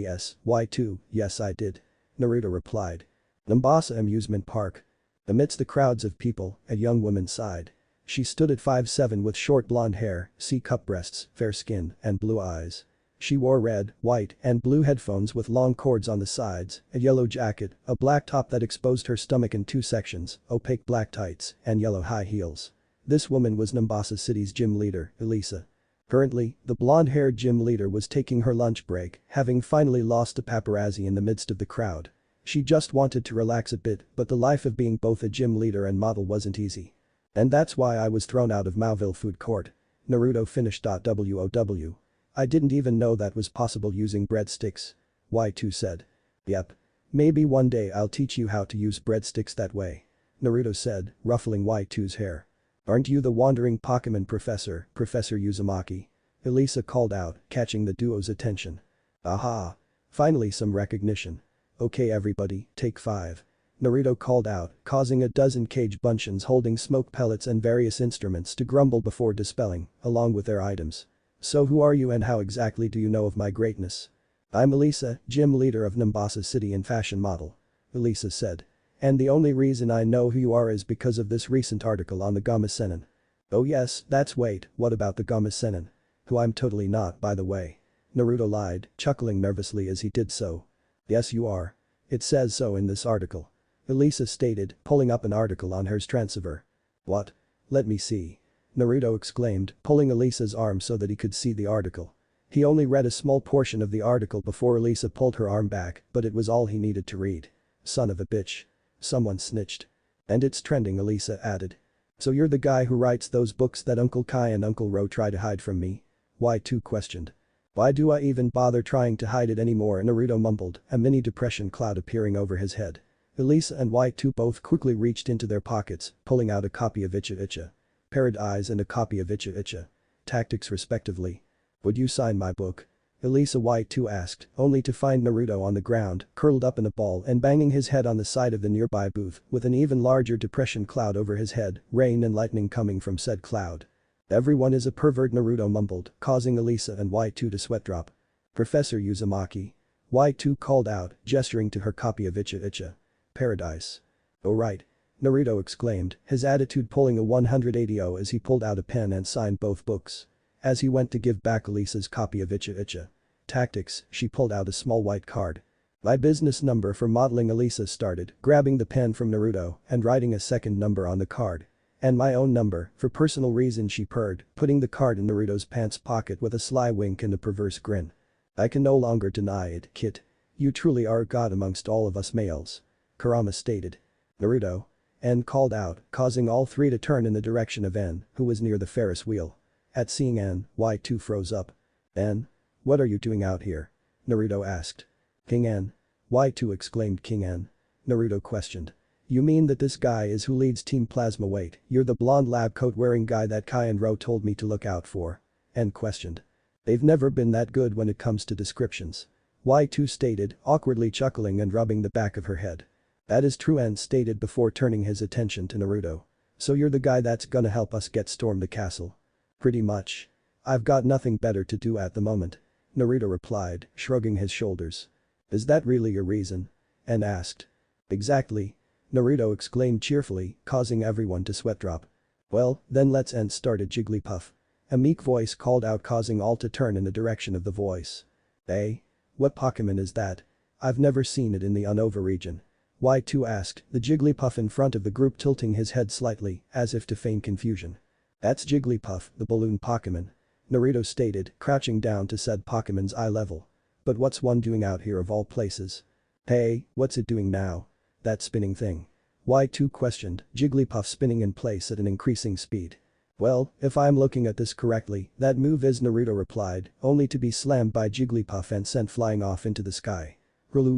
Yes, Y2, yes I did. Naruto replied. Mombasa Amusement Park. Amidst the crowds of people, a young woman sighed. She stood at 5'7" with short blonde hair, C-cup breasts, fair skin, and blue eyes. She wore red, white, and blue headphones with long cords on the sides, a yellow jacket, a black top that exposed her stomach in two sections, opaque black tights, and yellow high heels. This woman was Mombasa City's gym leader, Elisa. Currently, the blonde-haired gym leader was taking her lunch break, having finally lost to paparazzi in the midst of the crowd. She just wanted to relax a bit, but the life of being both a gym leader and model wasn't easy. And that's why I was thrown out of Mauville food court. Naruto finished. WOW. I didn't even know that was possible using breadsticks. Y2 said. Yep. Maybe one day I'll teach you how to use breadsticks that way. Naruto said, ruffling Y2's hair. Aren't you the wandering Pokemon professor, Professor Uzumaki? Elisa called out, catching the duo's attention. Aha. Finally some recognition. Okay everybody, take 5. Naruto called out, causing a dozen cage bunchins holding smoke pellets and various instruments to grumble before dispelling, along with their items. So who are you and how exactly do you know of my greatness? I'm Elisa, gym leader of Mombasa City and fashion model. Elisa said. And the only reason I know who you are is because of this recent article on the Gama Senin. Oh yes, that's wait, what about the Gama Senin? Who I'm totally not by the way. Naruto lied, chuckling nervously as he did so. Yes you are. It says so in this article. Elisa stated, pulling up an article on her transceiver. What? Let me see. Naruto exclaimed, pulling Elisa's arm so that he could see the article. He only read a small portion of the article before Elisa pulled her arm back, but it was all he needed to read. Son of a bitch. Someone snitched. And it's trending, Elisa added. So you're the guy who writes those books that Uncle Kai and Uncle Ro try to hide from me? Y2 questioned. Why do I even bother trying to hide it anymore? Naruto mumbled, a mini depression cloud appearing over his head. Elisa and Y2 both quickly reached into their pockets, pulling out a copy of Icha Icha. Paradise and a copy of Icha Icha. Tactics respectively. Would you sign my book? Elisa Y2 asked, only to find Naruto on the ground, curled up in a ball and banging his head on the side of the nearby booth, with an even larger depression cloud over his head, rain and lightning coming from said cloud. Everyone is a pervert, Naruto mumbled, causing Elisa and Y2 to sweat drop. Professor Uzumaki. Y2 called out, gesturing to her copy of Icha Icha. Paradise. Oh right. Naruto exclaimed, his attitude pulling a 180 as he pulled out a pen and signed both books. As he went to give back Elisa's copy of Icha Icha. Tactics, she pulled out a small white card. My business number for modeling, Elisa started, grabbing the pen from Naruto and writing a second number on the card. And my own number, for personal reasons, she purred, putting the card in Naruto's pants pocket with a sly wink and a perverse grin. I can no longer deny it, kid. You truly are a god amongst all of us males. Kurama stated. Naruto. N called out, causing all three to turn in the direction of N, who was near the Ferris wheel. At seeing N, Y2 froze up. N? What are you doing out here? Naruto asked. King N. Y2 exclaimed. King N. Naruto questioned. You mean that this guy is who leads Team Plasma? Wait, you're the blonde lab coat wearing guy that Kai and Ro told me to look out for? N questioned. They've never been that good when it comes to descriptions. Y2 stated, awkwardly chuckling and rubbing the back of her head. That is true, N stated before turning his attention to Naruto. So you're the guy that's gonna help us get storm the castle? Pretty much. I've got nothing better to do at the moment. Naruto replied, shrugging his shoulders. Is that really your reason? N asked. Exactly. Naruto exclaimed cheerfully, causing everyone to sweat drop. Well, then let's end, started Jigglypuff. A meek voice called out, causing all to turn in the direction of the voice. Eh? What Pokemon is that? I've never seen it in the Unova region. Y2 asked, the Jigglypuff in front of the group tilting his head slightly, as if to feign confusion. That's Jigglypuff, the balloon Pokemon. Naruto stated, crouching down to said Pokemon's eye level. But what's one doing out here of all places? Hey, what's it doing now? That spinning thing. Y2 questioned, Jigglypuff spinning in place at an increasing speed. Well, if I'm looking at this correctly, that move is, Naruto replied, only to be slammed by Jigglypuff and sent flying off into the sky. Rulu.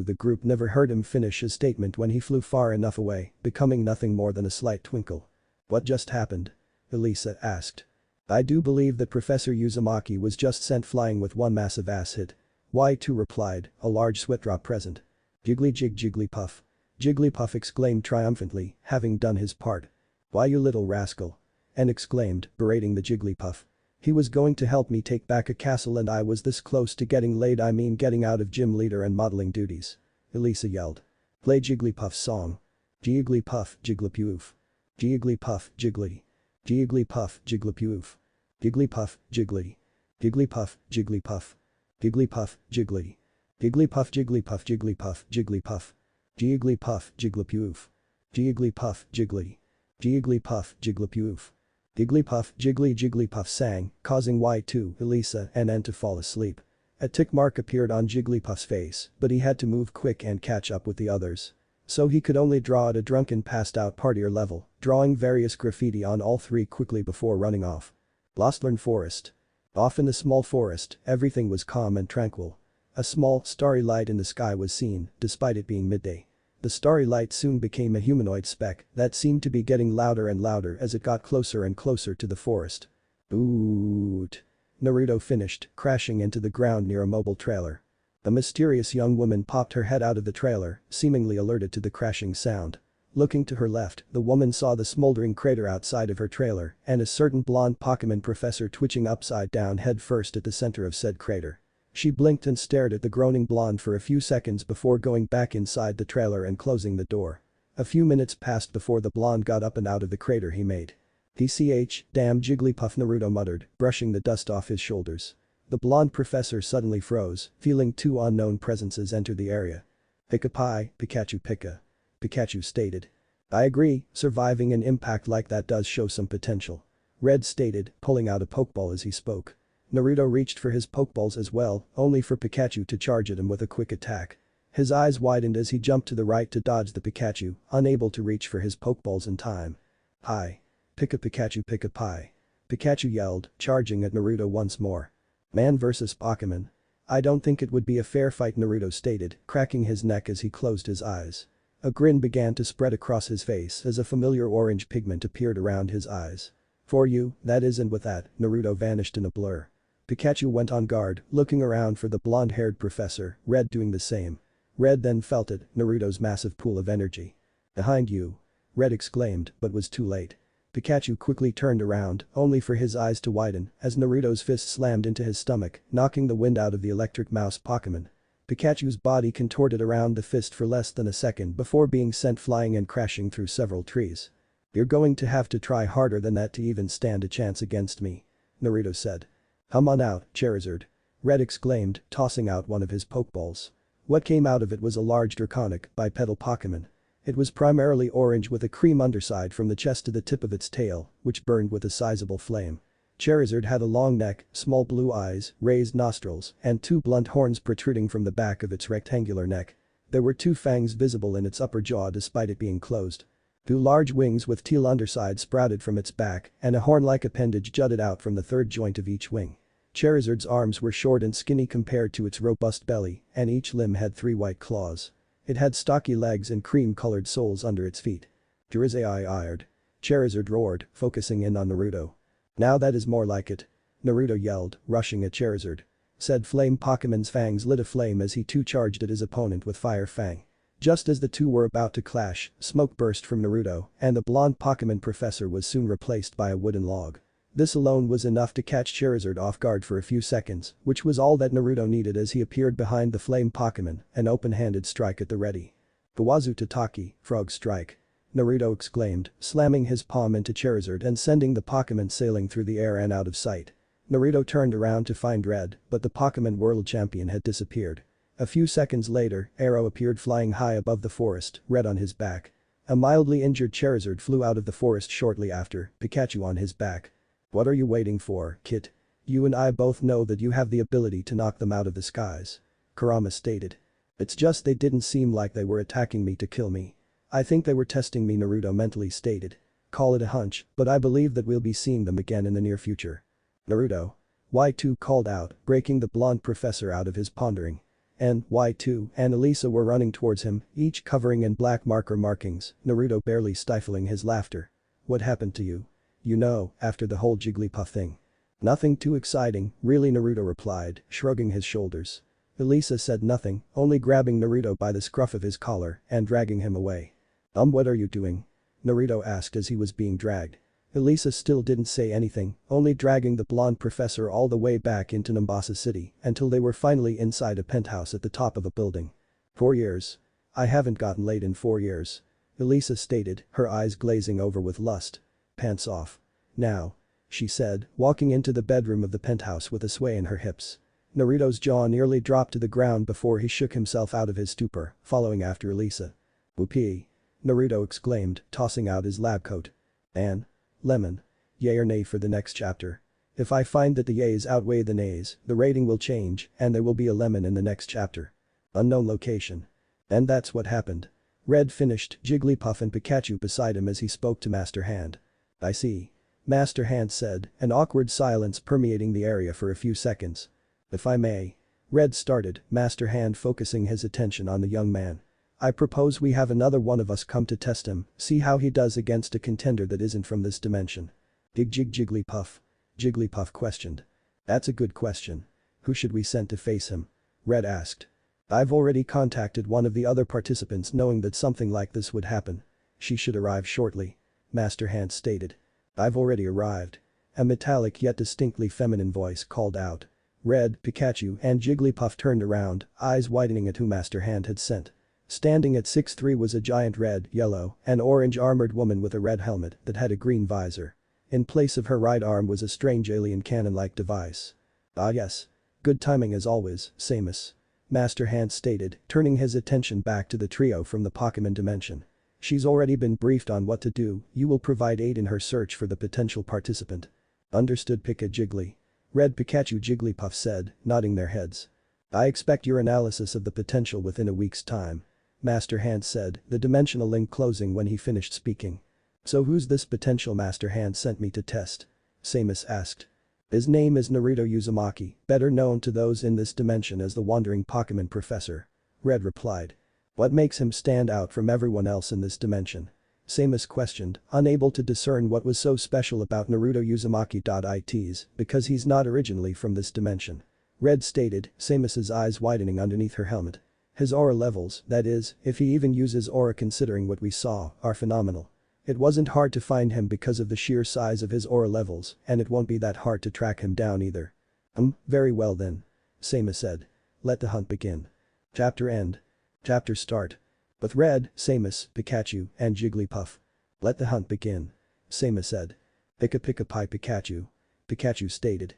The group never heard him finish his statement when he flew far enough away, becoming nothing more than a slight twinkle. What just happened? Elisa asked. I do believe that Professor Uzumaki was just sent flying with one massive ass hit. Y2 replied, a large sweat drop present. Jigglypuff. Jigglypuff exclaimed triumphantly, having done his part. Why, you little rascal. N exclaimed, berating the Jigglypuff. He was going to help me take back a castle and I was this close to getting laid, I mean getting out of gym leader and modeling duties. Elisa yelled. Play Jigglypuff's song. Jigglypuff, Jigglypuff. Jigglypuff, Jiggly. Jigglypuff, Jigglypuff. Jigglypuff, Jiggly. Jigglypuff, Jigglypuff. Jigglypuff, Jiggly. Jigglypuff, Jigglypuff, Jigglypuff, Jigglypuff. Jigglypuff, Jigglypuff. Jigglypuff, Jiggly. Jigglypuff, Jigglypuff. Jigglypuff, Jigglypuff sang, causing Y2, Elisa, and N to fall asleep. A tick mark appeared on Jigglypuff's face, but he had to move quick and catch up with the others. So he could only draw at a drunken passed-out partier level, drawing various graffiti on all three quickly before running off. Lostland Forest. Off in the small forest, everything was calm and tranquil. A small, starry light in the sky was seen, despite it being midday. The starry light soon became a humanoid speck that seemed to be getting louder and louder as it got closer and closer to the forest. Oot. Naruto finished, crashing into the ground near a mobile trailer. The mysterious young woman popped her head out of the trailer, seemingly alerted to the crashing sound. Looking to her left, the woman saw the smoldering crater outside of her trailer and a certain blonde Pokemon professor twitching upside down head first at the center of said crater. She blinked and stared at the groaning blonde for a few seconds before going back inside the trailer and closing the door. A few minutes passed before the blonde got up and out of the crater he made. DCH, damn Jigglypuff, Naruto muttered, brushing the dust off his shoulders. The blonde professor suddenly froze, feeling two unknown presences enter the area. Pika Pie, Pikachu Pika. Pikachu stated. I agree, surviving an impact like that does show some potential. Red stated, pulling out a Pokeball as he spoke. Naruto reached for his Pokeballs as well, only for Pikachu to charge at him with a quick attack. His eyes widened as he jumped to the right to dodge the Pikachu, unable to reach for his Pokeballs in time. Hi. Pika Pikachu Pika Pie. Pikachu yelled, charging at Naruto once more. Man vs Pokemon. I don't think it would be a fair fight, Naruto stated, cracking his neck as he closed his eyes. A grin began to spread across his face as a familiar orange pigment appeared around his eyes. For you, that is, and with that, Naruto vanished in a blur. Pikachu went on guard, looking around for the blonde-haired professor, Red doing the same. Red then felt it, Naruto's massive pool of energy. Behind you. Red exclaimed, but was too late. Pikachu quickly turned around, only for his eyes to widen as Naruto's fist slammed into his stomach, knocking the wind out of the electric mouse Pokemon. Pikachu's body contorted around the fist for less than a second before being sent flying and crashing through several trees. You're going to have to try harder than that to even stand a chance against me. Naruto said. Come on out, Charizard. Red exclaimed, tossing out one of his Pokeballs. What came out of it was a large draconic, bipedal Pokemon. It was primarily orange with a cream underside from the chest to the tip of its tail, which burned with a sizable flame. Charizard had a long neck, small blue eyes, raised nostrils, and two blunt horns protruding from the back of its rectangular neck. There were two fangs visible in its upper jaw despite it being closed. Two large wings with teal underside sprouted from its back, and a horn-like appendage jutted out from the third joint of each wing. Charizard's arms were short and skinny compared to its robust belly, and each limb had 3 white claws. It had stocky legs and cream-colored soles under its feet. Charizard. Charizard roared, focusing in on Naruto. Now that is more like it. Naruto yelled, rushing at Charizard. Said Flame Pokemon's fangs lit aflame as he too charged at his opponent with Fire Fang. Just as the two were about to clash, smoke burst from Naruto, and the blonde Pokemon professor was soon replaced by a wooden log. This alone was enough to catch Charizard off guard for a few seconds, which was all that Naruto needed as he appeared behind the flame Pokemon, an open-handed strike at the ready. Kawazu Tataki, Frog Strike. Naruto exclaimed, slamming his palm into Charizard and sending the Pokemon sailing through the air and out of sight. Naruto turned around to find Red, but the Pokemon World Champion had disappeared. A few seconds later, Arrow appeared flying high above the forest, Red on his back. A mildly injured Charizard flew out of the forest shortly after, Pikachu on his back. What are you waiting for, kid? You and I both know that you have the ability to knock them out of the skies. Kurama stated. It's just they didn't seem like they were attacking me to kill me. I think they were testing me, Naruto mentally stated. call it a hunch, but I believe that we'll be seeing them again in the near future. Naruto. Y2 called out, breaking the blonde professor out of his pondering. Y2 and Elisa were running towards him, each covering in black marker markings, Naruto barely stifling his laughter. What happened to you? You know, after the whole Jigglypuff thing. Nothing too exciting, really, Naruto replied, shrugging his shoulders. Elisa said nothing, only grabbing Naruto by the scruff of his collar and dragging him away. What are you doing? Naruto asked as he was being dragged. Elisa still didn't say anything, only dragging the blonde professor all the way back into Mombasa City until they were finally inside a penthouse at the top of a building. 4 years. I haven't gotten laid in 4 years. Elisa stated, her eyes glazing over with lust. Pants off. Now. She said, walking into the bedroom of the penthouse with a sway in her hips. Naruto's jaw nearly dropped to the ground before he shook himself out of his stupor, following after Elisa. Whoopee. Naruto exclaimed, tossing out his lab coat. An. Lemon. Yay or nay for the next chapter. If I find that the yays outweigh the nays, the rating will change and there will be a lemon in the next chapter. Unknown location. And that's what happened. Red finished, Jigglypuff and Pikachu beside him as he spoke to Master Hand. I see. Master Hand said, an awkward silence permeating the area for a few seconds. If I may. Red started, Master Hand focusing his attention on the young man. I propose we have another one of us come to test him, see how he does against a contender that isn't from this dimension. Jigglypuff. Jigglypuff questioned. That's a good question. Who should we send to face him? Red asked. I've already contacted one of the other participants knowing that something like this would happen. She should arrive shortly. Master Hand stated. I've already arrived. A metallic yet distinctly feminine voice called out. Red, Pikachu and Jigglypuff turned around, eyes widening at who Master Hand had sent. Standing at 6'3" was a giant red, yellow, and orange armored woman with a red helmet that had a green visor. In place of her right arm was a strange alien cannon-like device. Ah yes. Good timing as always, Samus. Master Hand stated, turning his attention back to the trio from the Pokemon dimension. She's already been briefed on what to do, you will provide aid in her search for the potential participant. Understood Jiggly. Red Pikachu Jigglypuff said, nodding their heads. I expect your analysis of the potential within a week's time. Master Hand said, the dimensional link closing when he finished speaking. So who's this potential Master Hand sent me to test? Samus asked. His name is Naruto Uzumaki, better known to those in this dimension as the Wandering Pokemon Professor. Red replied. What makes him stand out from everyone else in this dimension? Samus questioned, unable to discern what was so special about Naruto Uzumaki. Because he's not originally from this dimension. Red stated, Samus's eyes widening underneath her helmet. His aura levels, that is, if he even uses aura considering what we saw, are phenomenal. It wasn't hard to find him because of the sheer size of his aura levels, and it won't be that hard to track him down either. Very well then. Samus said. Let the hunt begin. Chapter end. Chapter start. With Red, Samus, Pikachu, and Jigglypuff. Let the hunt begin. Samus said. Pika pie Pikachu. Pikachu stated.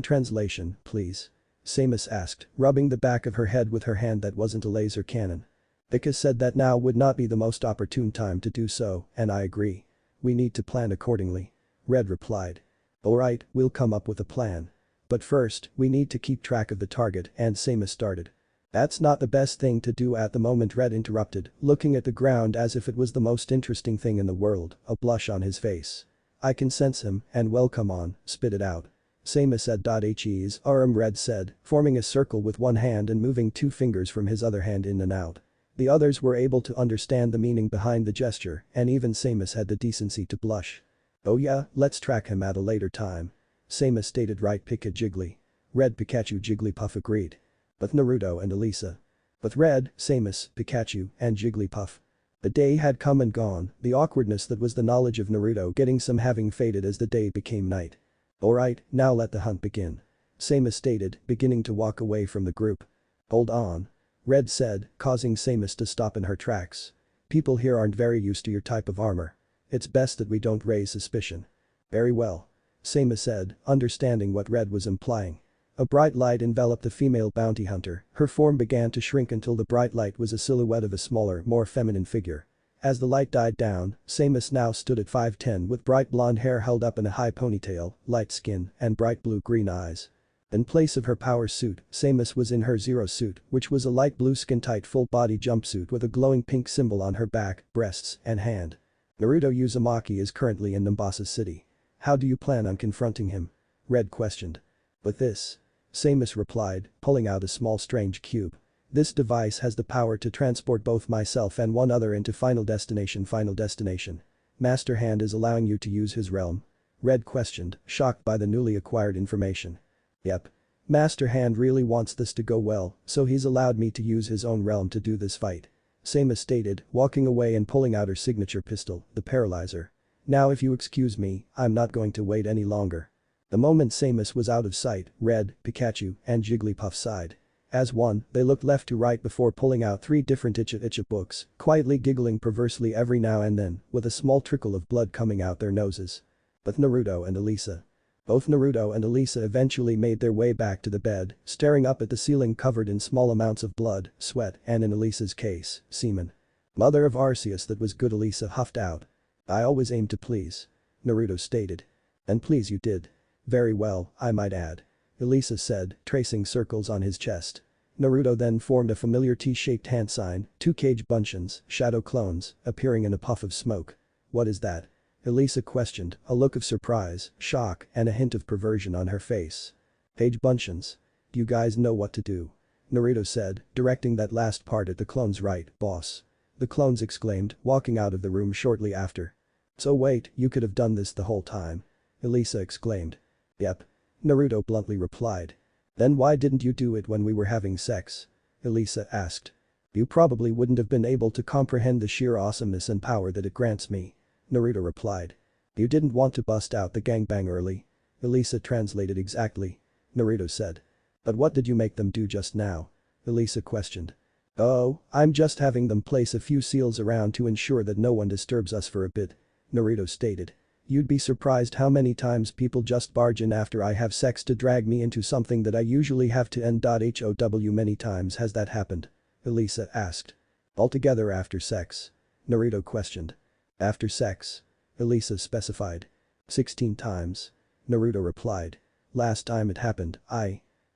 Translation, please. Samus asked, rubbing the back of her head with her hand that wasn't a laser cannon. Pika said that now would not be the most opportune time to do so, and I agree. We need to plan accordingly. Red replied. Alright, we'll come up with a plan. But first, we need to keep track of the target, and Samus started. That's not the best thing to do at the moment, Red interrupted, looking at the ground as if it was the most interesting thing in the world, a blush on his face. I can sense him, and well come on, spit it out. Samus said. His arm, Red said, forming a circle with one hand and moving 2 fingers from his other hand in and out. The others were able to understand the meaning behind the gesture, and even Samus had the decency to blush. Oh yeah, let's track him at a later time. Samus stated. Right, Jiggly. Red, Pikachu, Jigglypuff agreed. With Naruto and Elisa. With Red, Samus, Pikachu, and Jigglypuff. The day had come and gone, the awkwardness that was the knowledge of Naruto getting some having faded as the day became night. Alright, now let the hunt begin. Samus stated, beginning to walk away from the group. Hold on. Red said, causing Samus to stop in her tracks. People here aren't very used to your type of armor. It's best that we don't raise suspicion. Very well. Samus said, understanding what Red was implying. A bright light enveloped the female bounty hunter, her form began to shrink until the bright light was a silhouette of a smaller, more feminine figure. As the light died down, Samus now stood at 5'10" with bright blonde hair held up in a high ponytail, light skin, and bright blue-green eyes. In place of her power suit, Samus was in her Zero suit, which was a light blue skin-tight full-body jumpsuit with a glowing pink symbol on her back, breasts, and hand. Naruto Uzumaki is currently in Mombasa City. How do you plan on confronting him? Red questioned. With this. Samus replied, pulling out a small strange cube. This device has the power to transport both myself and one other into Final Destination. Final Destination. Master Hand is allowing you to use his realm. Red questioned, shocked by the newly acquired information. Yep. Master Hand really wants this to go well, so he's allowed me to use his own realm to do this fight. Samus stated, walking away and pulling out her signature pistol, the Paralyzer. Now if you excuse me, I'm not going to wait any longer. The moment Samus was out of sight, Red, Pikachu, and Jigglypuff sighed. As one, they looked left to right before pulling out 3 different Icha books, quietly giggling perversely every now and then, with a small trickle of blood coming out their noses. But Naruto and Elisa. Both Naruto and Elisa eventually made their way back to the bed, staring up at the ceiling covered in small amounts of blood, sweat, and in Elisa's case, semen. Mother of Arceus, that was good, Elisa huffed out. I always aim to please. Naruto stated. And please you did. Very well, I might add. Elisa said, tracing circles on his chest. Naruto then formed a familiar T-shaped hand sign, 2 cage buncheons, shadow clones, appearing in a puff of smoke. What is that? Elisa questioned, a look of surprise, shock, and a hint of perversion on her face. Cage buncheons. You guys know what to do. Naruto said, directing that last part at the clones. Right, boss. The clones exclaimed, walking out of the room shortly after. So wait, you could have done this the whole time. Elisa exclaimed. Yep. Naruto bluntly replied. Then why didn't you do it when we were having sex? Elisa asked. You probably wouldn't have been able to comprehend the sheer awesomeness and power that it grants me. Naruto replied. You didn't want to bust out the gangbang early. Elisa translated exactly. Naruto said. But what did you make them do just now? Elisa questioned. Oh, I'm just having them place a few seals around to ensure that no one disturbs us for a bit. Naruto stated. You'd be surprised how many times people just barge in after I have sex to drag me into something that I usually have to end. How many times has that happened? Elisa asked. Altogether after sex? Naruto questioned. After sex? Elisa specified. 16 times. Naruto replied. Last time it happened,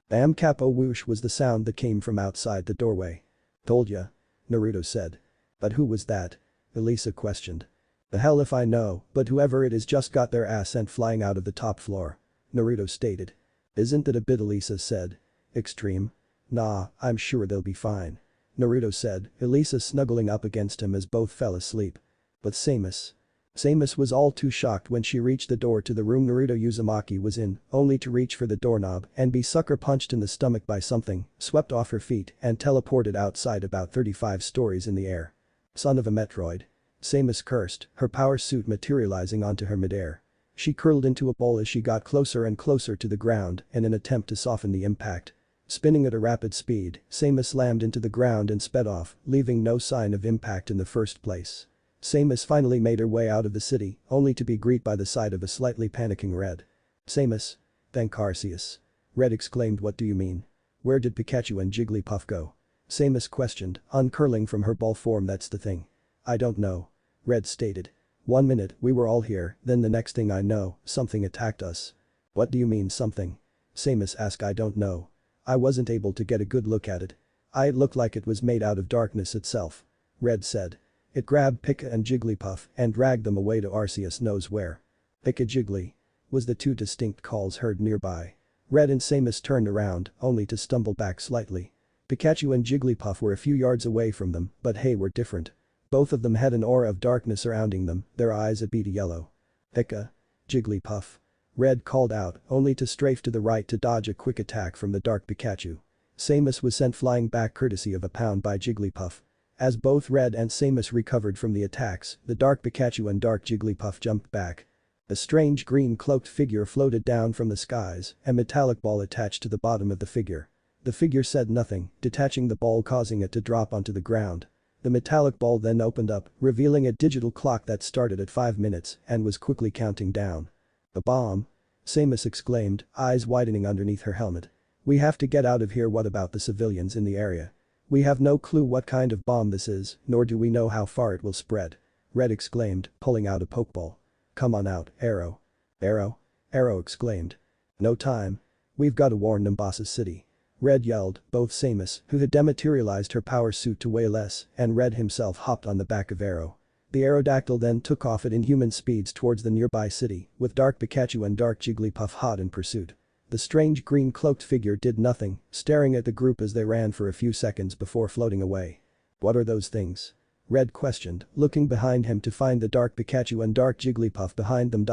Bam capo whoosh was the sound that came from outside the doorway. Told ya. Naruto said. But who was that? Elisa questioned. The hell if I know, but whoever it is just got their ass sent flying out of the top floor. Naruto stated. Isn't that a bit? Elisa said. Extreme? Nah, I'm sure they'll be fine. Naruto said, Elisa snuggling up against him as both fell asleep. But Samus. Samus was all too shocked when she reached the door to the room Naruto Uzumaki was in, only to reach for the doorknob and be sucker punched in the stomach by something, swept off her feet and teleported outside about 35 stories in the air. Son of a Metroid. Samus cursed, her power suit materializing onto her midair. She curled into a ball as she got closer and closer to the ground in an attempt to soften the impact. Spinning at a rapid speed, Samus slammed into the ground and sped off, leaving no sign of impact in the first place. Samus finally made her way out of the city, only to be greeted by the sight of a slightly panicking Red. Samus. Thank Arceus. Red exclaimed. What do you mean? Where did Pikachu and Jigglypuff go? Samus questioned, uncurling from her ball form. That's the thing. I don't know. Red stated. 1 minute we were all here, then the next thing I know, something attacked us. What do you mean something? Samus asked. I don't know. I wasn't able to get a good look at it. It looked like it was made out of darkness itself. Red said. It grabbed Pika and Jigglypuff and dragged them away to Arceus knows where. Pika Jiggly. Was the 2 distinct calls heard nearby. Red and Samus turned around, only to stumble back slightly. Pikachu and Jigglypuff were a few yards away from them, but hey, were different. Both of them had an aura of darkness surrounding them, their eyes a beady yellow. Pika. Jigglypuff. Red called out, only to strafe to the right to dodge a quick attack from the dark Pikachu. Samus was sent flying back courtesy of a pound by Jigglypuff. As both Red and Samus recovered from the attacks, the dark Pikachu and dark Jigglypuff jumped back. A strange green cloaked figure floated down from the skies, a metallic ball attached to the bottom of the figure. The figure said nothing, detaching the ball causing it to drop onto the ground. The metallic ball then opened up, revealing a digital clock that started at 5 minutes and was quickly counting down. A bomb? Samus exclaimed, eyes widening underneath her helmet. We have to get out of here. What about the civilians in the area? We have no clue what kind of bomb this is, nor do we know how far it will spread. Red exclaimed, pulling out a pokeball. Come on out, Arrow. Arrow? Arrow exclaimed. No time. We've got to warn Mombasa City. Red yelled, both Samus, who had dematerialized her power suit to weigh less, and Red himself hopped on the back of Arrow. The Aerodactyl then took off at inhuman speeds towards the nearby city, with Dark Pikachu and Dark Jigglypuff hot in pursuit. The strange green cloaked figure did nothing, staring at the group as they ran for a few seconds before floating away. "What are those things?" Red questioned, looking behind him to find the Dark Pikachu and Dark Jigglypuff behind them.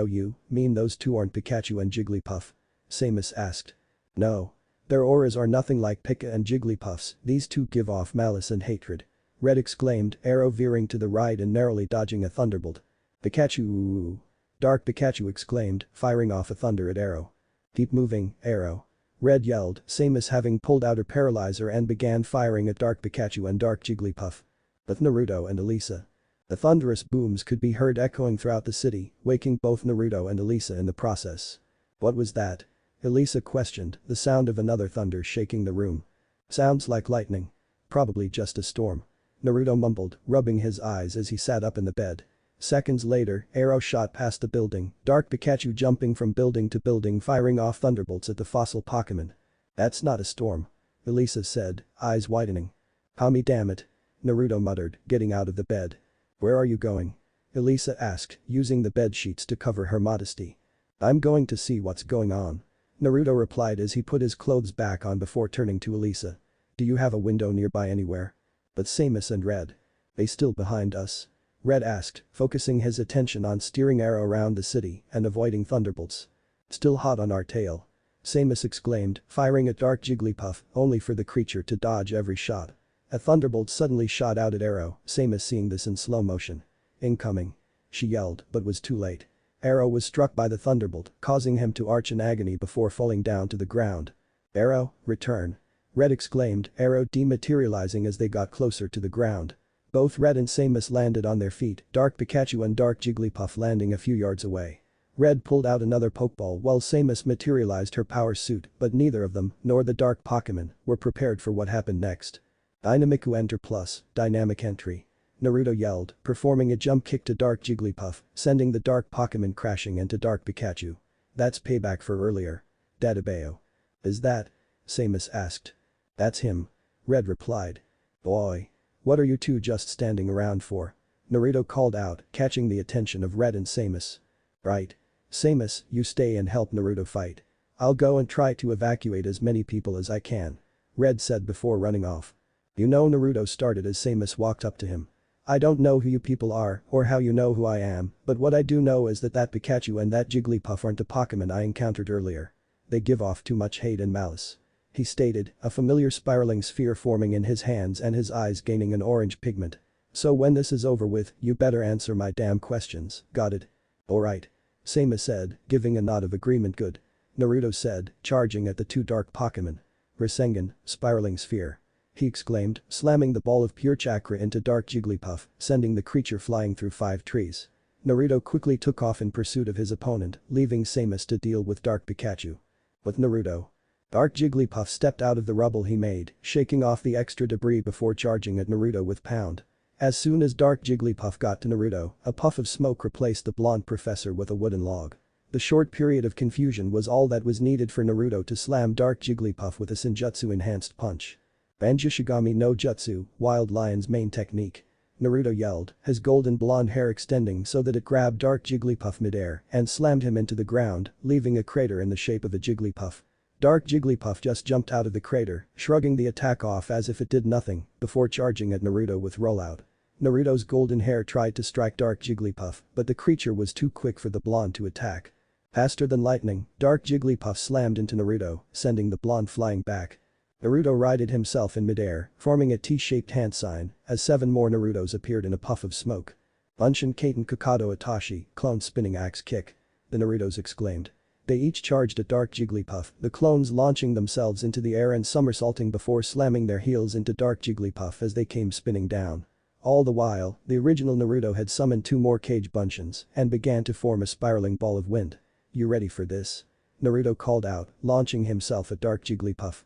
"You mean those two aren't Pikachu and Jigglypuff?" Samus asked. "No. Their auras are nothing like Pika and Jigglypuff's, these two give off malice and hatred," Red exclaimed, arrow veering to the right and narrowly dodging a thunderbolt. "Pikachu!" Dark Pikachu exclaimed, firing off a thunder at Arrow. "Keep moving, Arrow," Red yelled, Samus having pulled out her paralyzer and began firing at Dark Pikachu and Dark Jigglypuff. But Naruto and Elisa. The thunderous booms could be heard echoing throughout the city, waking both Naruto and Elisa in the process. "What was that?" Elisa questioned, the sound of another thunder shaking the room. "Sounds like lightning. Probably just a storm," Naruto mumbled, rubbing his eyes as he sat up in the bed. Seconds later, Arrow shot past the building, Dark Pikachu jumping from building to building firing off thunderbolts at the fossil Pokémon. "That's not a storm," Elisa said, eyes widening. "Kami damn it," Naruto muttered, getting out of the bed. "Where are you going?" Elisa asked, using the bed sheets to cover her modesty. "I'm going to see what's going on," Naruto replied as he put his clothes back on before turning to Elisa. "Do you have a window nearby anywhere?" "But Samus and Red. They still behind us?" Red asked, focusing his attention on steering Arrow around the city and avoiding thunderbolts. "Still hot on our tail," Samus exclaimed, firing at Dark Jigglypuff, only for the creature to dodge every shot. A thunderbolt suddenly shot out at Arrow, Samus seeing this in slow motion. "Incoming," she yelled, but was too late. Arrow was struck by the thunderbolt, causing him to arch in agony before falling down to the ground. "Arrow, return," Red exclaimed, Arrow dematerializing as they got closer to the ground. Both Red and Samus landed on their feet, Dark Pikachu and Dark Jigglypuff landing a few yards away. Red pulled out another Pokeball while Samus materialized her power suit, but neither of them, nor the Dark Pokémon, were prepared for what happened next. "Dynamiku Enter Plus, Dynamic Entry," Naruto yelled, performing a jump kick to Dark Jigglypuff, sending the Dark Pokémon crashing into Dark Pikachu. "That's payback for earlier." "Databeo." "Is that?" Samus asked. "That's him," Red replied. "Boy. What are you two just standing around for?" Naruto called out, catching the attention of Red and Samus. "Right. Samus, you stay and help Naruto fight. I'll go and try to evacuate as many people as I can," Red said before running off. "You know," Naruto started as Samus walked up to him. "I don't know who you people are or how you know who I am, but what I do know is that Pikachu and that Jigglypuff aren't a Pokémon I encountered earlier. They give off too much hate and malice," he stated, a familiar spiraling sphere forming in his hands and his eyes gaining an orange pigment. "So when this is over with, you better answer my damn questions, got it?" "Alright," Samus said, giving a nod of agreement. "Good," Naruto said, charging at the two Dark Pokémon. "Rasengan, spiraling sphere," he exclaimed, slamming the ball of pure chakra into Dark Jigglypuff, sending the creature flying through 5 trees. Naruto quickly took off in pursuit of his opponent, leaving Samus to deal with Dark Pikachu. With Naruto. Dark Jigglypuff stepped out of the rubble he made, shaking off the extra debris before charging at Naruto with Pound. As soon as Dark Jigglypuff got to Naruto, a puff of smoke replaced the blonde professor with a wooden log. The short period of confusion was all that was needed for Naruto to slam Dark Jigglypuff with a Senjutsu-enhanced punch. "Banjushigami no Jutsu, Wild Lion's main technique," Naruto yelled, his golden blonde hair extending so that it grabbed Dark Jigglypuff midair and slammed him into the ground, leaving a crater in the shape of a Jigglypuff. Dark Jigglypuff just jumped out of the crater, shrugging the attack off as if it did nothing, before charging at Naruto with Rollout. Naruto's golden hair tried to strike Dark Jigglypuff, but the creature was too quick for the blonde to attack. Faster than lightning, Dark Jigglypuff slammed into Naruto, sending the blonde flying back. Naruto righted himself in midair, forming a T-shaped hand sign, as 7 more Narutos appeared in a puff of smoke. "Bunshin Kaiten Kakado Itachi, clone spinning axe kick," the Narutos exclaimed. They each charged at Dark Jigglypuff, the clones launching themselves into the air and somersaulting before slamming their heels into Dark Jigglypuff as they came spinning down. All the while, the original Naruto had summoned 2 more cage bunchins and began to form a spiraling ball of wind. "You ready for this?" Naruto called out, launching himself at Dark Jigglypuff.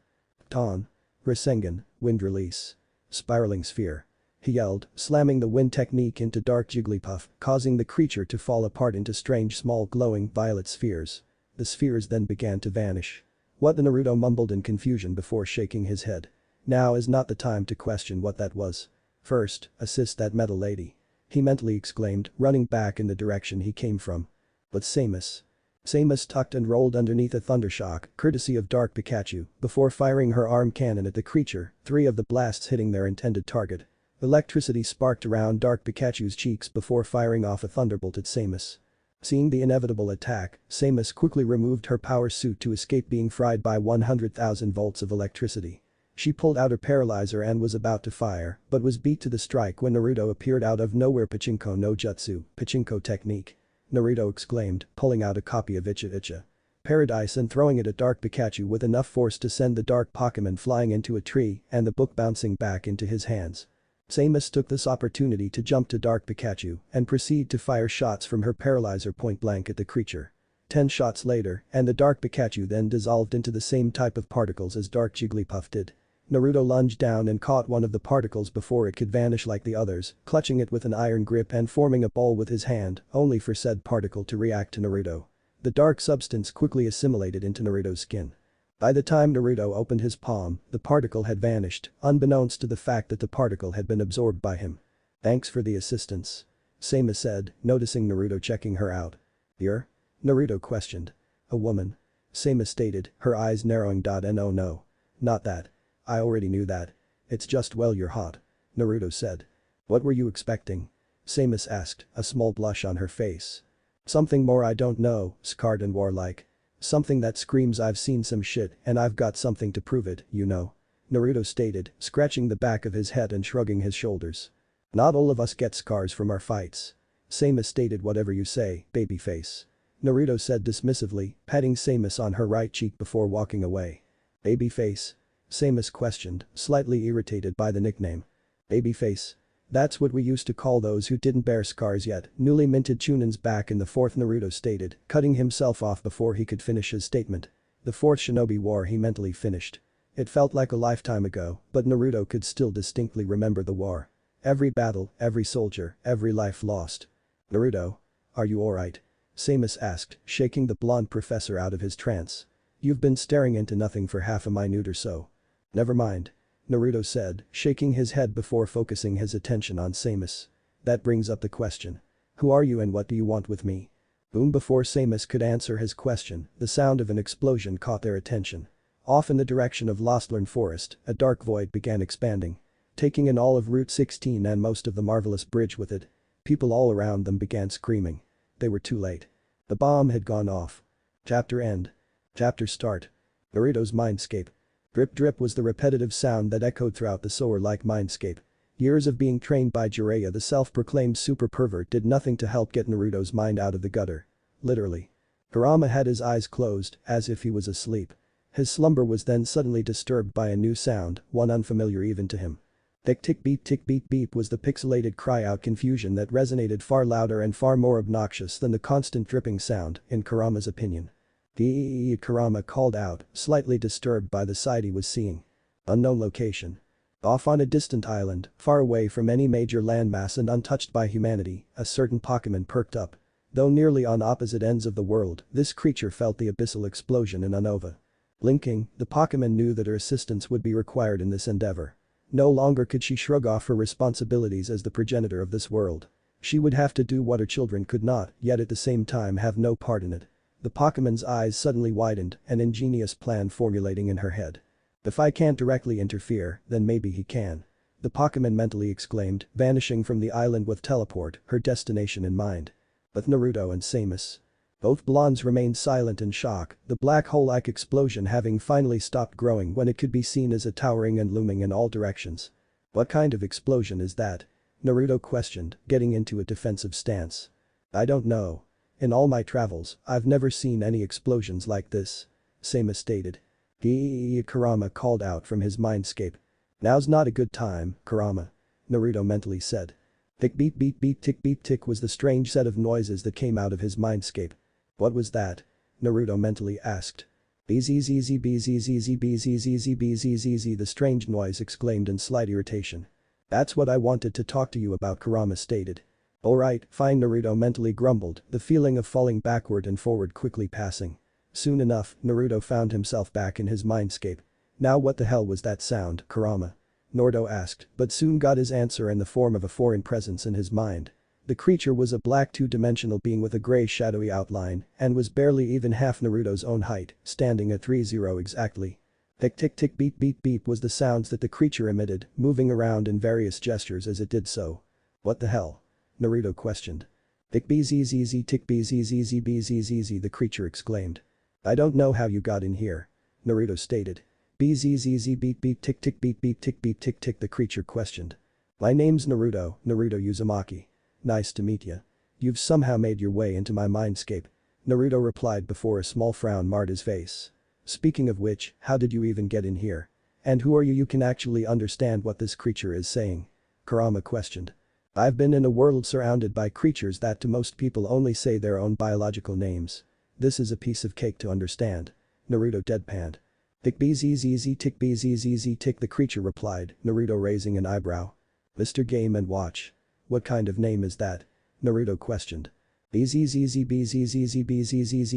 "Ton. Rasengan, wind release. Spiraling sphere," he yelled, slamming the wind technique into Dark Jigglypuff, causing the creature to fall apart into strange small glowing violet spheres. The spheres then began to vanish. "What?" the Naruto mumbled in confusion before shaking his head. "Now is not the time to question what that was. First, assist that metal lady." he mentally exclaimed, running back in the direction he came from. But Samus. Samus tucked and rolled underneath a thundershock, courtesy of Dark Pikachu, before firing her arm cannon at the creature, 3 of the blasts hitting their intended target. Electricity sparked around Dark Pikachu's cheeks before firing off a thunderbolt at Samus. Seeing the inevitable attack, Samus quickly removed her power suit to escape being fried by 100,000 volts of electricity. She pulled out her paralyzer and was about to fire, but was beat to the strike when Naruto appeared out of nowhere. Pachinko no Jutsu, Pachinko technique. Naruto exclaimed, pulling out a copy of Icha Icha Paradise and throwing it at Dark Pikachu with enough force to send the dark Pokémon flying into a tree and the book bouncing back into his hands. Samus took this opportunity to jump to Dark Pikachu and proceed to fire shots from her paralyzer point blank at the creature. 10 shots later, and the Dark Pikachu then dissolved into the same type of particles as Dark Jigglypuff did. Naruto lunged down and caught one of the particles before it could vanish like the others, clutching it with an iron grip and forming a ball with his hand, only for said particle to react to Naruto. The dark substance quickly assimilated into Naruto's skin. By the time Naruto opened his palm, the particle had vanished, unbeknownst to the fact that the particle had been absorbed by him. "Thanks for the assistance," Samus said, noticing Naruto checking her out. "You're?" Naruto questioned. "A woman," Samus stated, her eyes narrowing. "And oh no. Not that. I already knew that. It's just well you're hot," Naruto said. "What were you expecting?" Samus asked, a small blush on her face. "Something more I don't know, scarred and warlike. Something that screams I've seen some shit and I've got something to prove it, you know," Naruto stated, scratching the back of his head and shrugging his shoulders. "Not all of us get scars from our fights," Samus stated. "Whatever you say, babyface," Naruto said dismissively, patting Samus on her right cheek before walking away. "Babyface?" Samus questioned, slightly irritated by the nickname. "Babyface? That's what we used to call those who didn't bear scars yet, newly minted Chunins back in the 4th," Naruto stated, cutting himself off before he could finish his statement. "The 4th Shinobi War," he mentally finished. It felt like a lifetime ago, but Naruto could still distinctly remember the war. Every battle, every soldier, every life lost. "Naruto? Are you alright?" Samus asked, shaking the blonde professor out of his trance. "You've been staring into nothing for half a minute or so." "Never mind," Naruto said, shaking his head before focusing his attention on Samus. "That brings up the question. Who are you and what do you want with me?" Boom! Before Samus could answer his question, the sound of an explosion caught their attention. Off in the direction of Lostland Forest, a dark void began expanding, taking in all of Route 16 and most of the Marvelous Bridge with it. People all around them began screaming. They were too late. The bomb had gone off. Chapter end. Chapter start. Naruto's mindscape. Drip drip was the repetitive sound that echoed throughout the sewer-like mindscape. Years of being trained by Jiraiya, the self-proclaimed super pervert, did nothing to help get Naruto's mind out of the gutter. Literally. Kurama had his eyes closed, as if he was asleep. His slumber was then suddenly disturbed by a new sound, one unfamiliar even to him. Tick tick beep beep was the pixelated cry-out confusion that resonated far louder and far more obnoxious than the constant dripping sound, in Kurama's opinion. "Dee," Kurama called out, slightly disturbed by the sight he was seeing. Unknown location. Off on a distant island, far away from any major landmass and untouched by humanity, a certain Pokémon perked up. Though nearly on opposite ends of the world, this creature felt the abyssal explosion in Unova. Blinking, the Pokémon knew that her assistance would be required in this endeavor. No longer could she shrug off her responsibilities as the progenitor of this world. She would have to do what her children could not, yet at the same time have no part in it. The Pokémon's eyes suddenly widened, an ingenious plan formulating in her head. "If I can't directly interfere, then maybe he can," the Pokémon mentally exclaimed, vanishing from the island with teleport, her destination in mind. But Naruto and Samus. Both blondes remained silent in shock, the black hole-like explosion having finally stopped growing when it could be seen as a towering and looming in all directions. "What kind of explosion is that?" Naruto questioned, getting into a defensive stance. "I don't know. In all my travels, I've never seen any explosions like this," Samus stated. Kurama called out from his mindscape. "Now's not a good time, Kurama," Naruto mentally said. Tick beep tick beep tick was the strange set of noises that came out of his mindscape. "What was that?" Naruto mentally asked. "Bzzz bzzz bzzz bzzz," the strange noise exclaimed in slight irritation. "That's what I wanted to talk to you about," Kurama stated. "Alright, fine," Naruto mentally grumbled, the feeling of falling backward and forward quickly passing. Soon enough, Naruto found himself back in his mindscape. "Now what the hell was that sound, Kurama?" Naruto asked, but soon got his answer in the form of a foreign presence in his mind. The creature was a black two-dimensional being with a gray shadowy outline and was barely even half Naruto's own height, standing at 3-0 exactly. Tick tick tick beep beep beep was the sounds that the creature emitted, moving around in various gestures as it did so. What the hell? Naruto questioned. Tick bzzz tick bzzz bzzz the creature exclaimed. I don't know how you got in here. Naruto stated. Bzzz beep beep tick tick beep beep tick tick the creature questioned. My name's Naruto, Naruto Uzumaki. Nice to meet ya. You've somehow made your way into my mindscape. Naruto replied before a small frown marred his face. Speaking of which, how did you even get in here? And who are you? You can actually understand what this creature is saying? Kurama questioned. I've been in a world surrounded by creatures that to most people only say their own biological names. This is a piece of cake to understand. Naruto deadpanned. Tick bzzz tick the creature replied, Naruto raising an eyebrow. Mr. Game and Watch. What kind of name is that? Naruto questioned. Bzzz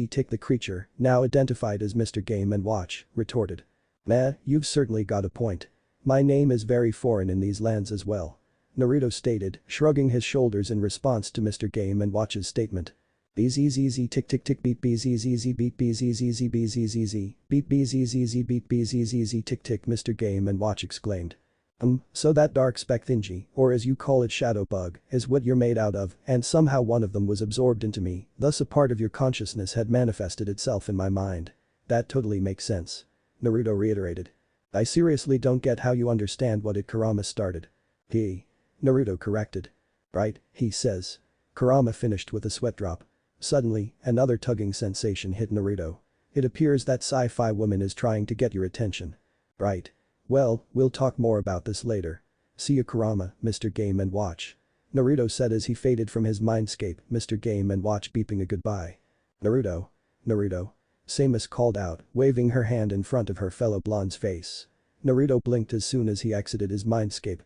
tick the creature, now identified as Mr. Game and Watch, retorted. Meh, you've certainly got a point. My name is very foreign in these lands as well. Naruto stated, shrugging his shoulders in response to Mr. Game and Watch's statement. Bzzz tick tick tick beep bzzz beep bzzz bzzz beep bzzz beep bzzz tick tick Mr. Game and Watch exclaimed. So that dark speck thingy, or as you call it shadow bug, is what you're made out of, and somehow one of them was absorbed into me, thus a part of your consciousness had manifested itself in my mind. That totally makes sense. Naruto reiterated. I seriously don't get how you understand what it Kurama started. Naruto corrected. Right, he says. Kurama finished with a sweat drop. Suddenly, another tugging sensation hit Naruto. It appears that sci-fi woman is trying to get your attention. Right. Well, we'll talk more about this later. See you Kurama, Mr. Game and Watch. Naruto said as he faded from his mindscape, Mr. Game and Watch beeping a goodbye. Naruto. Samus called out, waving her hand in front of her fellow blonde's face. Naruto blinked as soon as he exited his mindscape.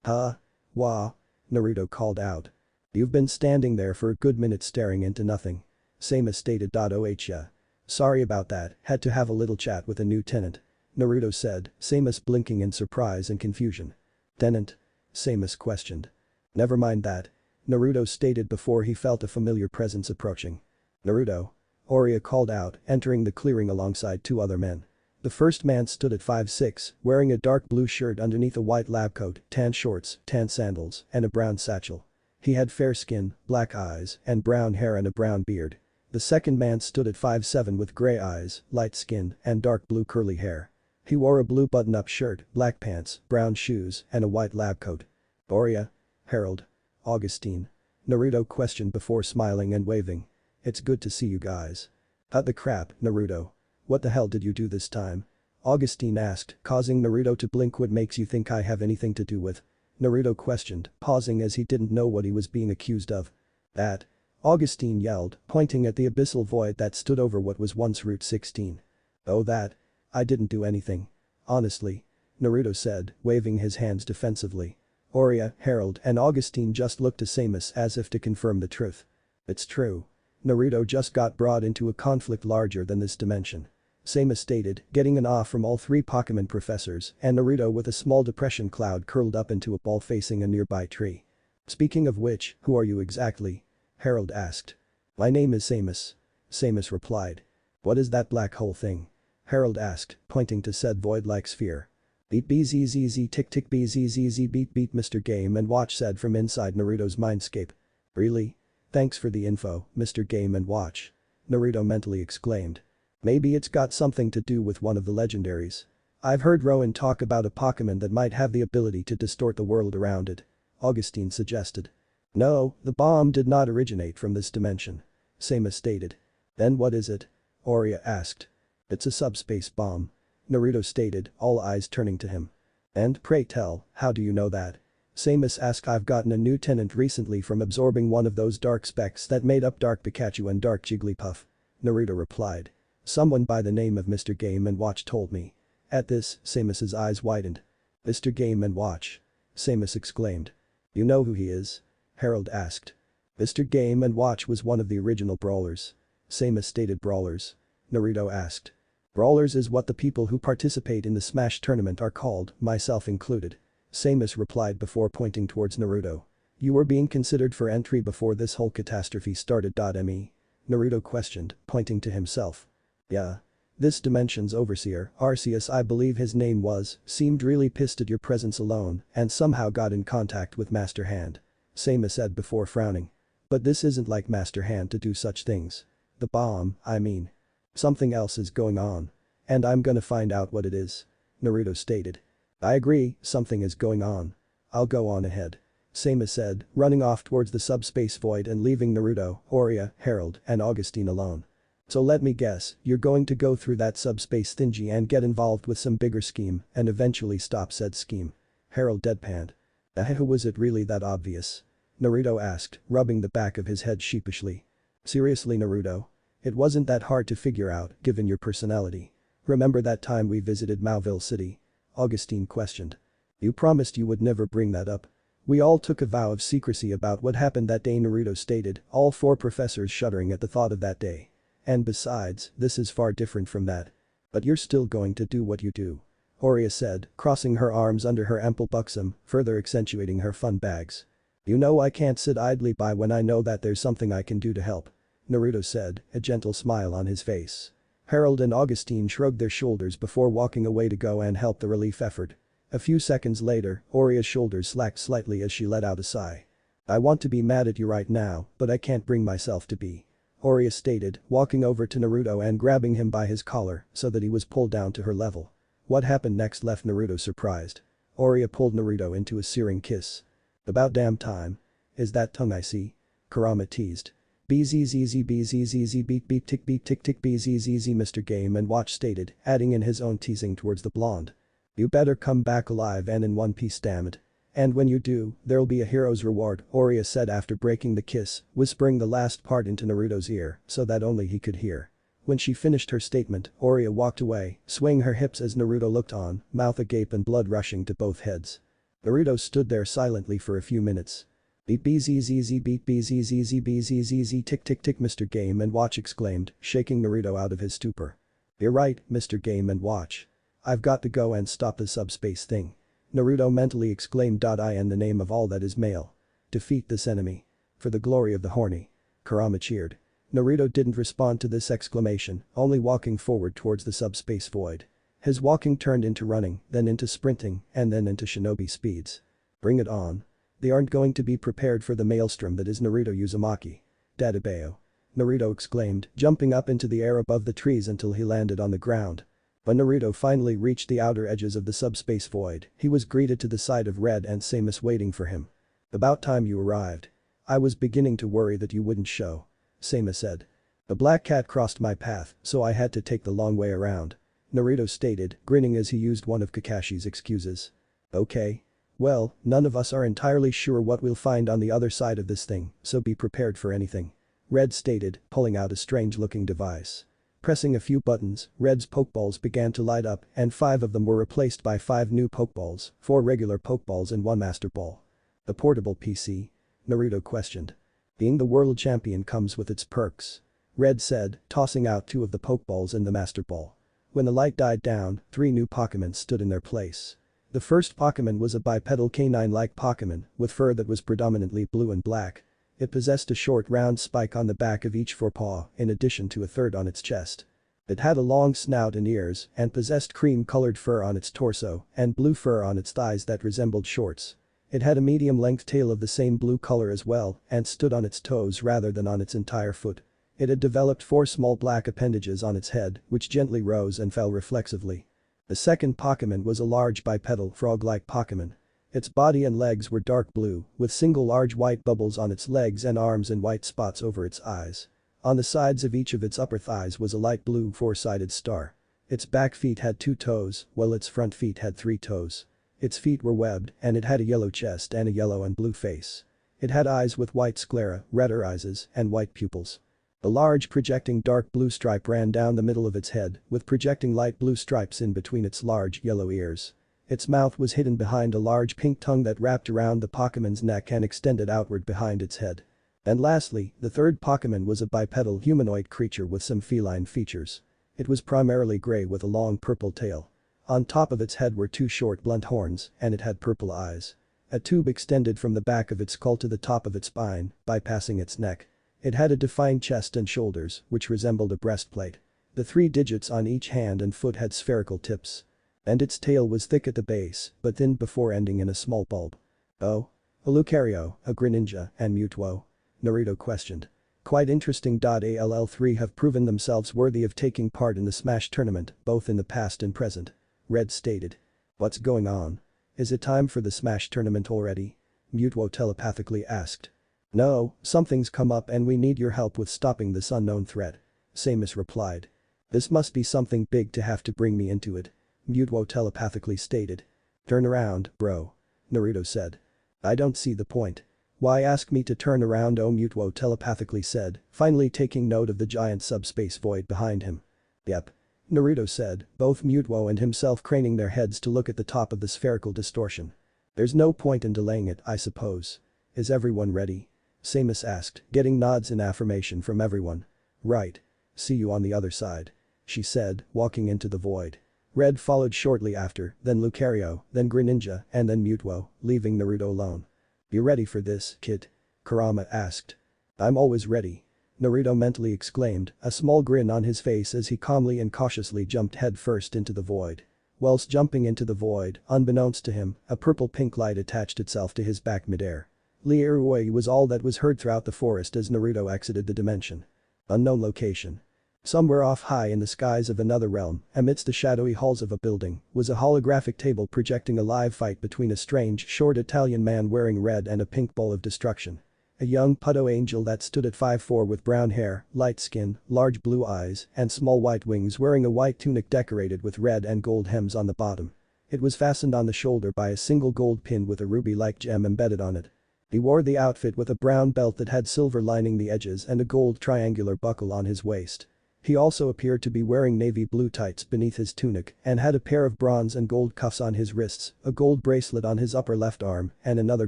Huh? Wah? Naruto called out. You've been standing there for a good minute staring into nothing. Samus stated. Oh yeah. Sorry about that, had to have a little chat with a new tenant. Naruto said, Samus blinking in surprise and confusion. Tenant? Samus questioned. Never mind that. Naruto stated before he felt a familiar presence approaching. Naruto. Oria called out, entering the clearing alongside two other men. The first man stood at 5'6", wearing a dark blue shirt underneath a white lab coat, tan shorts, tan sandals, and a brown satchel. He had fair skin, black eyes, and brown hair and a brown beard. The second man stood at 5'7" with gray eyes, light skin, and dark blue curly hair. He wore a blue button-up shirt, black pants, brown shoes, and a white lab coat. Oria? Harold? Augustine? Naruto questioned before smiling and waving. It's good to see you guys. The crap, Naruto. What the hell did you do this time? Augustine asked, causing Naruto to blink. What makes you think I have anything to do with? Naruto questioned, pausing as he didn't know what he was being accused of. That? Augustine yelled, pointing at the abyssal void that stood over what was once Route 16. Oh that? I didn't do anything. Honestly. Naruto said, waving his hands defensively. Oria, Harold, and Augustine just looked to Samus as if to confirm the truth. It's true. Naruto just got brought into a conflict larger than this dimension. Samus stated, getting an ah from all three Pokemon professors and Naruto with a small depression cloud curled up into a ball facing a nearby tree. Speaking of which, who are you exactly? Harold asked. My name is Samus. Samus replied. What is that black hole thing? Harold asked, pointing to said void-like sphere. Beep bzzz tick tick bzzz beep beep Mr. Game and Watch said from inside Naruto's mindscape. Really? Thanks for the info, Mr. Game and Watch. Naruto mentally exclaimed. Maybe it's got something to do with one of the legendaries. I've heard Rowan talk about a Pokemon that might have the ability to distort the world around it. Augustine suggested. No, the bomb did not originate from this dimension. Samus stated. Then what is it? Oria asked. It's a subspace bomb. Naruto stated, all eyes turning to him. And pray tell, how do you know that? Samus asked. I've gotten a new tenant recently from absorbing one of those dark specks that made up Dark Pikachu and Dark Jigglypuff. Naruto replied. Someone by the name of Mr. Game and Watch told me. At this, Samus's eyes widened. Mr. Game and Watch? Samus exclaimed. You know who he is? Harold asked. Mr. Game and Watch was one of the original brawlers. Samus stated. Brawlers? Naruto asked. Brawlers is what the people who participate in the Smash tournament are called, myself included. Samus replied before pointing towards Naruto. You were being considered for entry before this whole catastrophe started. Me? Naruto questioned, pointing to himself. Yeah. This dimension's overseer, Arceus I believe his name was, seemed really pissed at your presence alone and somehow got in contact with Master Hand. Sama said before frowning. But this isn't like Master Hand to do such things. The bomb, I mean. Something else is going on. And I'm gonna find out what it is. Naruto stated. I agree, something is going on. I'll go on ahead. Sama said, running off towards the subspace void and leaving Naruto, Oria, Harold, and Augustine alone. So let me guess, you're going to go through that subspace thingy and get involved with some bigger scheme and eventually stop said scheme. Harold deadpanned. Was it really that obvious? Naruto asked, rubbing the back of his head sheepishly. Seriously Naruto? It wasn't that hard to figure out, given your personality. Remember that time we visited Mauville City? Augustine questioned. You promised you would never bring that up. We all took a vow of secrecy about what happened that day Naruto stated, all four professors shuddering at the thought of that day. And besides, this is far different from that. But you're still going to do what you do. Oria said, crossing her arms under her ample buxom, further accentuating her fun bags. You know I can't sit idly by when I know that there's something I can do to help. Naruto said, a gentle smile on his face. Harold and Augustine shrugged their shoulders before walking away to go and help the relief effort. A few seconds later, Oria's shoulders slacked slightly as she let out a sigh. I want to be mad at you right now, but I can't bring myself to be. Oria stated, walking over to Naruto and grabbing him by his collar so that he was pulled down to her level. What happened next left Naruto surprised. Oria pulled Naruto into a searing kiss. About damn time. Is that tongue I see? Kurama teased. Bzzz beep beep tick bzzz Mr. Game and Watch stated, adding in his own teasing towards the blonde. You better come back alive and in one piece damn it. And when you do, there'll be a hero's reward, Oria said after breaking the kiss, whispering the last part into Naruto's ear so that only he could hear. When she finished her statement, Oria walked away, swaying her hips as Naruto looked on, mouth agape and blood rushing to both heads. Naruto stood there silently for a few minutes. Beep bzzz beep bzzz tick tick tick Mr. Game and Watch exclaimed, shaking Naruto out of his stupor. You're right, Mr. Game and Watch. I've got to go and stop the subspace thing. Naruto mentally exclaimed. I in the name of all that is male. Defeat this enemy. For the glory of the horny. Kurama cheered. Naruto didn't respond to this exclamation, only walking forward towards the subspace void. His walking turned into running, then into sprinting, and then into shinobi speeds. Bring it on. They aren't going to be prepared for the maelstrom that is Naruto Uzumaki. Dadabeo. Naruto exclaimed, jumping up into the air above the trees until he landed on the ground. When Naruto finally reached the outer edges of the subspace void, he was greeted to the side of Red and Samus waiting for him. About time you arrived. I was beginning to worry that you wouldn't show. Samus said. A black cat crossed my path, so I had to take the long way around. Naruto stated, grinning as he used one of Kakashi's excuses. Okay. Well, none of us are entirely sure what we'll find on the other side of this thing, so be prepared for anything. Red stated, pulling out a strange-looking device. Pressing a few buttons, Red's Pokeballs began to light up and 5 of them were replaced by 5 new Pokeballs, 4 regular Pokeballs and 1 Master Ball. A portable PC? Naruto questioned. Being the world champion comes with its perks. Red said, tossing out 2 of the Pokeballs and the Master Ball. When the light died down, 3 new Pokémon stood in their place. The first Pokémon was a bipedal canine-like Pokémon with fur that was predominantly blue and black. It possessed a short round spike on the back of each forepaw in addition to a third on its chest. It had a long snout and ears and possessed cream-colored fur on its torso and blue fur on its thighs that resembled shorts. It had a medium-length tail of the same blue color as well and stood on its toes rather than on its entire foot. It had developed 4 small black appendages on its head which gently rose and fell reflexively. The second Pokémon was a large bipedal frog-like Pokémon. Its body and legs were dark blue, with single large white bubbles on its legs and arms and white spots over its eyes. On the sides of each of its upper thighs was a light blue 4-sided star. Its back feet had 2 toes, while its front feet had 3 toes. Its feet were webbed, and it had a yellow chest and a yellow and blue face. It had eyes with white sclera, red irises, and white pupils. A large projecting dark blue stripe ran down the middle of its head, with projecting light blue stripes in between its large yellow ears. Its mouth was hidden behind a large pink tongue that wrapped around the Pokémon's neck and extended outward behind its head. And lastly, the third Pokémon was a bipedal humanoid creature with some feline features. It was primarily gray with a long purple tail. On top of its head were 2 short blunt horns, and it had purple eyes. A tube extended from the back of its skull to the top of its spine, bypassing its neck. It had a defined chest and shoulders, which resembled a breastplate. The 3 digits on each hand and foot had spherical tips. And its tail was thick at the base, but thin before ending in a small bulb. "Oh? A Lucario, a Greninja, and Mewtwo?" Naruto questioned. "Quite interesting. ALL3 have proven themselves worthy of taking part in the Smash tournament, both in the past and present," Red stated. "What's going on? Is it time for the Smash tournament already?" Mewtwo telepathically asked. "No, something's come up and we need your help with stopping this unknown threat," Samus replied. "This must be something big to have to bring me into it," Mewtwo telepathically stated. "Turn around, bro," Naruto said. "I don't see the point. Why ask me to turn around?" Mewtwo telepathically said, finally taking note of the giant subspace void behind him. "Yep," Naruto said, both Mewtwo and himself craning their heads to look at the top of the spherical distortion. "There's no point in delaying it, I suppose. Is everyone ready?" Samus asked, getting nods in affirmation from everyone. "Right. See you on the other side," she said, walking into the void. Red followed shortly after, then Lucario, then Greninja, and then Mewtwo, leaving Naruto alone. "You ready for this, kid?" Kurama asked. "I'm always ready," Naruto mentally exclaimed, a small grin on his face as he calmly and cautiously jumped headfirst into the void. Whilst jumping into the void, unbeknownst to him, a purple-pink light attached itself to his back midair. "Leeroi" was all that was heard throughout the forest as Naruto exited the dimension. Unknown location. Somewhere off high in the skies of another realm, amidst the shadowy halls of a building, was a holographic table projecting a live fight between a strange, short Italian man wearing red and a pink bowl of destruction. A young Puto angel that stood at 5'4" with brown hair, light skin, large blue eyes, and small white wings wearing a white tunic decorated with red and gold hems on the bottom. It was fastened on the shoulder by a single gold pin with a ruby-like gem embedded on it. He wore the outfit with a brown belt that had silver lining the edges and a gold triangular buckle on his waist. He also appeared to be wearing navy blue tights beneath his tunic and had a pair of bronze and gold cuffs on his wrists, a gold bracelet on his upper left arm, and another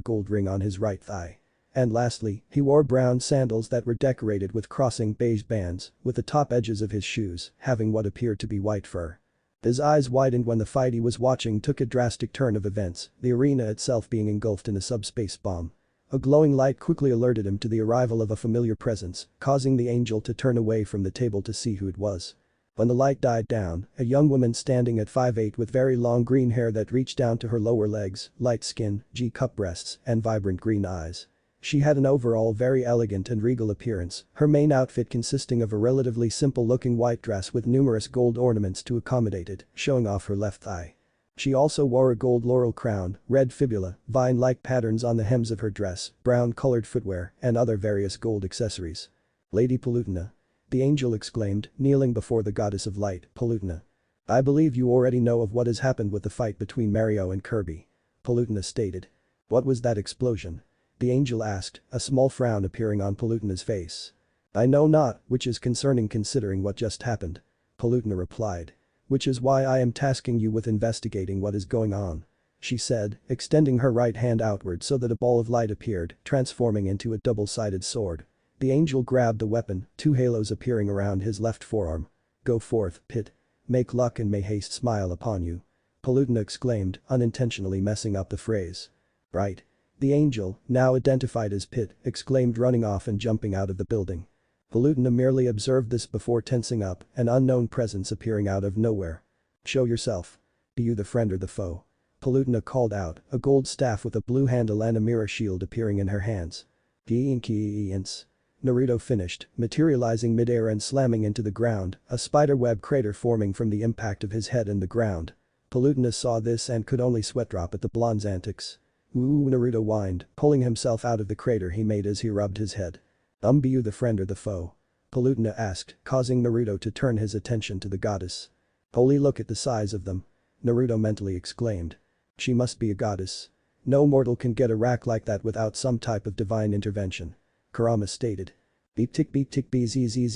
gold ring on his right thigh. And lastly, he wore brown sandals that were decorated with crossing beige bands, with the top edges of his shoes having what appeared to be white fur. His eyes widened when the fight he was watching took a drastic turn of events, the arena itself being engulfed in a subspace bomb. A glowing light quickly alerted him to the arrival of a familiar presence, causing the angel to turn away from the table to see who it was. When the light died down, a young woman standing at 5'8" with very long green hair that reached down to her lower legs, light skin, G-cup breasts, and vibrant green eyes. She had an overall very elegant and regal appearance, her main outfit consisting of a relatively simple-looking white dress with numerous gold ornaments to accommodate it, showing off her left thigh. She also wore a gold laurel crown, red fibula, vine-like patterns on the hems of her dress, brown-colored footwear, and other various gold accessories. "Lady Palutena," the angel exclaimed, kneeling before the goddess of light, Palutena. "I believe you already know of what has happened with the fight between Mario and Kirby," Palutena stated. "What was that explosion?" the angel asked, a small frown appearing on Palutena's face. "I know not, which is concerning considering what just happened," Palutena replied. "Which is why I am tasking you with investigating what is going on," she said, extending her right hand outward so that a ball of light appeared, transforming into a double-sided sword. The angel grabbed the weapon, 2 halos appearing around his left forearm. "Go forth, Pit. Make luck and may haste smile upon you," Palutena exclaimed, unintentionally messing up the phrase. "Right." The angel, now identified as Pit, exclaimed, running off and jumping out of the building. Palutena merely observed this before tensing up, an unknown presence appearing out of nowhere. "Show yourself. Be you the friend or the foe?" Palutena called out, a gold staff with a blue handle and a mirror shield appearing in her hands. "Inks," Naruto finished, materializing midair and slamming into the ground, a spiderweb crater forming from the impact of his head and the ground. Palutena saw this and could only sweat drop at the blonde's antics. "Ooh," Naruto whined, pulling himself out of the crater he made as he rubbed his head. "Be you the friend or the foe?" Palutena asked, causing Naruto to turn his attention to the goddess. "Holy, look at the size of them," Naruto mentally exclaimed. "She must be a goddess. No mortal can get a rack like that without some type of divine intervention," Kurama stated. Beep tick bzzz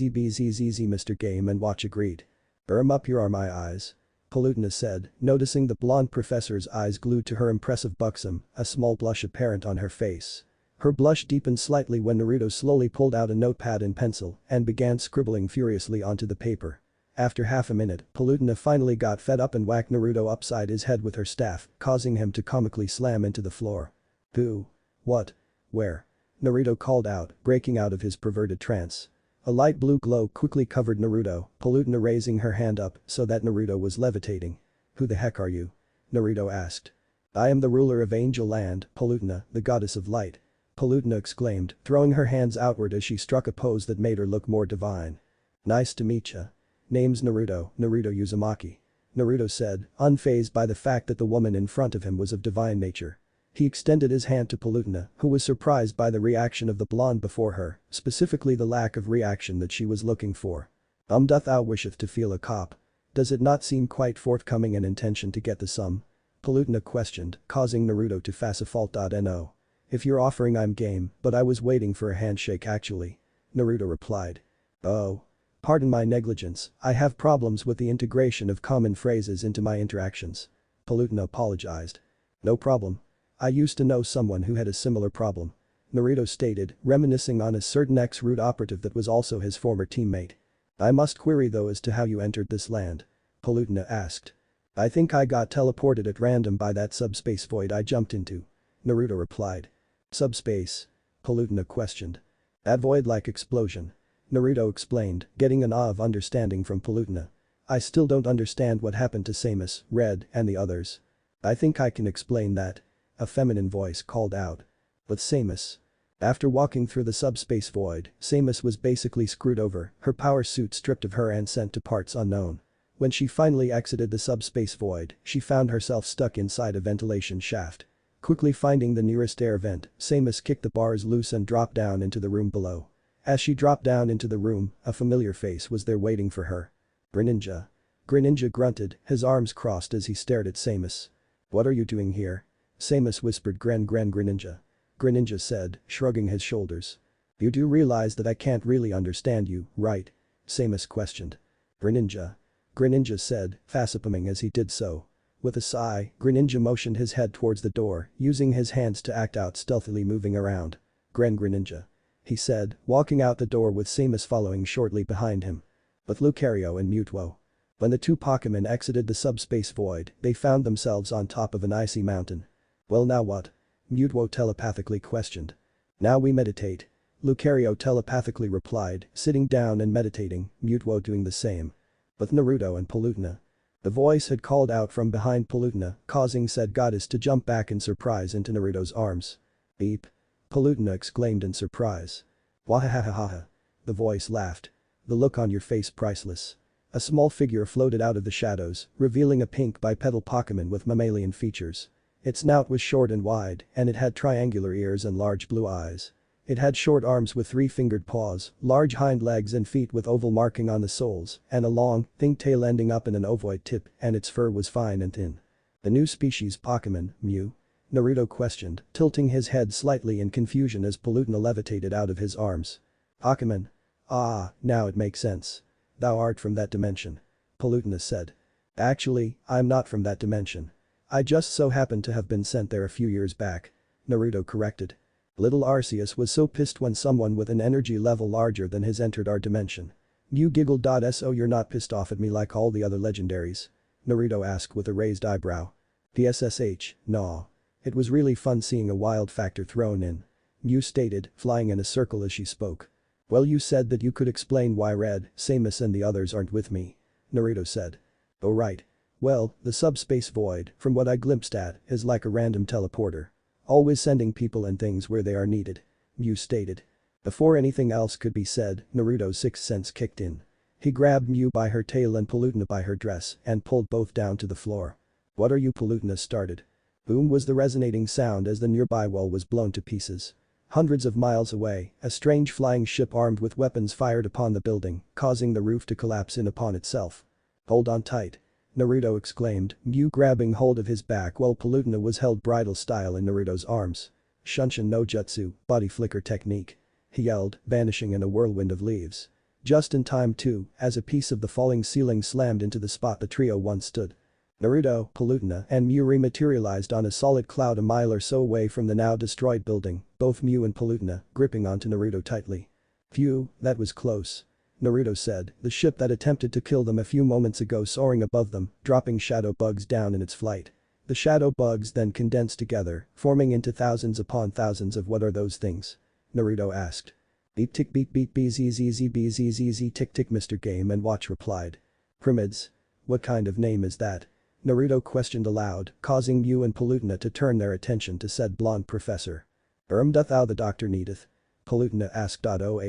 Mr. Game and Watch agreed. Up here are my eyes," Palutena said, noticing the blonde professor's eyes glued to her impressive buxom, a small blush apparent on her face. Her blush deepened slightly when Naruto slowly pulled out a notepad and pencil and began scribbling furiously onto the paper. After half a minute, Palutena finally got fed up and whacked Naruto upside his head with her staff, causing him to comically slam into the floor. Who? What? Where? Naruto called out, breaking out of his perverted trance. A light blue glow quickly covered Naruto, Palutena raising her hand up so that Naruto was levitating. Who the heck are you? Naruto asked. I am the ruler of Angel Land, Palutena, the goddess of light. Palutena exclaimed, throwing her hands outward as she struck a pose that made her look more divine. Nice to meet ya. Name's Naruto Uzumaki. Naruto said, unfazed by the fact that the woman in front of him was of divine nature. He extended his hand to Palutena, who was surprised by the reaction of the blonde before her, specifically the lack of reaction that she was looking for. Doth thou wisheth to feel a cop? Does it not seem quite forthcoming an intention to get the sum? Palutena questioned, causing Naruto to facifault.no. If you're offering I'm game, but I was waiting for a handshake actually. Naruto replied. Oh. Pardon my negligence, I have problems with the integration of common phrases into my interactions. Palutena apologized. No problem. I used to know someone who had a similar problem. Naruto stated, reminiscing on a certain ex-root operative that was also his former teammate. I must query though as to how you entered this land. Palutena asked. I think I got teleported at random by that subspace void I jumped into. Naruto replied. Subspace? Palutena questioned. That void-like explosion. Naruto explained, getting an awe of understanding from Palutena. I still don't understand what happened to Samus, Red, and the others. I think I can explain that. A feminine voice called out. But Samus. After walking through the subspace void, Samus was basically screwed over, her power suit stripped of her and sent to parts unknown. When she finally exited the subspace void, she found herself stuck inside a ventilation shaft. Quickly finding the nearest air vent, Samus kicked the bars loose and dropped down into the room below. As she dropped down into the room, a familiar face was there waiting for her. Greninja. Greninja grunted, his arms crossed as he stared at Samus. What are you doing here? Samus whispered Greninja. Greninja said, shrugging his shoulders. You do realize that I can't really understand you, right? Samus questioned. Greninja said, facepalming as he did so. With a sigh, Greninja motioned his head towards the door, using his hands to act out stealthily moving around. Greninja. He said, walking out the door with Samus following shortly behind him. With Lucario and Mewtwo. When the two Pokémon exited the subspace void, they found themselves on top of an icy mountain. Well now what? Mewtwo telepathically questioned. Now we meditate. Lucario telepathically replied, sitting down and meditating, Mewtwo doing the same. With Naruto and Palutena. The voice had called out from behind Palutena, causing said goddess to jump back in surprise into Naruto's arms. Beep. Palutena exclaimed in surprise. Wahahahaha. The voice laughed. The look on your face priceless. A small figure floated out of the shadows, revealing a pink bipedal Pokémon with mammalian features. Its snout was short and wide, and it had triangular ears and large blue eyes. It had short arms with three-fingered paws, large hind legs and feet with oval marking on the soles, and a long, thin tail ending up in an ovoid tip, and its fur was fine and thin. The new species Pokémon, Mew? Naruto questioned, tilting his head slightly in confusion as Palutena levitated out of his arms. Pokémon? Ah, now it makes sense. Thou art from that dimension. Palutena said. Actually, I'm not from that dimension. I just so happened to have been sent there a few years back. Naruto corrected. Little Arceus was so pissed when someone with an energy level larger than his entered our dimension. Mew giggled. So you're not pissed off at me like all the other legendaries? Naruto asked with a raised eyebrow. PSSH, no. It was really fun seeing a wild factor thrown in. Mew stated, flying in a circle as she spoke. Well, you said that you could explain why Red, Samus and the others aren't with me. Naruto said. Oh right. Well, the subspace void, from what I glimpsed at, is like a random teleporter. Always sending people and things where they are needed. Mew stated. Before anything else could be said, Naruto's sixth sense kicked in. He grabbed Mew by her tail and Palutena by her dress and pulled both down to the floor. What are you? Palutena started. Boom was the resonating sound as the nearby wall was blown to pieces. Hundreds of miles away, a strange flying ship armed with weapons fired upon the building, causing the roof to collapse in upon itself. Hold on tight. Naruto exclaimed, Mew grabbing hold of his back while Palutena was held bridal style in Naruto's arms. Shunshin no jutsu, body flicker technique. He yelled, vanishing in a whirlwind of leaves. Just in time too, as a piece of the falling ceiling slammed into the spot the trio once stood. Naruto, Palutena and Mew rematerialized on a solid cloud a mile or so away from the now destroyed building, both Mew and Palutena gripping onto Naruto tightly. Phew, that was close. Naruto said, the ship that attempted to kill them a few moments ago soaring above them, dropping shadow bugs down in its flight. The shadow bugs then condensed together, forming into thousands upon thousands of what are those things? Naruto asked. Beep tick beep beep bzzz tick tick Mr. Game & Watch replied. Pyramids? What kind of name is that? Naruto questioned aloud, causing Mew and Palutena to turn their attention to said blonde professor. Doth thou the doctor needeth? Palutena asked. Oh.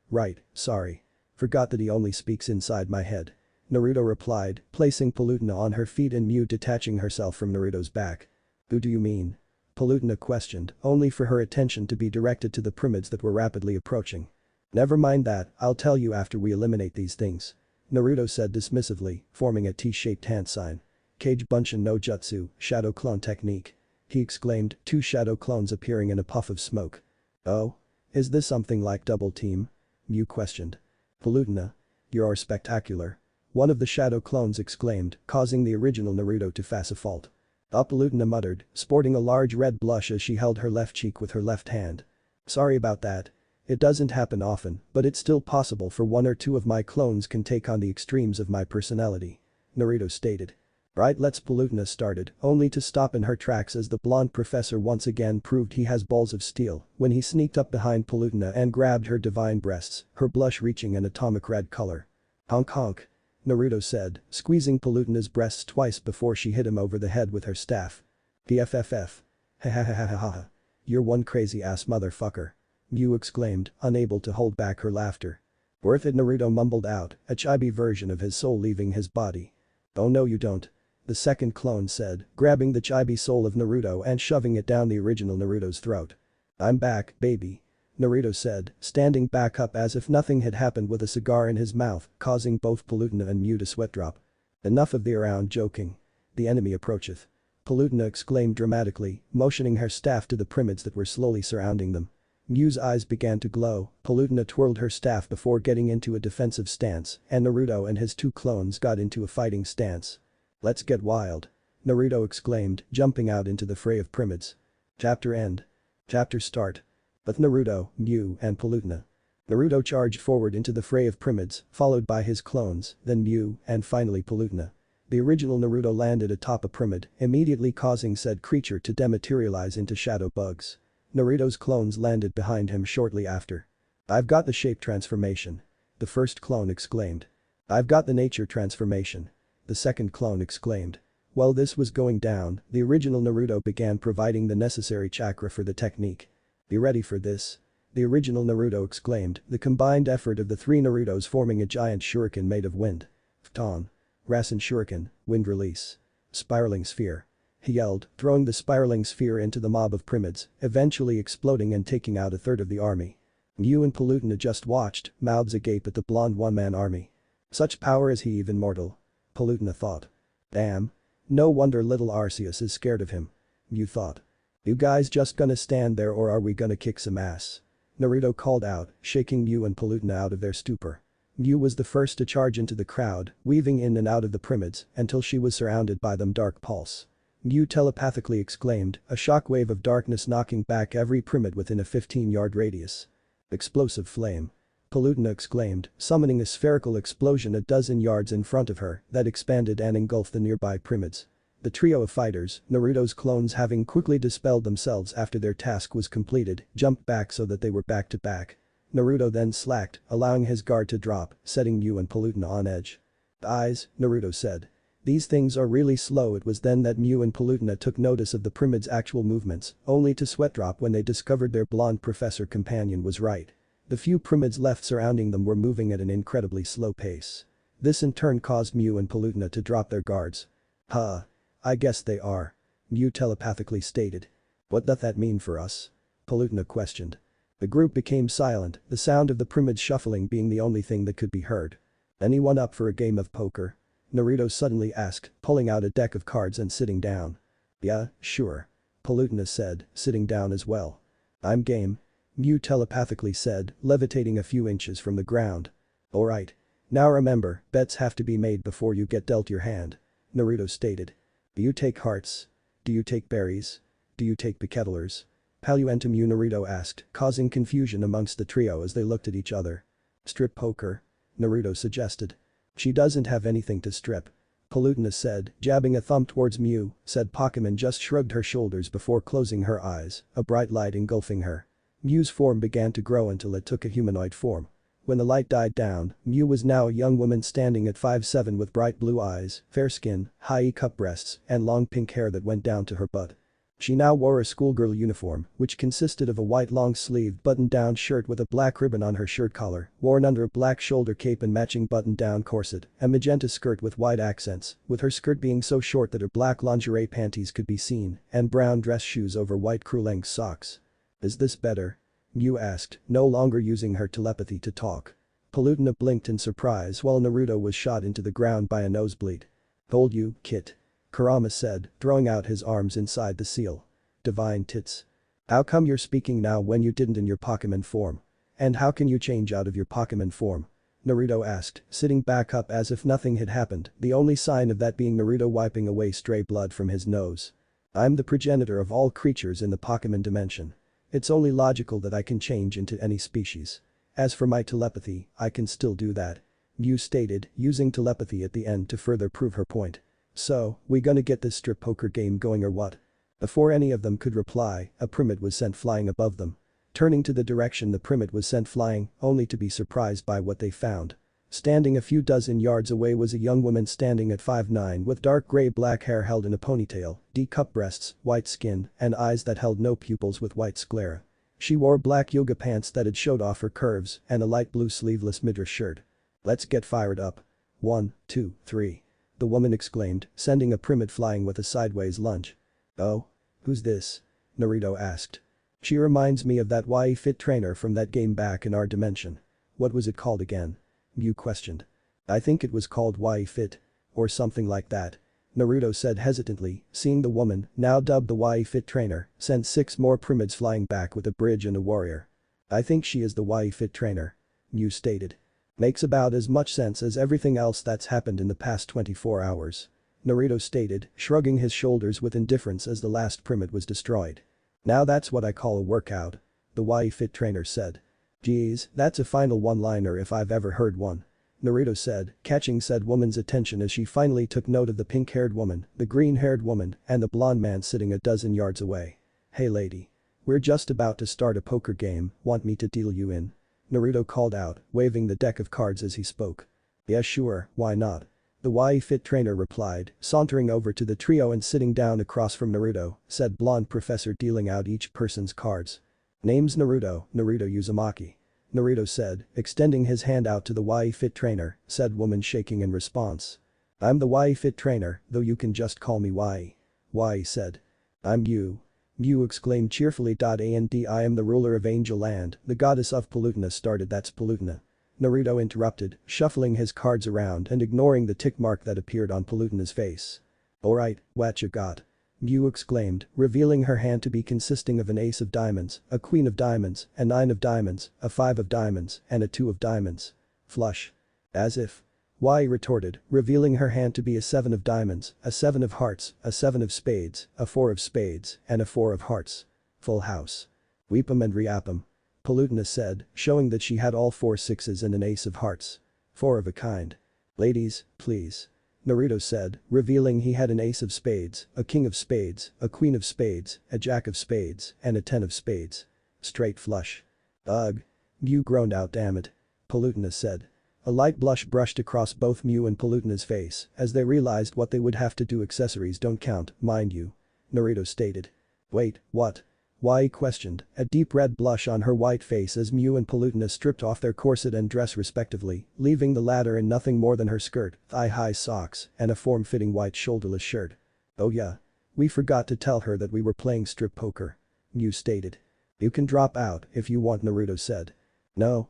Right, sorry. Forgot that he only speaks inside my head. Naruto replied, placing Palutena on her feet and Mew detaching herself from Naruto's back. Who do you mean? Palutena questioned, only for her attention to be directed to the pyramids that were rapidly approaching. Never mind that, I'll tell you after we eliminate these things. Naruto said dismissively, forming a T-shaped hand sign. Kage Bunshin no Jutsu, shadow clone technique. He exclaimed, two shadow clones appearing in a puff of smoke. Oh? Is this something like double team? Mew questioned. Palutena. You're spectacular. One of the shadow clones exclaimed, causing the original Naruto to face a fault. Palutena muttered, sporting a large red blush as she held her left cheek with her left hand. Sorry about that. It doesn't happen often, but it's still possible for one or two of my clones can take on the extremes of my personality. Naruto stated. Right, let's. Palutena started, only to stop in her tracks as the blonde professor once again proved he has balls of steel when he sneaked up behind Palutena and grabbed her divine breasts, her blush reaching an atomic red color. Honk honk. Naruto said, squeezing Palutena's breasts twice before she hit him over the head with her staff. BFFF. Ha. You're one crazy ass motherfucker. Mew exclaimed, unable to hold back her laughter. Worth it, Naruto mumbled out, a chibi version of his soul leaving his body. Oh no you don't. The second clone said, grabbing the chibi soul of Naruto and shoving it down the original Naruto's throat. I'm back, baby. Naruto said, standing back up as if nothing had happened with a cigar in his mouth, causing both Palutena and Mew to sweat drop. Enough of the around joking. The enemy approacheth. Palutena exclaimed dramatically, motioning her staff to the pyramids that were slowly surrounding them. Mew's eyes began to glow, Palutena twirled her staff before getting into a defensive stance, and Naruto and his two clones got into a fighting stance. Let's get wild. Naruto exclaimed, jumping out into the fray of pyramids. Chapter end. Chapter start. With Naruto, Mew, and Palutena. Naruto charged forward into the fray of pyramids, followed by his clones, then Mew, and finally Palutena. The original Naruto landed atop a pyramid, immediately causing said creature to dematerialize into shadow bugs. Naruto's clones landed behind him shortly after. I've got the shape transformation. The first clone exclaimed. I've got the nature transformation. The second clone exclaimed. While this was going down, the original Naruto began providing the necessary chakra for the technique. Be ready for this. The original Naruto exclaimed, the combined effort of the three Narutos forming a giant shuriken made of wind. Pton. Rasen Shuriken, wind release. Spiraling sphere. He yelled, throwing the spiraling sphere into the mob of pyramids, eventually exploding and taking out a third of the army. Mew and Palutena just watched, mouths agape at the blonde one-man army. Such power, is he even mortal? Palutena thought. Damn. No wonder little Arceus is scared of him. Mew thought. You guys just gonna stand there or are we gonna kick some ass? Naruto called out, shaking Mew and Palutena out of their stupor. Mew was the first to charge into the crowd, weaving in and out of the pyramids until she was surrounded by them. Dark pulse. Mew telepathically exclaimed, a shockwave of darkness knocking back every pyramid within a 15-yard radius. Explosive flame. Palutena exclaimed, summoning a spherical explosion a dozen yards in front of her that expanded and engulfed the nearby pyramids. The trio of fighters, Naruto's clones having quickly dispelled themselves after their task was completed, jumped back so that they were back to back. Naruto then slacked, allowing his guard to drop, setting Mew and Palutena on edge. Eyes, Naruto said. These things are really slow. It was then that Mew and Palutena took notice of the pyramid's actual movements, only to sweat drop when they discovered their blonde professor companion was right. The few pyramids left surrounding them were moving at an incredibly slow pace. This in turn caused Mew and Palutena to drop their guards. Huh. I guess they are. Mew telepathically stated. What doth that mean for us? Palutena questioned. The group became silent, the sound of the pyramids shuffling being the only thing that could be heard. Anyone up for a game of poker? Naruto suddenly asked, pulling out a deck of cards and sitting down. Yeah, sure. Palutena said, sitting down as well. I'm game. Mew telepathically said, levitating a few inches from the ground. Alright. Now remember, bets have to be made before you get dealt your hand. Naruto stated. Do you take hearts? Do you take berries? Do you take pikettlers? Paluentum you, Naruto asked, causing confusion amongst the trio as they looked at each other. Strip poker? Naruto suggested. She doesn't have anything to strip. Palutena said, jabbing a thumb towards Mew, said Pokemon just shrugged her shoulders before closing her eyes, a bright light engulfing her. Mew's form began to grow until it took a humanoid form. When the light died down, Mew was now a young woman standing at 5'7" with bright blue eyes, fair skin, high E-cup breasts, and long pink hair that went down to her butt. She now wore a schoolgirl uniform, which consisted of a white long-sleeved button-down shirt with a black ribbon on her shirt collar, worn under a black shoulder cape and matching button-down corset, a magenta skirt with white accents, with her skirt being so short that her black lingerie panties could be seen, and brown dress shoes over white crew-length socks. "Is this better?" Mew asked, no longer using her telepathy to talk. Palutena blinked in surprise while Naruto was shot into the ground by a nosebleed. "Told you, Kit," Kurama said, throwing out his arms inside the seal. "Divine tits. How come you're speaking now when you didn't in your Pokemon form? And how can you change out of your Pokemon form?" Naruto asked, sitting back up as if nothing had happened, the only sign of that being Naruto wiping away stray blood from his nose. "I'm the progenitor of all creatures in the Pokemon dimension. It's only logical that I can change into any species. As for my telepathy, I can still do that," Mew stated, using telepathy at the end to further prove her point. "So, we gonna get this strip poker game going or what?" Before any of them could reply, a Primate was sent flying above them. Turning to the direction the Primate was sent flying, only to be surprised by what they found. Standing a few dozen yards away was a young woman standing at 5'9" with dark gray-black hair held in a ponytail, D-cup breasts, white skin, and eyes that held no pupils with white sclera. She wore black yoga pants that had showed off her curves and a light blue sleeveless midriff shirt. "Let's get fired up. 1, 2, 3. The woman exclaimed, sending a Primate flying with a sideways lunge. "Oh? Who's this?" Naruto asked. "She reminds me of that YE Fit trainer from that game back in our dimension. What was it called again?" Mew questioned. "I think it was called YE Fit. Or something like that," Naruto said hesitantly, seeing the woman, now dubbed the YE Fit trainer, send 6 more Primates flying back with a bridge and a warrior. "I think she is the YE Fit trainer," Mew stated. "Makes about as much sense as everything else that's happened in the past 24 hours," Naruto stated, shrugging his shoulders with indifference as the last Primate was destroyed. "Now that's what I call a workout," the YE Fit trainer said. "Geez, that's a final one-liner if I've ever heard one," Naruto said, catching said woman's attention as she finally took note of the pink-haired woman, the green-haired woman, and the blonde man sitting a dozen yards away. "Hey lady. We're just about to start a poker game, want me to deal you in?" Naruto called out, waving the deck of cards as he spoke. "Yeah sure, why not?" The YE Fit trainer replied, sauntering over to the trio and sitting down across from Naruto, said blonde professor dealing out each person's cards. "Name's Naruto Uzumaki," Naruto said, extending his hand out to the YE Fit trainer, said woman shaking in response. "I'm the YE Fit trainer, though you can just call me YE," YE said. "I'm Mew," Mew exclaimed cheerfully. "And I am the ruler of Angel Land, the goddess of Palutena started that's Palutena," Naruto interrupted, shuffling his cards around and ignoring the tick mark that appeared on Palutena's face. "Alright, what you got?" Mew exclaimed, revealing her hand to be consisting of an ace of diamonds, a queen of diamonds, a 9 of diamonds, a 5 of diamonds, and a 2 of diamonds. "Flush." "As if." YE retorted, revealing her hand to be a 7 of diamonds, a 7 of hearts, a 7 of spades, a 4 of spades, and a 4 of hearts. "Full house. Weep 'em and re-ap 'em," Palutena said, showing that she had all 4 sixes and an ace of hearts. "4 of a kind. Ladies, please," Naruto said, revealing he had an ace of spades, a king of spades, a queen of spades, a jack of spades, and a 10 of spades. "Straight flush." "Ugh." Mew groaned out. "Damn it." Palutena said. A light blush brushed across both Mew and Palutena's face as they realized what they would have to do. "Accessories don't count, mind you," Naruto stated. "Wait, what?" YE questioned, a deep red blush on her white face as Mew and Palutena stripped off their corset and dress respectively, leaving the latter in nothing more than her skirt, thigh-high socks, and a form-fitting white shoulderless shirt. "Oh yeah. We forgot to tell her that we were playing strip poker," Mew stated. "You can drop out if you want," Naruto said. No,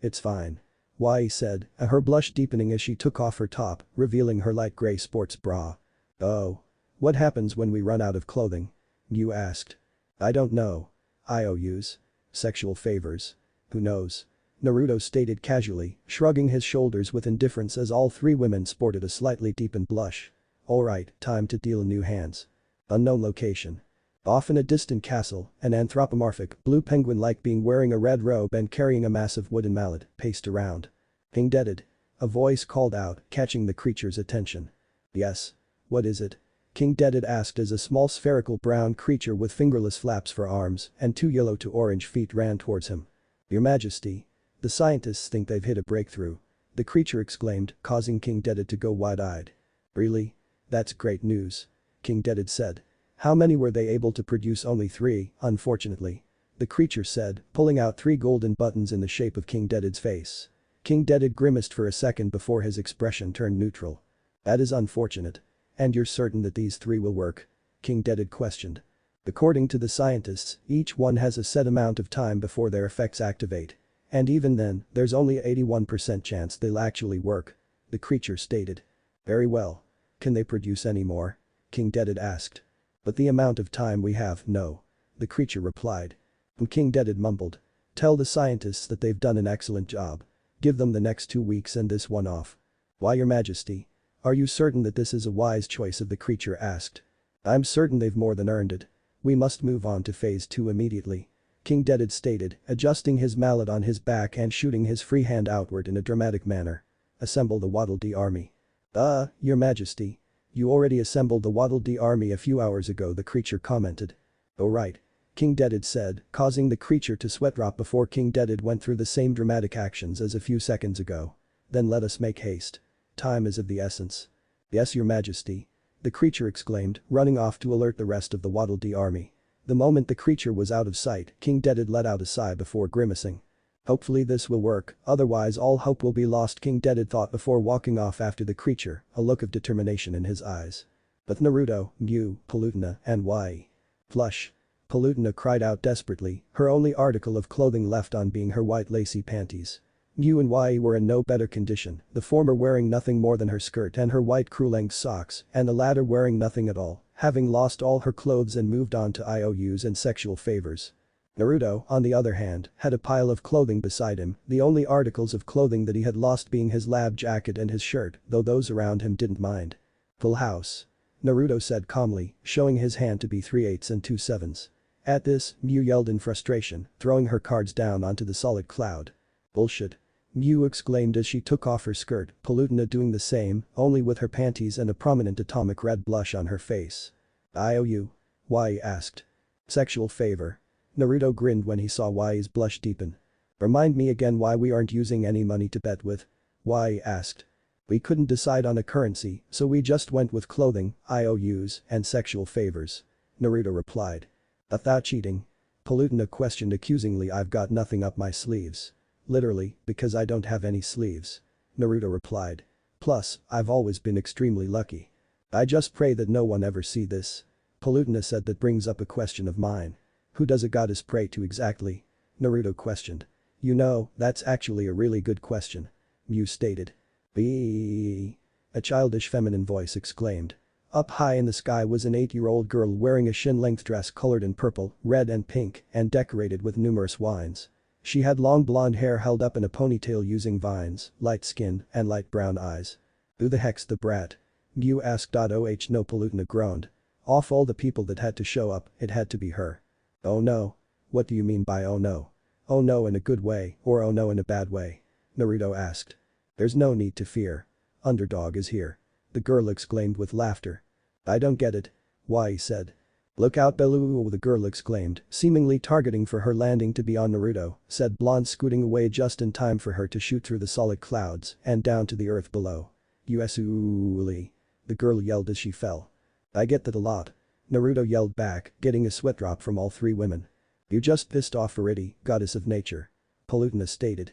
it's fine," YE said, her blush deepening as she took off her top, revealing her light gray sports bra. "Oh. What happens when we run out of clothing?" Mew asked. "I don't know. IOUs? Sexual favors? Who knows?" Naruto stated casually, shrugging his shoulders with indifference as all 3 women sported a slightly deepened blush. "Alright, time to deal new hands." Unknown location. Off in a distant castle, an anthropomorphic blue penguin-like being wearing a red robe and carrying a massive wooden mallet paced around. "Ping deaded," a voice called out, catching the creature's attention. Yes. What is it? King Dedede asked as a small spherical brown creature with fingerless flaps for arms and 2 yellow to orange feet ran towards him. Your Majesty. The scientists think they've hit a breakthrough. The creature exclaimed, causing King Dedede to go wide-eyed. Really? That's great news. King Dedede said. How many were they able to produce? Only 3, unfortunately. The creature said, pulling out 3 golden buttons in the shape of King Dedede's face. King Dedede grimaced for a second before his expression turned neutral. That is unfortunate. And you're certain that these 3 will work? King Dedede questioned. According to the scientists, each one has a set amount of time before their effects activate. And even then, there's only 81% chance they'll actually work. The creature stated. Very well. Can they produce any more? King Dedede asked. But the amount of time we have, no. The creature replied. And King Dedede mumbled. Tell the scientists that they've done an excellent job. Give them the next 2 weeks and this one off. Why, Your Majesty? Are you certain that this is a wise choice of the creature asked. I'm certain they've more than earned it. We must move on to phase 2 immediately. King Dedede stated, adjusting his mallet on his back and shooting his free hand outward in a dramatic manner. Assemble the Waddle Dee army. Your Majesty. You already assembled the Waddle Dee army a few hours ago, the creature commented. Oh right. King Dedede said, causing the creature to sweat drop before King Dedede went through the same dramatic actions as a few seconds ago. Then let us make haste. Time is of the essence. Yes, Your Majesty. The creature exclaimed, running off to alert the rest of the Waddle Dee army. The moment the creature was out of sight, King Dedede let out a sigh before grimacing. Hopefully this will work, otherwise all hope will be lost, King Dedede thought before walking off after the creature, a look of determination in his eyes. But Naruto, Mew, Palutena, and Yae. Flush. Palutena cried out desperately, her only article of clothing left on being her white lacy panties. Mew and Yae were in no better condition, the former wearing nothing more than her skirt and her white crew-length socks, and the latter wearing nothing at all, having lost all her clothes and moved on to IOUs and sexual favors. Naruto, on the other hand, had a pile of clothing beside him, the only articles of clothing that he had lost being his lab jacket and his shirt, though those around him didn't mind. Full house. Naruto said calmly, showing his hand to be 3 8s and 2 7s. At this, Mew yelled in frustration, throwing her cards down onto the solid cloud. Bullshit. Mew exclaimed as she took off her skirt, Palutena doing the same, only with her panties and a prominent atomic red blush on her face. IOU? Yae asked. Sexual favor. Naruto grinned when he saw Yae's blush deepen. Remind me again why we aren't using any money to bet with? Yae asked. We couldn't decide on a currency, so we just went with clothing, IOUs, and sexual favors. Naruto replied. Without cheating? Palutena questioned accusingly. I've got nothing up my sleeves. Literally, because I don't have any sleeves. Naruto replied. Plus, I've always been extremely lucky. I just pray that no one ever see this. Palutena said. That brings up a question of mine. Who does a goddess pray to exactly? Naruto questioned. You know, that's actually a really good question. Mew stated. Be. A childish feminine voice exclaimed. Up high in the sky was an 8-year-old girl wearing a shin-length dress colored in purple, red and pink and decorated with numerous wines. She had long blonde hair held up in a ponytail using vines, light skin, and light brown eyes. Who the heck's the brat? Mew asked. Oh no, Palutena groaned. Off all the people that had to show up, it had to be her. Oh no. What do you mean by oh no? Oh no in a good way or oh no in a bad way? Naruto asked. There's no need to fear. Underdog is here. The girl exclaimed with laughter. I don't get it. Yae said. Look out, Beluu, the girl exclaimed, seemingly targeting for her landing to be on Naruto, said blonde, scooting away just in time for her to shoot through the solid clouds and down to the earth below. Usually. The girl yelled as she fell. I get that a lot. Naruto yelled back, getting a sweat drop from all 3 women. You just pissed off Verity, goddess of nature. Palutena stated.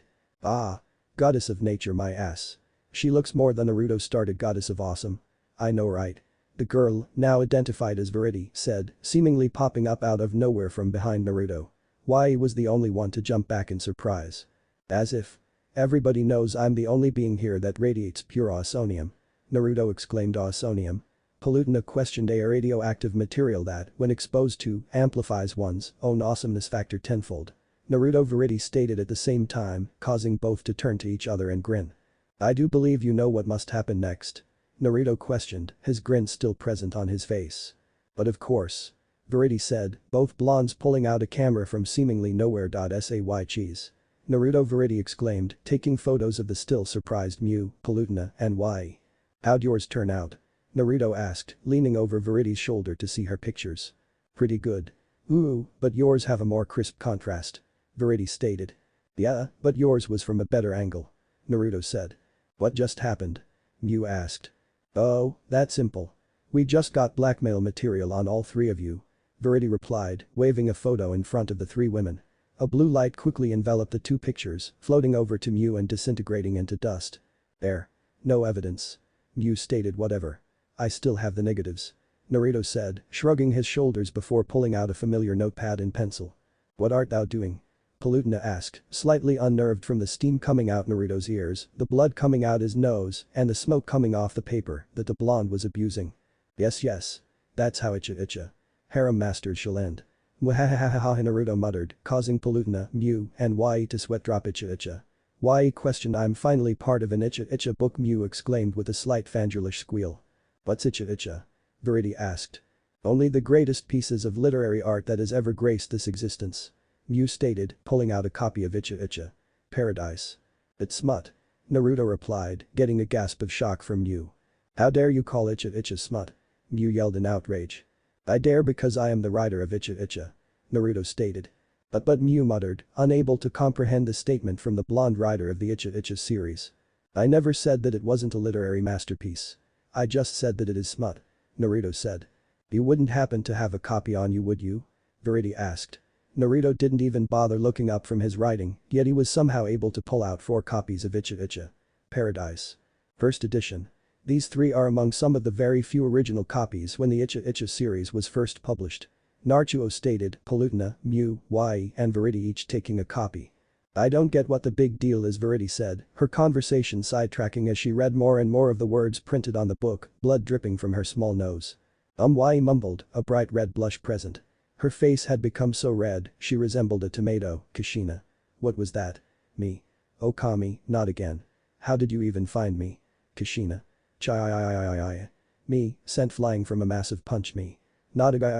Goddess of nature my ass. She looks more than Naruto started goddess of awesome. I know right. The girl, now identified as Verity, said, seemingly popping up out of nowhere from behind Naruto. Yae was the only one to jump back in surprise. As if. Everybody knows I'm the only being here that radiates pure awesonium. Naruto exclaimed. Awesonium? Palutena questioned. A radioactive material that, when exposed to, amplifies one's own awesomeness factor tenfold. Naruto Verity stated at the same time, causing both to turn to each other and grin. I do believe you know what must happen next. Naruto questioned, his grin still present on his face. But of course. Verity said, both blondes pulling out a camera from seemingly nowhere. Say cheese. Naruto Verity exclaimed, taking photos of the still surprised Mew, Palutena, and Yae. How'd yours turn out? Naruto asked, leaning over Viridi's shoulder to see her pictures. Pretty good. Ooh, but yours have a more crisp contrast. Viridi stated. Yeah, but yours was from a better angle. Naruto said. What just happened? Mew asked. Oh, that's simple. We just got blackmail material on all three of you. Viridi replied, waving a photo in front of the three women. A blue light quickly enveloped the two pictures, floating over to Mew and disintegrating into dust. There. No evidence. Mew stated whatever. I still have the negatives. Naruto said, shrugging his shoulders before pulling out a familiar notepad and pencil. What art thou doing? Palutena asked, slightly unnerved from the steam coming out Naruto's ears, the blood coming out his nose, and the smoke coming off the paper that the blonde was abusing. Yes. That's how itcha. Harem masters shall end. Mwahahaha Naruto muttered, causing Palutena, Mew, and Yae to sweat drop itcha. Yae questioned I'm finally part of an itcha book Mew exclaimed with a slight fangirlish squeal. What's itcha? Viridi asked. Only the greatest pieces of literary art that has ever graced this existence. Mew stated, pulling out a copy of Itcha. Paradise. It's smut. Naruto replied, getting a gasp of shock from Mew. How dare you call Itcha smut? Mew yelled in outrage. I dare because I am the writer of Itcha. Naruto stated. But Mew muttered, unable to comprehend the statement from the blonde writer of the Itcha series. I never said that it wasn't a literary masterpiece. I just said that it is smut. Naruto said. You wouldn't happen to have a copy on you, would you? Viridi asked. Naruto didn't even bother looking up from his writing, yet he was somehow able to pull out 4 copies of Itcha. Paradise. First edition. These 3 are among some of the very few original copies when the Itcha series was first published. Naruto stated, Palutena, Mew, Yae, and Viridi each taking a copy. I don't get what the big deal is, Viridi said, her conversation sidetracking as she read more and more of the words printed on the book, blood dripping from her small nose. Yae mumbled, a bright red blush present. Her face had become so red, she resembled a tomato. Kushina. What was that? Me. Oh Kami, not again. How did you even find me? Kushina. Chai. Me, scent flying from a massive punch me. Not again.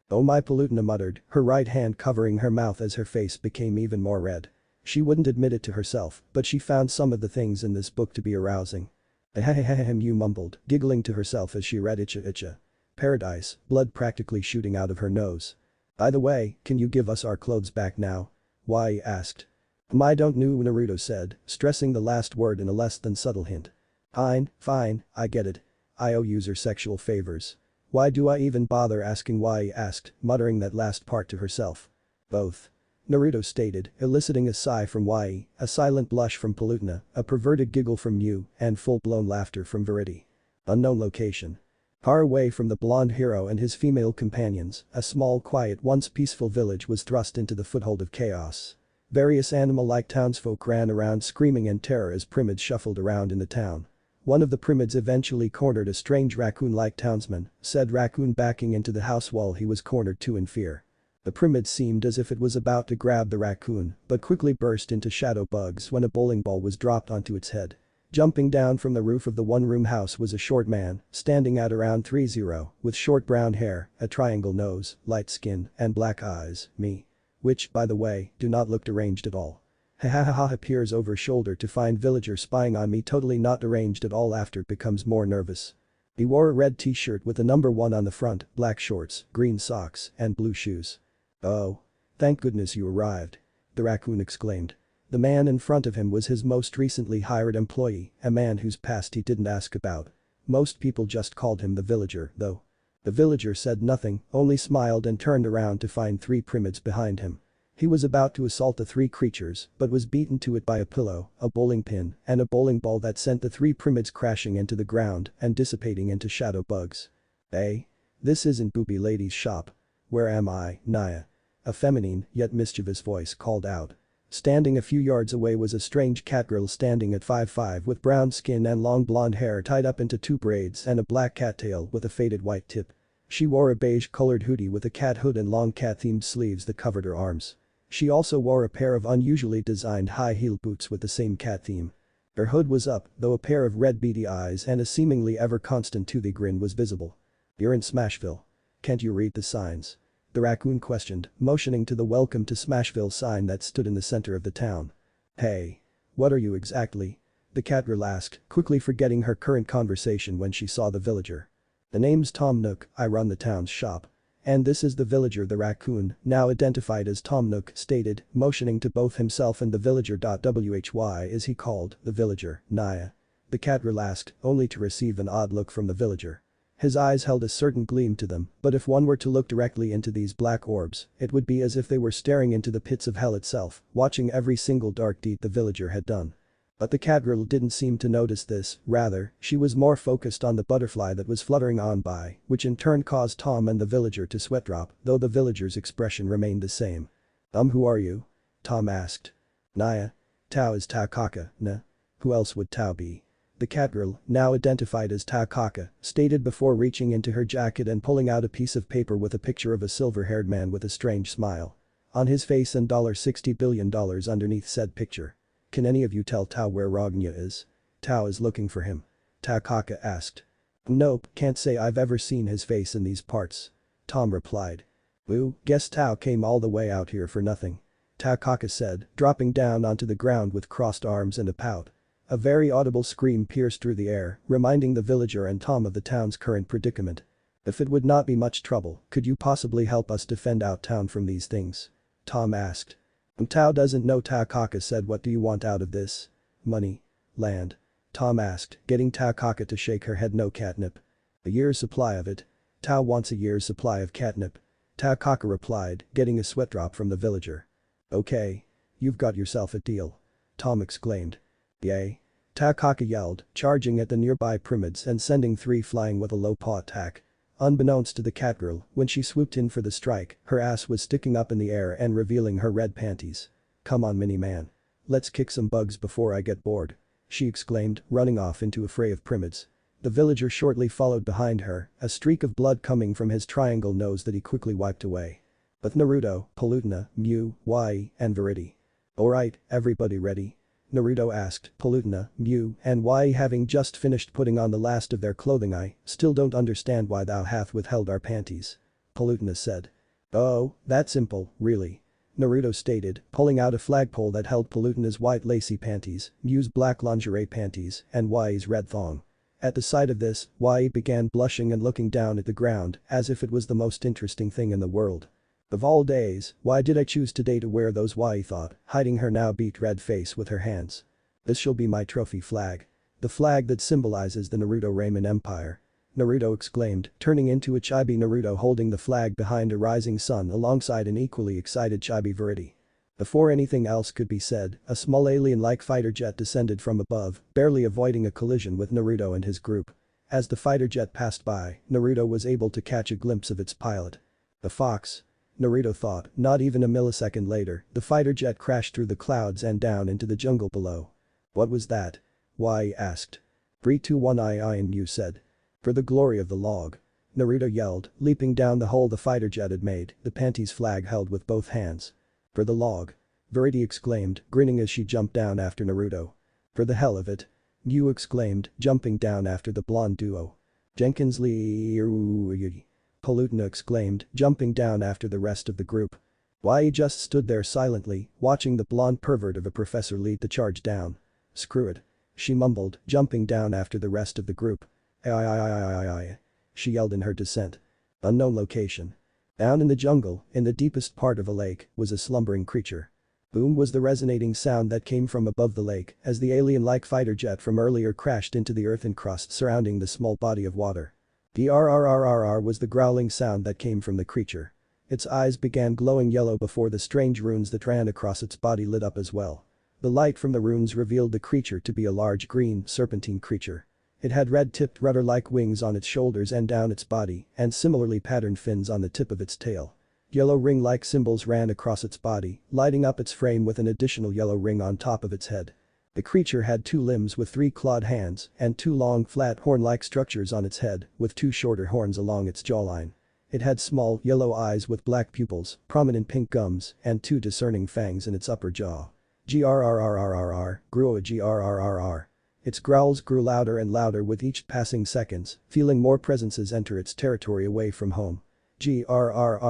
Oh my, Palutena muttered, her right hand covering her mouth as her face became even more red. She wouldn't admit it to herself, but she found some of the things in this book to be arousing. Mew mumbled, giggling to herself as she read Itcha. Paradise, blood practically shooting out of her nose. By the way, can you give us our clothes back now? Yae asked. I don't know, Naruto said, stressing the last word in a less than subtle hint. Fine, I get it. I owe user sexual favors. Why do I even bother asking? Yae asked, muttering that last part to herself. Both. Naruto stated, eliciting a sigh from Yae, a silent blush from Palutena, a perverted giggle from Mew, and full-blown laughter from Viridi. Unknown location. Far away from the blonde hero and his female companions, a small quiet once peaceful village was thrust into the foothold of chaos. Various animal-like townsfolk ran around screaming in terror as Primids shuffled around in the town. One of the Primids eventually cornered a strange raccoon-like townsman, said raccoon backing into the house wall he was cornered to in fear. The Primid seemed as if it was about to grab the raccoon, but quickly burst into shadow bugs when a bowling ball was dropped onto its head. Jumping down from the roof of the one-room house was a short man, standing at around 3'0", with short brown hair, a triangle nose, light skin, and black eyes, me. Which, by the way, do not look deranged at all. Appears over shoulder to find villager spying on me, totally not deranged at all. After becomes more nervous. He wore a red t-shirt with the number 1 on the front, black shorts, green socks, and blue shoes. Oh. Thank goodness you arrived. The raccoon exclaimed. The man in front of him was his most recently hired employee, a man whose past he didn't ask about. Most people just called him the villager, though. The villager said nothing, only smiled and turned around to find 3 Primids behind him. He was about to assault the 3 creatures, but was beaten to it by a pillow, a bowling pin, and a bowling ball that sent the 3 Primids crashing into the ground and dissipating into shadow bugs. Hey. This isn't Booby Lady's shop. Where am I, Naya? A feminine, yet mischievous voice called out. Standing a few yards away was a strange catgirl standing at 5'5" with brown skin and long blonde hair tied up into 2 braids and a black cattail with a faded white tip. She wore a beige-colored hoodie with a cat hood and long cat-themed sleeves that covered her arms. She also wore a pair of unusually designed high-heel boots with the same cat theme. Her hood was up, though a pair of red beady eyes and a seemingly ever-constant toothy grin was visible. You're in Smashville. Can't you read the signs? The raccoon questioned, motioning to the Welcome to Smashville sign that stood in the center of the town. Hey. What are you exactly? The catgirl asked, quickly forgetting her current conversation when she saw the villager. The name's Tom Nook, I run the town's shop. And this is the villager the raccoon, now identified as Tom Nook, stated, motioning to both himself and the villager. Why is he called the villager, Naya? The catgirl asked, only to receive an odd look from the villager. His eyes held a certain gleam to them, but if one were to look directly into these black orbs, it would be as if they were staring into the pits of hell itself, watching every single dark deed the villager had done. But the catgirl didn't seem to notice this, rather, she was more focused on the butterfly that was fluttering on by, which in turn caused Tom and the villager to sweat drop, though the villager's expression remained the same. Who are you? Tom asked. Naya. Tao is Tao Kaka, nah. Who else would Tao be? The catgirl, now identified as Tao Kaka, stated before reaching into her jacket and pulling out a piece of paper with a picture of a silver-haired man with a strange smile on his face and $60 billion underneath said picture. Can any of you tell Tao where Rognya is? Tao is looking for him. Tao Kaka asked. Nope, can't say I've ever seen his face in these parts. Tom replied. Ooh, guess Tao came all the way out here for nothing. Tao Kaka said, dropping down onto the ground with crossed arms and a pout. A very audible scream pierced through the air, reminding the villager and Tom of the town's current predicament. If it would not be much trouble, could you possibly help us defend our town from these things? Tom asked. Tao doesn't know. Tao Kaka said. What do you want out of this? Money. Land. Tom asked, getting Tao Kaka to shake her head. No catnip. A year's supply of it. Tao wants a year's supply of catnip. Tao Kaka replied, getting a sweat drop from the villager. Okay. You've got yourself a deal. Tom exclaimed. Yay. Tao Kaka yelled, charging at the nearby pyramids and sending 3 flying with a low paw attack. Unbeknownst to the catgirl, when she swooped in for the strike, her ass was sticking up in the air and revealing her red panties. Come on mini-man. Let's kick some bugs before I get bored. She exclaimed, running off into a fray of pyramids. The villager shortly followed behind her, a streak of blood coming from his triangle nose that he quickly wiped away. But Naruto, Palutena, Mew, Wai, and Verity. Alright, everybody ready? Naruto asked, Palutena, Mew, and Wai having just finished putting on the last of their clothing. I still don't understand why thou hath withheld our panties. Palutena said. Oh, that's simple, really. Naruto stated, pulling out a flagpole that held Palutena's white lacy panties, Mew's black lingerie panties, and Wai's red thong. At the sight of this, Wai began blushing and looking down at the ground as if it was the most interesting thing in the world. Of all days, why did I choose today to wear those? Wai thought, hiding her now beet red face with her hands. This shall be my trophy flag. The flag that symbolizes the Naruto Ramen Empire. Naruto exclaimed, turning into a chibi. Naruto holding the flag behind a rising sun alongside an equally excited chibi Verity. Before anything else could be said, a small alien-like fighter jet descended from above, barely avoiding a collision with Naruto and his group. As the fighter jet passed by, Naruto was able to catch a glimpse of its pilot. The fox. Naruto thought. Not even a millisecond later, the fighter jet crashed through the clouds and down into the jungle below. What was that? Wai asked. 3, 2, 1 I and Mew said. For the glory of the log. Naruto yelled, leaping down the hole the fighter jet had made, the panties flag held with both hands. For the log. Verity exclaimed, grinning as she jumped down after Naruto. For the hell of it. Mew exclaimed, jumping down after the blonde duo. Jenkins Lee. Palutena exclaimed, jumping down after the rest of the group. Wai just stood there silently, watching the blonde pervert of a professor lead the charge down. Screw it. She mumbled, jumping down after the rest of the group. Aye. She yelled in her descent. Unknown location. Down in the jungle, in the deepest part of a lake, was a slumbering creature. Boom was the resonating sound that came from above the lake as the alien-like fighter jet from earlier crashed into the earthen crust surrounding the small body of water. Brrrr was the growling sound that came from the creature. Its eyes began glowing yellow before the strange runes that ran across its body lit up as well. The light from the runes revealed the creature to be a large green, serpentine creature. It had red-tipped rudder-like wings on its shoulders and down its body, and similarly patterned fins on the tip of its tail. Yellow ring-like symbols ran across its body, lighting up its frame with an additional yellow ring on top of its head. The creature had 2 limbs with 3 clawed hands and 2 long flat horn-like structures on its head with 2 shorter horns along its jawline. It had small, yellow eyes with black pupils, prominent pink gums, and 2 discerning fangs in its upper jaw. Grrrr, grew a grrrr. Its growls grew louder and louder with each passing seconds, feeling more presences enter its territory away from home. Grrrr.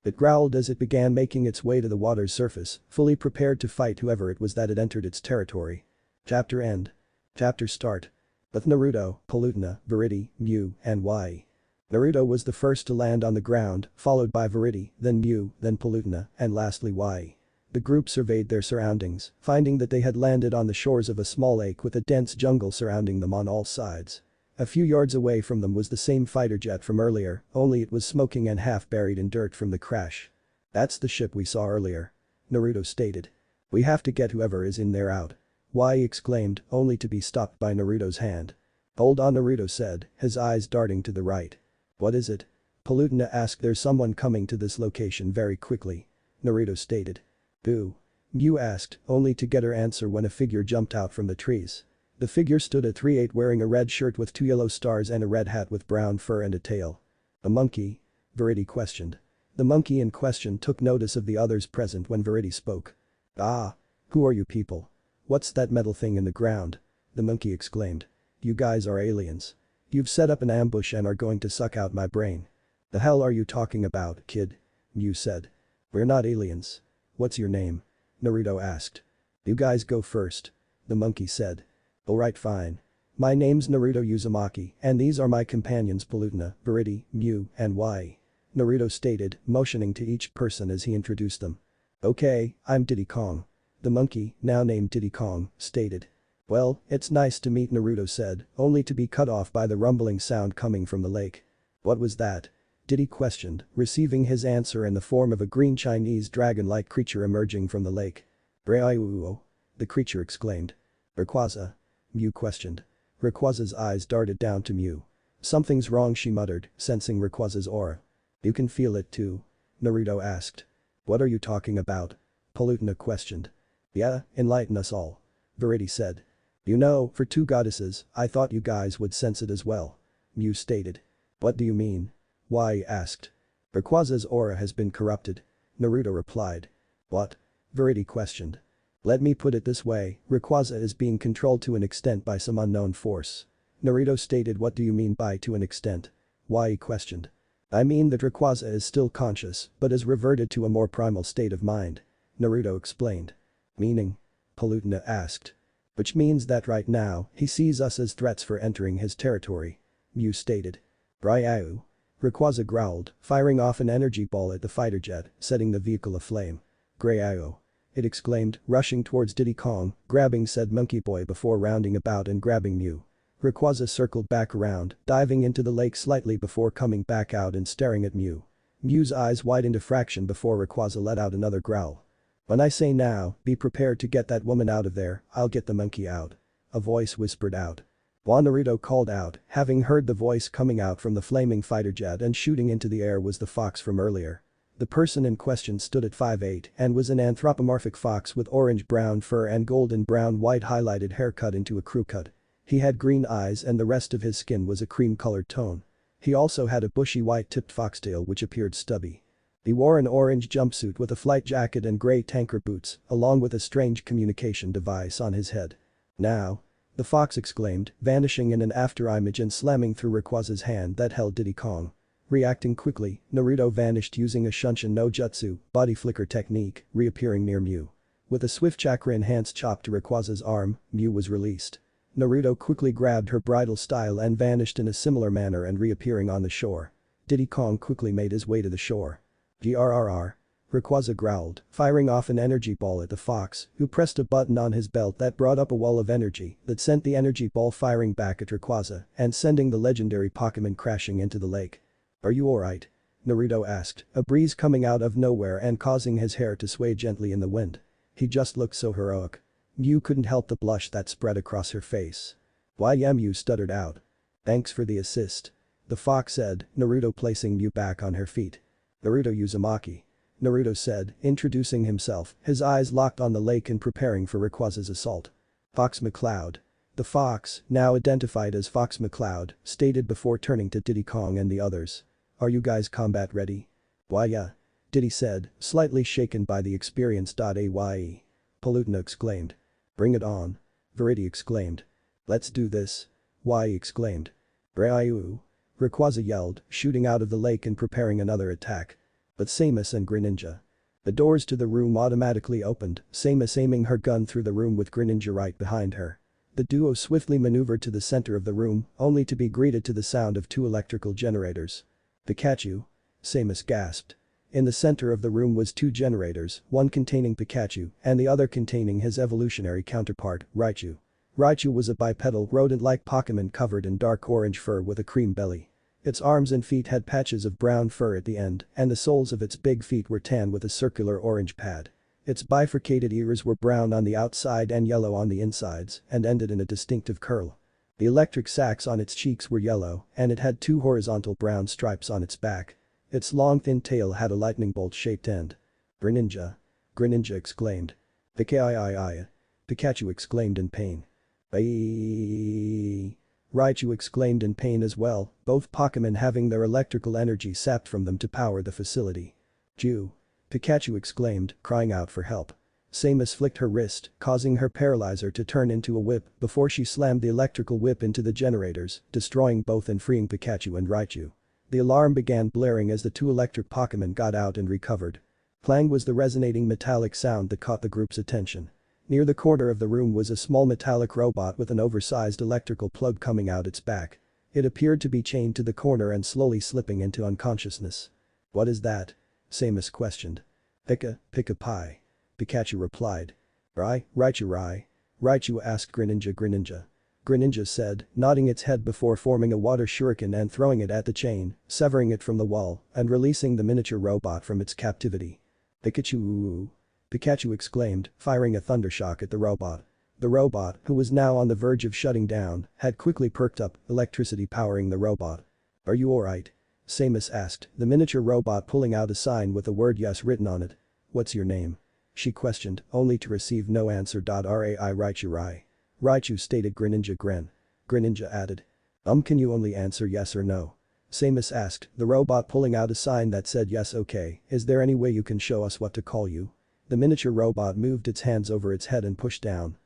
It growled as it began making its way to the water's surface, fully prepared to fight whoever it was that had entered its territory. Chapter end. Chapter start. With Naruto, Palutena, Viridi, Mew, and Yae. Naruto was the first to land on the ground, followed by Viridi, then Mew, then Palutena, and lastly Yae. The group surveyed their surroundings, finding that they had landed on the shores of a small lake with a dense jungle surrounding them on all sides. A few yards away from them was the same fighter jet from earlier, only it was smoking and half buried in dirt from the crash. "That's the ship we saw earlier," Naruto stated. "We have to get whoever is in there out." Yae exclaimed, only to be stopped by Naruto's hand. "Hold on," Naruto said, his eyes darting to the right. "What is it?" Palutena asked. "There's someone coming to this location very quickly," Naruto stated. "Who?" Mew asked, only to get her answer when a figure jumped out from the trees. The figure stood at 3'8" wearing a red shirt with 2 yellow stars and a red hat with brown fur and a tail. "A monkey?" Viridi questioned. The monkey in question took notice of the others present when Viridi spoke. "Ah. Who are you people? What's that metal thing in the ground?" the monkey exclaimed. "You guys are aliens. You've set up an ambush and are going to suck out my brain." "The hell are you talking about, kid?" Mew said. "We're not aliens. What's your name?" Naruto asked. "You guys go first," the monkey said. "Alright, fine. My name's Naruto Uzumaki and these are my companions Palutena, Viridi, Mew, and Yae," Naruto stated, motioning to each person as he introduced them. "Okay, I'm Diddy Kong," the monkey, now named Diddy Kong, stated. "Well, it's nice to meet," Naruto said, only to be cut off by the rumbling sound coming from the lake. "What was that?" Diddy questioned, receiving his answer in the form of a green Chinese dragon-like creature emerging from the lake. "Raiuo," the creature exclaimed. "Rayquaza?" Mew questioned. Rayquaza's eyes darted down to Mew. "Something's wrong," she muttered, sensing Rayquaza's aura. "You can feel it too?" Naruto asked. "What are you talking about?" Palutena questioned. "Yeah, enlighten us all," Viridi said. "You know, for two goddesses, I thought you guys would sense it as well," Mew stated. "What do you mean?" Yae asked. "Rayquaza's aura has been corrupted," Naruto replied. "What?" Viridi questioned. "Let me put it this way, Rayquaza is being controlled to an extent by some unknown force," Naruto stated. "What do you mean by to an extent?" Yae questioned. "I mean that Rayquaza is still conscious but has reverted to a more primal state of mind," Naruto explained. "Meaning?" Palutena asked. "Which means that right now, he sees us as threats for entering his territory," Mew stated. "Raiu," Rayquaza growled, firing off an energy ball at the fighter jet, setting the vehicle aflame. "Grayao," it exclaimed, rushing towards Diddy Kong, grabbing said monkey boy before rounding about and grabbing Mew. Rayquaza circled back around, diving into the lake slightly before coming back out and staring at Mew. Mew's eyes widened a fraction before Rayquaza let out another growl. "When I say now, be prepared to get that woman out of there, I'll get the monkey out," a voice whispered out. Naruto called out, having heard the voice coming out from the flaming fighter jet and shooting into the air was the fox from earlier. The person in question stood at 5'8" and was an anthropomorphic fox with orange-brown fur and golden-brown-white highlighted hair cut into a crew cut. He had green eyes and the rest of his skin was a cream-colored tone. He also had a bushy white-tipped foxtail which appeared stubby. He wore an orange jumpsuit with a flight jacket and grey tanker boots, along with a strange communication device on his head. "Now," the fox exclaimed, vanishing in an afterimage and slamming through Rayquaza's hand that held Diddy Kong. Reacting quickly, Naruto vanished using a Shunshin no Jutsu, body flicker technique, reappearing near Mew. With a swift chakra-enhanced chop to Rayquaza's arm, Mew was released. Naruto quickly grabbed her bridal style and vanished in a similar manner and reappearing on the shore. Diddy Kong quickly made his way to the shore. "GRRR." Rayquaza growled, firing off an energy ball at the fox, who pressed a button on his belt that brought up a wall of energy that sent the energy ball firing back at Rayquaza and sending the legendary Pokemon crashing into the lake. "Are you alright?" Naruto asked, a breeze coming out of nowhere and causing his hair to sway gently in the wind. He just looked so heroic. Mew couldn't help the blush that spread across her face. "Why yeah," Mew stuttered out. "Thanks for the assist," the fox said, Naruto placing Mew back on her feet. "Naruto Uzumaki," Naruto said, introducing himself, his eyes locked on the lake and preparing for Rayquaza's assault. "Fox McCloud." The fox, now identified as Fox McCloud, stated before turning to Diddy Kong and the others. "Are you guys combat ready?" "Why yeah," Diddy said, slightly shaken by the experience. "Aye," Palutena exclaimed. "Bring it on," Viridi exclaimed. "Let's do this," Yae exclaimed. "Raiu," Rayquaza yelled, shooting out of the lake and preparing another attack. but Samus and Greninja. The doors to the room automatically opened, Samus aiming her gun through the room with Greninja right behind her. The duo swiftly maneuvered to the center of the room, only to be greeted to the sound of two electrical generators. Pikachu? Samus gasped. In the center of the room was two generators, one containing Pikachu and the other containing his evolutionary counterpart, Raichu. Raichu was a bipedal rodent-like Pokémon covered in dark orange fur with a cream belly. Its arms and feet had patches of brown fur at the end, and the soles of its big feet were tan with a circular orange pad. Its bifurcated ears were brown on the outside and yellow on the insides, and ended in a distinctive curl. The electric sacs on its cheeks were yellow, and it had two horizontal brown stripes on its back. Its long thin tail had a lightning bolt-shaped end. Greninja! Greninja exclaimed. Pikachu! Pikachu exclaimed in pain. Bye. Raichu exclaimed in pain as well, both Pokémon having their electrical energy sapped from them to power the facility. Jew! Pikachu exclaimed, crying out for help. Samus flicked her wrist, causing her paralyzer to turn into a whip before she slammed the electrical whip into the generators, destroying both and freeing Pikachu and Raichu. The alarm began blaring as the two electric Pokémon got out and recovered. Clang was the resonating metallic sound that caught the group's attention. Near the corner of the room was a small metallic robot with an oversized electrical plug coming out its back. It appeared to be chained to the corner and slowly slipping into unconsciousness. "What is that?" Samus questioned. Pika Pie. Pikachu replied. Raichu. Raichu asked Greninja. Greninja said, nodding its head before forming a water shuriken and throwing it at the chain, severing it from the wall and releasing the miniature robot from its captivity. Pikachu! Pikachu exclaimed, firing a thundershock at the robot. The robot, who was now on the verge of shutting down, had quickly perked up, electricity powering the robot. "Are you alright?" Samus asked, the miniature robot pulling out a sign with the word yes written on it. "What's your name?" she questioned, only to receive no answer. Rai Raichu. Raichu stated. Greninja added. Can you only answer yes or no?" Samus asked, the robot pulling out a sign that said yes. "Okay, is there any way you can show us what to call you?" The miniature robot moved its hands over its head and pushed down.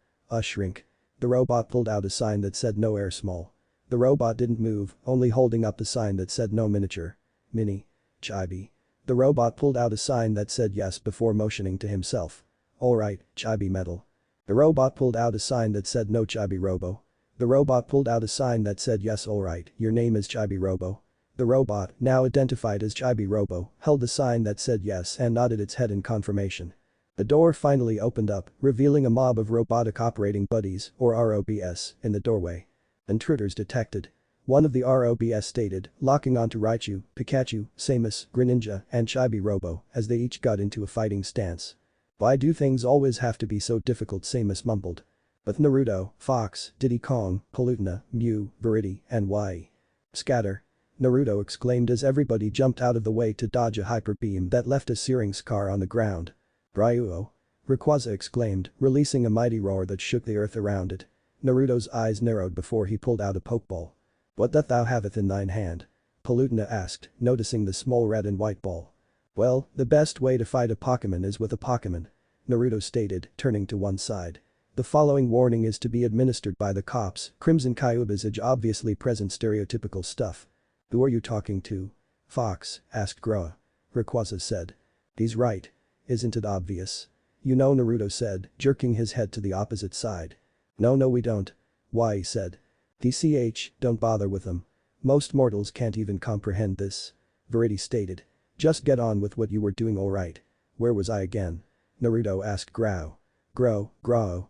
Shrink. The robot pulled out a sign that said no air small. The robot didn't move, only holding up the sign that said no miniature. Mini. Chibi. The robot pulled out a sign that said yes before motioning to himself. "Alright, Chibi Metal." The robot pulled out a sign that said no Chibi Robo. The robot pulled out a sign that said yes. "Alright, your name is Chibi Robo." The robot, now identified as Chibi Robo, held a sign that said yes and nodded its head in confirmation. The door finally opened up, revealing a mob of robotic operating buddies, or ROBs, in the doorway. "Intruders detected." One of the ROBs stated, locking onto Raichu, Pikachu, Samus, Greninja, and Chibi Robo as they each got into a fighting stance. "Why do things always have to be so difficult?" Samus mumbled. "But Naruto, Fox, Diddy Kong, Palutena, Mew, Viridi, and Y. Scatter." Naruto exclaimed as everybody jumped out of the way to dodge a hyper beam that left a searing scar on the ground. "Ryuo!" Rayquaza exclaimed, releasing a mighty roar that shook the earth around it. Naruto's eyes narrowed before he pulled out a pokeball. "What doth thou haveth in thine hand?" Palutena asked, noticing the small red and white ball. "Well, the best way to fight a Pokémon is with a Pokémon," Naruto stated, turning to one side. "The following warning is to be administered by the cops. CrimsonKyuubiSage obviously present stereotypical stuff." "Who are you talking to?" Fox asked Groa. Rayquaza said. "He's right. Isn't it obvious?" "You know," Naruto said, jerking his head to the opposite side. No we don't." Y said. "TCH, don't bother with them. Most mortals can't even comprehend this." Viridi stated. "Just get on with what you were doing. Alright. Where was I again?" Naruto asked Groa. Groa.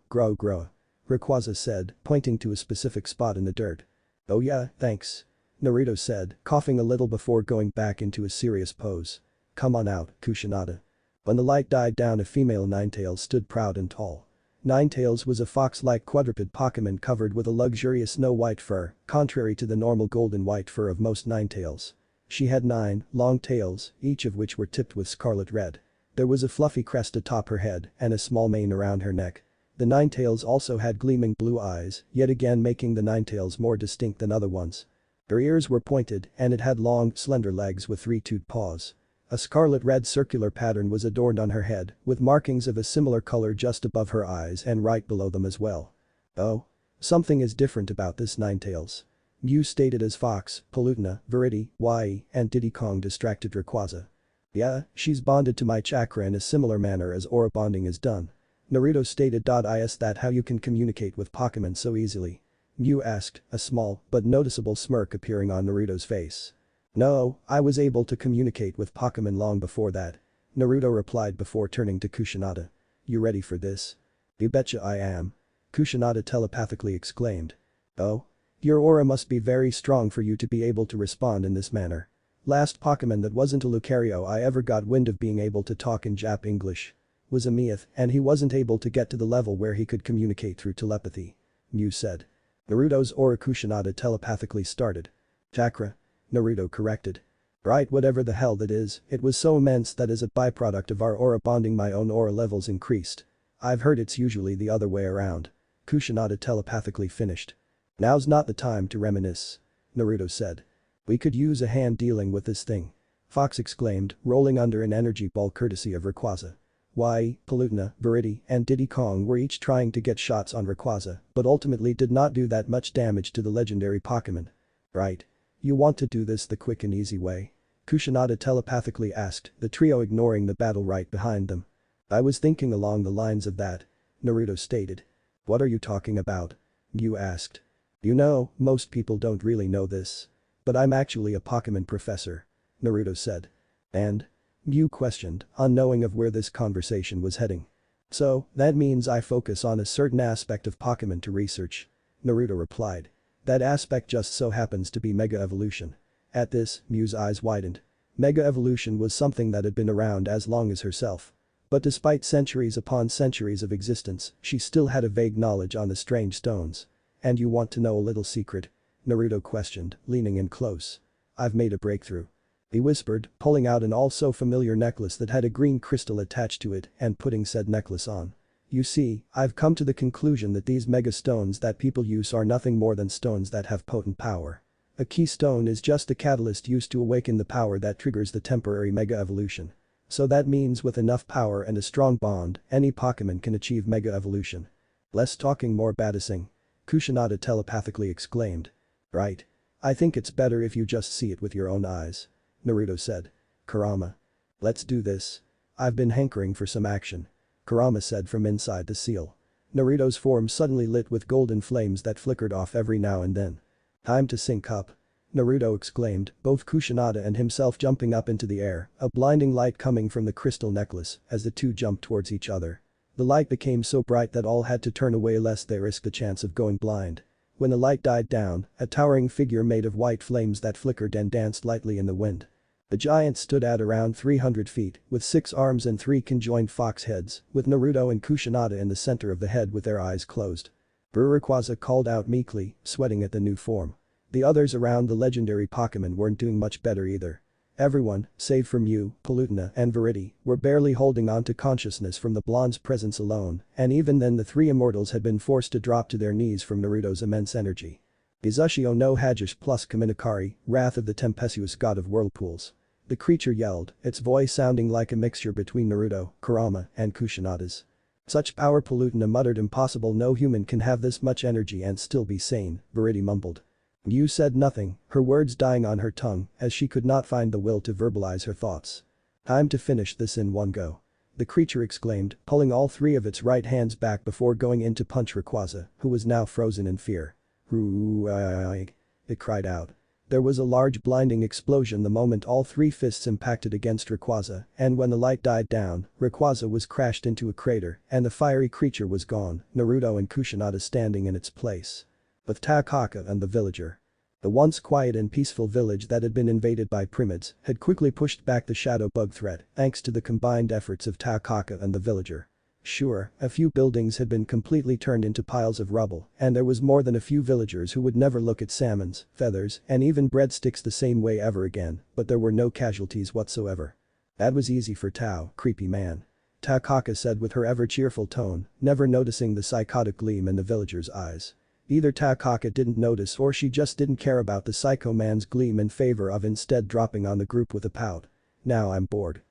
Rayquaza said, pointing to a specific spot in the dirt. "Oh yeah, thanks," Naruto said, coughing a little before going back into a serious pose. "Come on out, Kusanada." When the light died down, a female Ninetales stood proud and tall. Ninetales was a fox-like quadruped Pokémon covered with a luxurious snow-white fur, contrary to the normal golden-white fur of most Ninetales. She had 9 long tails, each of which were tipped with scarlet red. There was a fluffy crest atop her head and a small mane around her neck. The Ninetales also had gleaming blue eyes, yet again making the Ninetales more distinct than other ones. Her ears were pointed and it had long, slender legs with 3-toed paws. A scarlet-red circular pattern was adorned on her head, with markings of a similar color just above her eyes and right below them as well. "Oh. Something is different about this Ninetales," Mew stated as Fox, Palutena, Viridi, Y, and Diddy Kong distracted Rayquaza. Yeah, she's bonded to my chakra in a similar manner as aura bonding is done. Naruto stated. Is that how you can communicate with Pokemon so easily? Mew asked, a small but noticeable smirk appearing on Naruto's face. No, I was able to communicate with Pokemon long before that. Naruto replied before turning to Kusanada. You ready for this? You betcha I am. Kusanada telepathically exclaimed. Oh? Your aura must be very strong for you to be able to respond in this manner. Last Pokemon that wasn't a Lucario I ever got wind of being able to talk in Jap English was a Meowth, and he wasn't able to get to the level where he could communicate through telepathy. Mew said. Naruto's aura. Kusanada telepathically started. Chakra. Naruto corrected. Right, whatever the hell that is, it was so immense that as a byproduct of our aura bonding my own aura levels increased. I've heard it's usually the other way around. Kusanada telepathically finished. Now's not the time to reminisce. Naruto said. We could use a hand dealing with this thing. Fox exclaimed, rolling under an energy ball courtesy of Rayquaza. Why, Palutena, Viridi, and Diddy Kong were each trying to get shots on Rayquaza, but ultimately did not do that much damage to the legendary Pokemon. Right. You want to do this the quick and easy way? Kusanada telepathically asked, the trio ignoring the battle right behind them. I was thinking along the lines of that. Naruto stated. What are you talking about? Mew asked. You know, most people don't really know this. But I'm actually a Pokemon professor. Naruto said. And? Mew questioned, unknowing of where this conversation was heading. So, that means I focus on a certain aspect of Pokemon to research. Naruto replied. That aspect just so happens to be Mega Evolution. At this, Mew's eyes widened. Mega Evolution was something that had been around as long as herself. But despite centuries upon centuries of existence, she still had a vague knowledge on the strange stones. And you want to know a little secret? Naruto questioned, leaning in close. I've made a breakthrough. He whispered, pulling out an all-so-familiar necklace that had a green crystal attached to it and putting said necklace on. You see, I've come to the conclusion that these mega stones that people use are nothing more than stones that have potent power. A keystone is just a catalyst used to awaken the power that triggers the temporary mega evolution. So that means with enough power and a strong bond, any Pokemon can achieve mega evolution. Less talking, more battlesing. Kusanada telepathically exclaimed. Right. I think it's better if you just see it with your own eyes. Naruto said. Kurama. Let's do this. I've been hankering for some action. Kurama said from inside the seal. Naruto's form suddenly lit with golden flames that flickered off every now and then. Time to sync up. Naruto exclaimed, both Kusanada and himself jumping up into the air, a blinding light coming from the crystal necklace as the two jumped towards each other. The light became so bright that all had to turn away lest they risk the chance of going blind. When the light died down, a towering figure made of white flames that flickered and danced lightly in the wind. The giant stood at around 300 feet, with 6 arms and 3 conjoined fox heads, with Naruto and Kusanada in the center of the head with their eyes closed. Rayquaza called out meekly, sweating at the new form. The others around the legendary Pokemon weren't doing much better either. Everyone, save for Mew, Palutena, and Viridi, were barely holding on to consciousness from the blonde's presence alone, and even then the 3 immortals had been forced to drop to their knees from Naruto's immense energy. Izushio no Hajish plus Kaminakari, wrath of the tempestuous god of whirlpools. The creature yelled, its voice sounding like a mixture between Naruto, Kurama, and Kusanada's. Such power. Palutena muttered. Impossible, no human can have this much energy and still be sane, Viridi mumbled. Mew said nothing, her words dying on her tongue as she could not find the will to verbalize her thoughts. Time to finish this in one go. The creature exclaimed, pulling all 3 of its right hands back before going in to punch Rayquaza, who was now frozen in fear. Ruaig. It cried out. There was a large blinding explosion the moment all 3 fists impacted against Rayquaza, and when the light died down, Rayquaza was crashed into a crater and the fiery creature was gone, Naruto and Kusanada standing in its place. With Takaka and the villager. The once quiet and peaceful village that had been invaded by Primids had quickly pushed back the shadow bug threat thanks to the combined efforts of Takaka and the villager. Sure, a few buildings had been completely turned into piles of rubble, and there was more than a few villagers who would never look at salmons, feathers, and even breadsticks the same way ever again, but there were no casualties whatsoever. That was easy for Tao, creepy man. Takaka said with her ever-cheerful tone, never noticing the psychotic gleam in the villager's eyes. Either Takaka didn't notice or she just didn't care about the psycho man's gleam in favor of instead dropping on the group with a pout. Now I'm bored.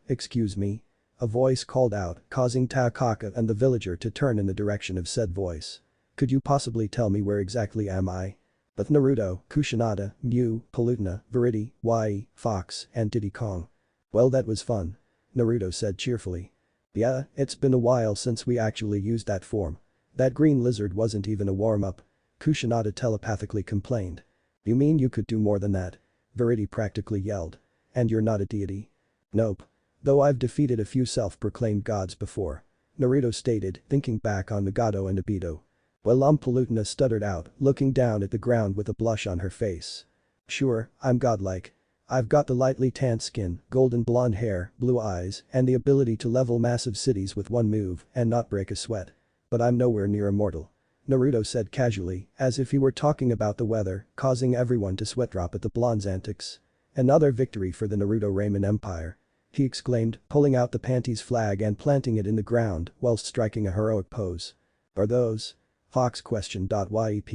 Excuse me. A voice called out, causing Takaka and the villager to turn in the direction of said voice. Could you possibly tell me where exactly am I? With Naruto, Kusanada, Mew, Palutena, Viridi, Fox, and Diddy Kong. Well, that was fun. Naruto said cheerfully. Yeah, it's been a while since we actually used that form. That green lizard wasn't even a warm-up. Kusanada telepathically complained. You mean you could do more than that? Verity practically yelled. And you're not a deity? Nope. Though I've defeated a few self-proclaimed gods before. Naruto stated, thinking back on Nagato and Obito. Well, Palutena stuttered out, looking down at the ground with a blush on her face. Sure, I'm godlike. I've got the lightly tanned skin, golden blonde hair, blue eyes, and the ability to level massive cities with one move and not break a sweat. But I'm nowhere near immortal. Naruto said casually, as if he were talking about the weather, causing everyone to sweat drop at the blonde's antics. Another victory for the Naruto Ramen Empire. He exclaimed, pulling out the panties flag and planting it in the ground whilst striking a heroic pose. Are those? Fox questioned. Yep.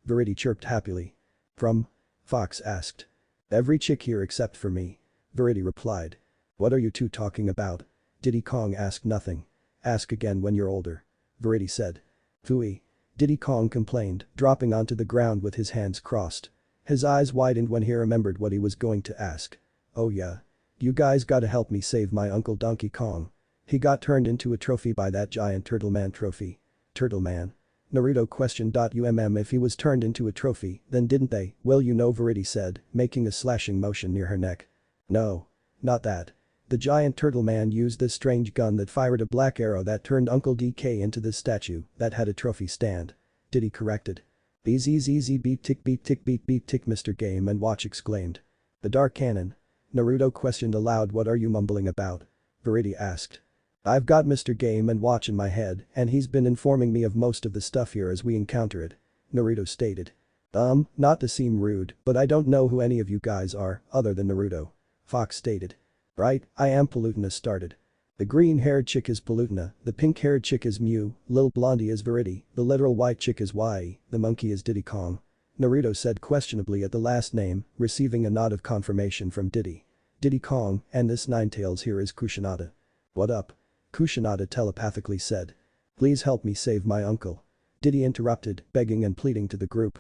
Verity chirped happily. From? Fox asked. Every chick here except for me. Verity replied. What are you two talking about? Diddy Kong asked. Nothing. Ask again when you're older. Verity said. Phooey. Diddy Kong complained, dropping onto the ground with his hands crossed. His eyes widened when he remembered what he was going to ask. Oh yeah. You guys gotta help me save my uncle Donkey Kong. He got turned into a trophy by that giant Turtleman trophy. Turtleman? Naruto questioned. If he was turned into a trophy, then didn't they? Well, you know, Verity said, making a slashing motion near her neck. No. Not that. The giant turtle man used this strange gun that fired a black arrow that turned Uncle DK into this statue that had a trophy stand. Diddy corrected. Easy beat tick Mr. Game and Watch exclaimed. The Dark Cannon. Naruto questioned aloud. What are you mumbling about? Verity asked. I've got Mr. Game and Watch in my head and he's been informing me of most of the stuff here as we encounter it. Naruto stated. Not to seem rude, but I don't know who any of you guys are, other than Naruto. Fox stated. Right, I am Palutena started. The green-haired chick is Palutena, the pink-haired chick is Mew, Lil Blondie is Verity, the literal white chick is Yae, the monkey is Diddy Kong. Naruto said questionably at the last name, receiving a nod of confirmation from Diddy. Diddy Kong, and this Ninetales here is Kusanada. What up? Kusanada telepathically said. Please help me save my uncle. Diddy interrupted, begging and pleading to the group.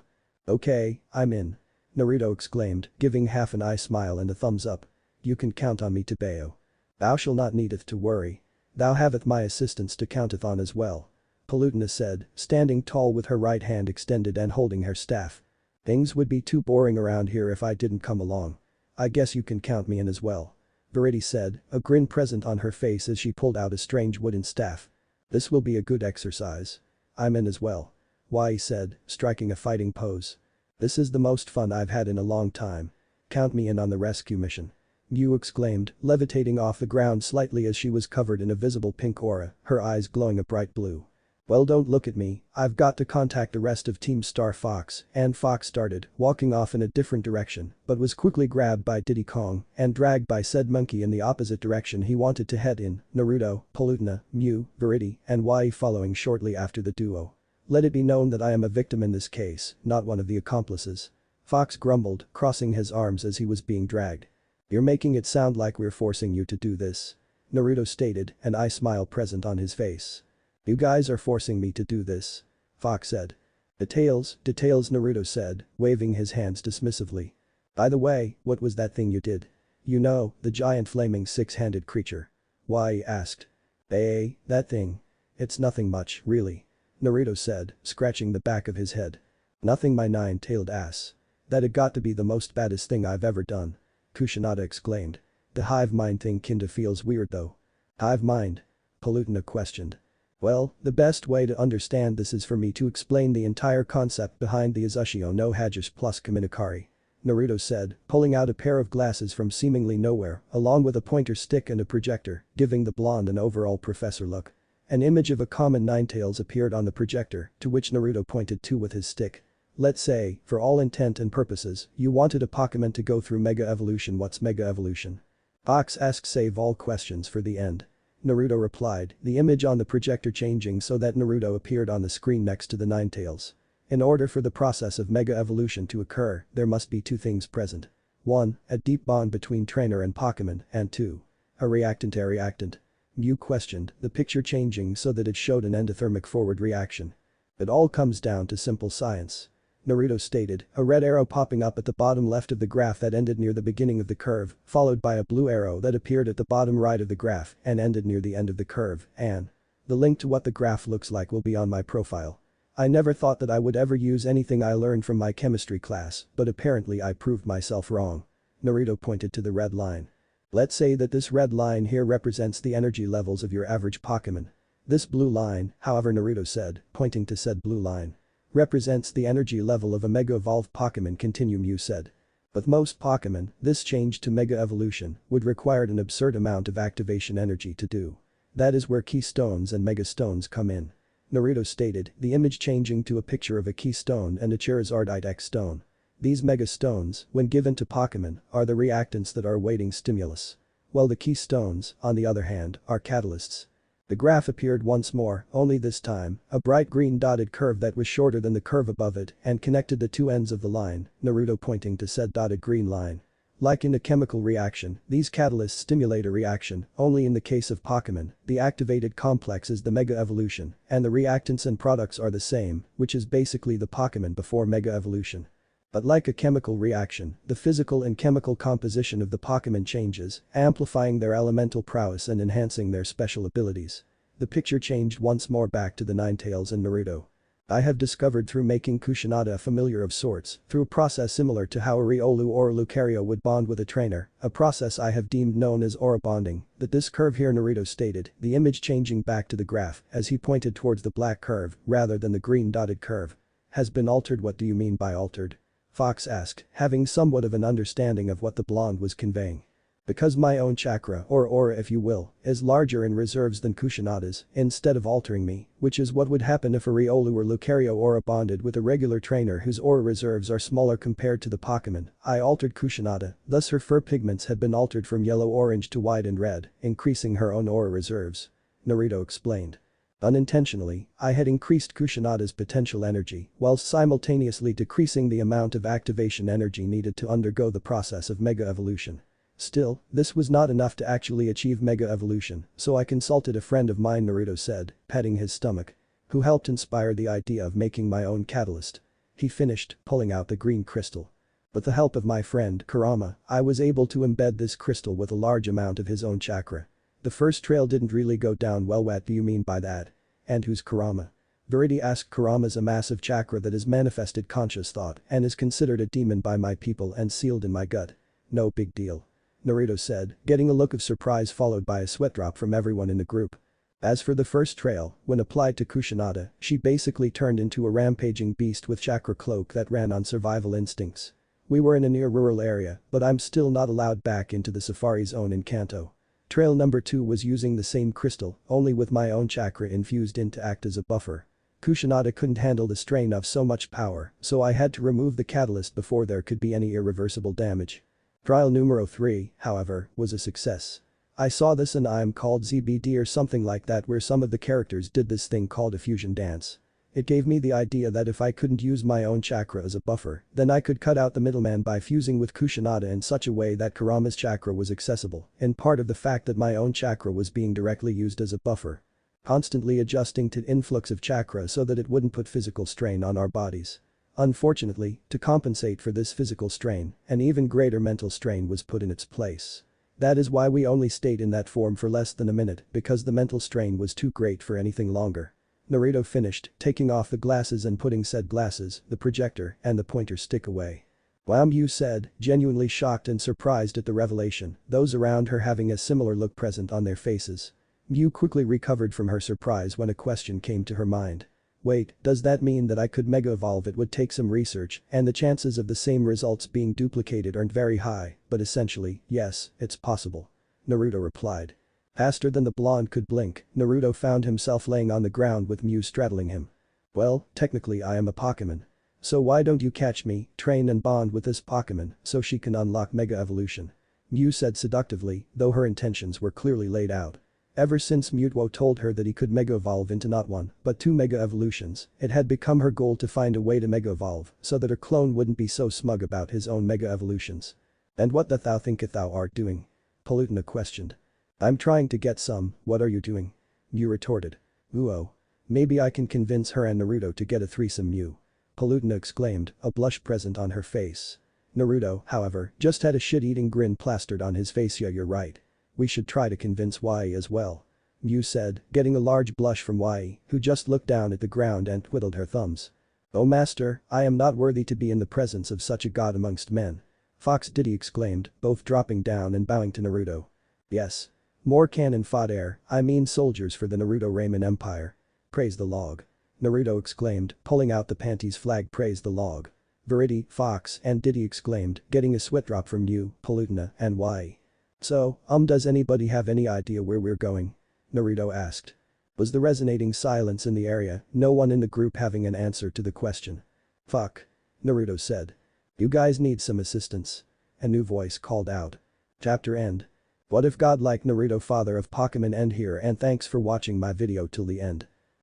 Okay, I'm in. Naruto exclaimed, giving half an eye smile and a thumbs up. You can count on me to Bayo. Thou shall not needeth to worry. Thou haveth my assistance to counteth on as well. Palutena said, standing tall with her right hand extended and holding her staff. Things would be too boring around here if I didn't come along. I guess you can count me in as well. Verity said, a grin present on her face as she pulled out a strange wooden staff. This will be a good exercise. I'm in as well. Yae said, striking a fighting pose. This is the most fun I've had in a long time. Count me in on the rescue mission. Mew exclaimed, levitating off the ground slightly as she was covered in a visible pink aura, her eyes glowing a bright blue. Well, don't look at me, I've got to contact the rest of Team Star Fox, and Fox started, walking off in a different direction, but was quickly grabbed by Diddy Kong and dragged by said monkey in the opposite direction he wanted to head in, Naruto, Palutena, Mew, Verity, and Yae following shortly after the duo. Let it be known that I am a victim in this case, not one of the accomplices. Fox grumbled, crossing his arms as he was being dragged. You're making it sound like we're forcing you to do this. Naruto stated, an eye smile present on his face. You guys are forcing me to do this. Fox said. Details, Naruto said, waving his hands dismissively. By the way, what was that thing you did? You know, the giant flaming six-handed creature. Yae asked. That thing. It's nothing much, really. Naruto said, scratching the back of his head. Nothing, my nine-tailed ass. That'd got to be the most baddest thing I've ever done. Kusanada exclaimed. The hive mind thing kinda feels weird though. Hive mind? Palutena questioned. Well, the best way to understand this is for me to explain the entire concept behind the Azushio no Hagis plus Kaminakari. Naruto said, pulling out a pair of glasses from seemingly nowhere, along with a pointer stick and a projector, giving the blonde an overall professor look. An image of a common Ninetales appeared on the projector, to which Naruto pointed to with his stick. Let's say, for all intent and purposes, you wanted a Pokemon to go through Mega Evolution. What's Mega Evolution? Fox asked. Save all questions for the end. Naruto replied, the image on the projector changing so that Naruto appeared on the screen next to the Ninetales. In order for the process of Mega Evolution to occur, there must be two things present. 1. A deep bond between trainer and Pokemon, and 2. A reactant. Mew questioned, the picture changing so that it showed an endothermic forward reaction. It all comes down to simple science. Naruto stated, a red arrow popping up at the bottom left of the graph that ended near the beginning of the curve, followed by a blue arrow that appeared at the bottom right of the graph and ended near the end of the curve, and the link to what the graph looks like will be on my profile. I never thought that I would ever use anything I learned from my chemistry class, but apparently I proved myself wrong. Naruto pointed to the red line. Let's say that this red line here represents the energy levels of your average Pokemon. This blue line, however, Naruto said, pointing to said blue line, represents the energy level of a Mega Evolved Pokemon, continue Mew said. With most Pokemon, this change to Mega Evolution would require an absurd amount of activation energy to do. That is where Keystones and Mega Stones come in. Naruto stated, the image changing to a picture of a Keystone and a Charizardite X stone. These Mega Stones, when given to Pokemon, are the reactants that are awaiting stimulus. While the Keystones, on the other hand, are catalysts. The graph appeared once more, only this time, a bright green dotted curve that was shorter than the curve above it and connected the two ends of the line, Naruto pointing to said dotted green line. Like in a chemical reaction, these catalysts stimulate a reaction, only in the case of Pokemon, the activated complex is the Mega Evolution, and the reactants and products are the same, which is basically the Pokemon before Mega Evolution. But like a chemical reaction, the physical and chemical composition of the Pokemon changes, amplifying their elemental prowess and enhancing their special abilities. The picture changed once more back to the Ninetales and Naruto. I have discovered through making Kusanada a familiar of sorts, through a process similar to how a Riolu or a Lucario would bond with a trainer, a process I have deemed known as aura bonding, that this curve here, Naruto stated, the image changing back to the graph as he pointed towards the black curve rather than the green dotted curve, has been altered. What do you mean by altered? Fox asked, having somewhat of an understanding of what the blonde was conveying. Because my own chakra, or aura if you will, is larger in reserves than Kusanada's, instead of altering me, which is what would happen if a Riolu or Lucario aura bonded with a regular trainer whose aura reserves are smaller compared to the Pokemon, I altered Kusanada, thus her fur pigments had been altered from yellow-orange to white and red, increasing her own aura reserves. Naruto explained. Unintentionally, I had increased Kusanada's potential energy whilst simultaneously decreasing the amount of activation energy needed to undergo the process of Mega Evolution. Still, this was not enough to actually achieve Mega Evolution, so I consulted a friend of mine, Naruto said, patting his stomach, who helped inspire the idea of making my own catalyst. He finished, pulling out the green crystal. With the help of my friend, Kurama, I was able to embed this crystal with a large amount of his own chakra. The first trail didn't really go down well. What do you mean by that? And who's Kurama? Verity asked. Kurama's a massive chakra that has manifested conscious thought and is considered a demon by my people and sealed in my gut. No big deal. Naruto said, getting a look of surprise followed by a sweat drop from everyone in the group. As for the first trail, when applied to Kusanada, she basically turned into a rampaging beast with chakra cloak that ran on survival instincts. We were in a near rural area, but I'm still not allowed back into the safari zone in Kanto. Trail number 2 was using the same crystal, only with my own chakra infused in to act as a buffer. Kusanada couldn't handle the strain of so much power, so I had to remove the catalyst before there could be any irreversible damage. Trial numero 3, however, was a success. I saw this in anime called ZBD or something like that, where some of the characters did this thing called a fusion dance. It gave me the idea that if I couldn't use my own chakra as a buffer, then I could cut out the middleman by fusing with Kusanada in such a way that Kurama's chakra was accessible, in part of the fact that my own chakra was being directly used as a buffer. Constantly adjusting to influx of chakra so that it wouldn't put physical strain on our bodies. Unfortunately, to compensate for this physical strain, an even greater mental strain was put in its place. That is why we only stayed in that form for less than a minute, because the mental strain was too great for anything longer. Naruto finished, taking off the glasses and putting said glasses, the projector, and the pointer stick away. Wow, Mew said, genuinely shocked and surprised at the revelation, those around her having a similar look present on their faces. Mew quickly recovered from her surprise when a question came to her mind. Wait, does that mean that I could mega evolve? It would take some research, and the chances of the same results being duplicated aren't very high, but essentially, yes, it's possible. Naruto replied. Faster than the blonde could blink, Naruto found himself laying on the ground with Mew straddling him. Well, technically I am a Pokemon. So why don't you catch me, train and bond with this Pokemon so she can unlock Mega Evolution? Mew said seductively, though her intentions were clearly laid out. Ever since Mewtwo told her that he could Mega Evolve into not one, but 2 Mega Evolutions, it had become her goal to find a way to Mega Evolve so that her clone wouldn't be so smug about his own Mega Evolutions. And what doth thou thinketh thou art doing? Palutena questioned. I'm trying to get some, what are you doing? Mew retorted. Ooh-oh. Maybe I can convince her and Naruto to get a threesome. Mew. Palutena exclaimed, a blush present on her face. Naruto, however, just had a shit-eating grin plastered on his face. Yeah, you're right. We should try to convince Yae as well. Yu said, getting a large blush from Yae, who just looked down at the ground and twiddled her thumbs. Oh master, I am not worthy to be in the presence of such a god amongst men. Fox Diddy exclaimed, both dropping down and bowing to Naruto. Yes. More cannon fodder, I mean soldiers for the Naruto Ramen Empire. Praise the log. Naruto exclaimed, pulling out the panties flag. Praise the log. Verity, Fox, and Diddy exclaimed, getting a sweat drop from Yu, Palutena, and Yae. So, does anybody have any idea where we're going? Naruto asked. Was the resonating silence in the area, no one in the group having an answer to the question. Fuck. Naruto said. You guys need some assistance. A new voice called out. Chapter end. What if Godlike Naruto father of Pokemon end here, and thanks for watching my video till the end.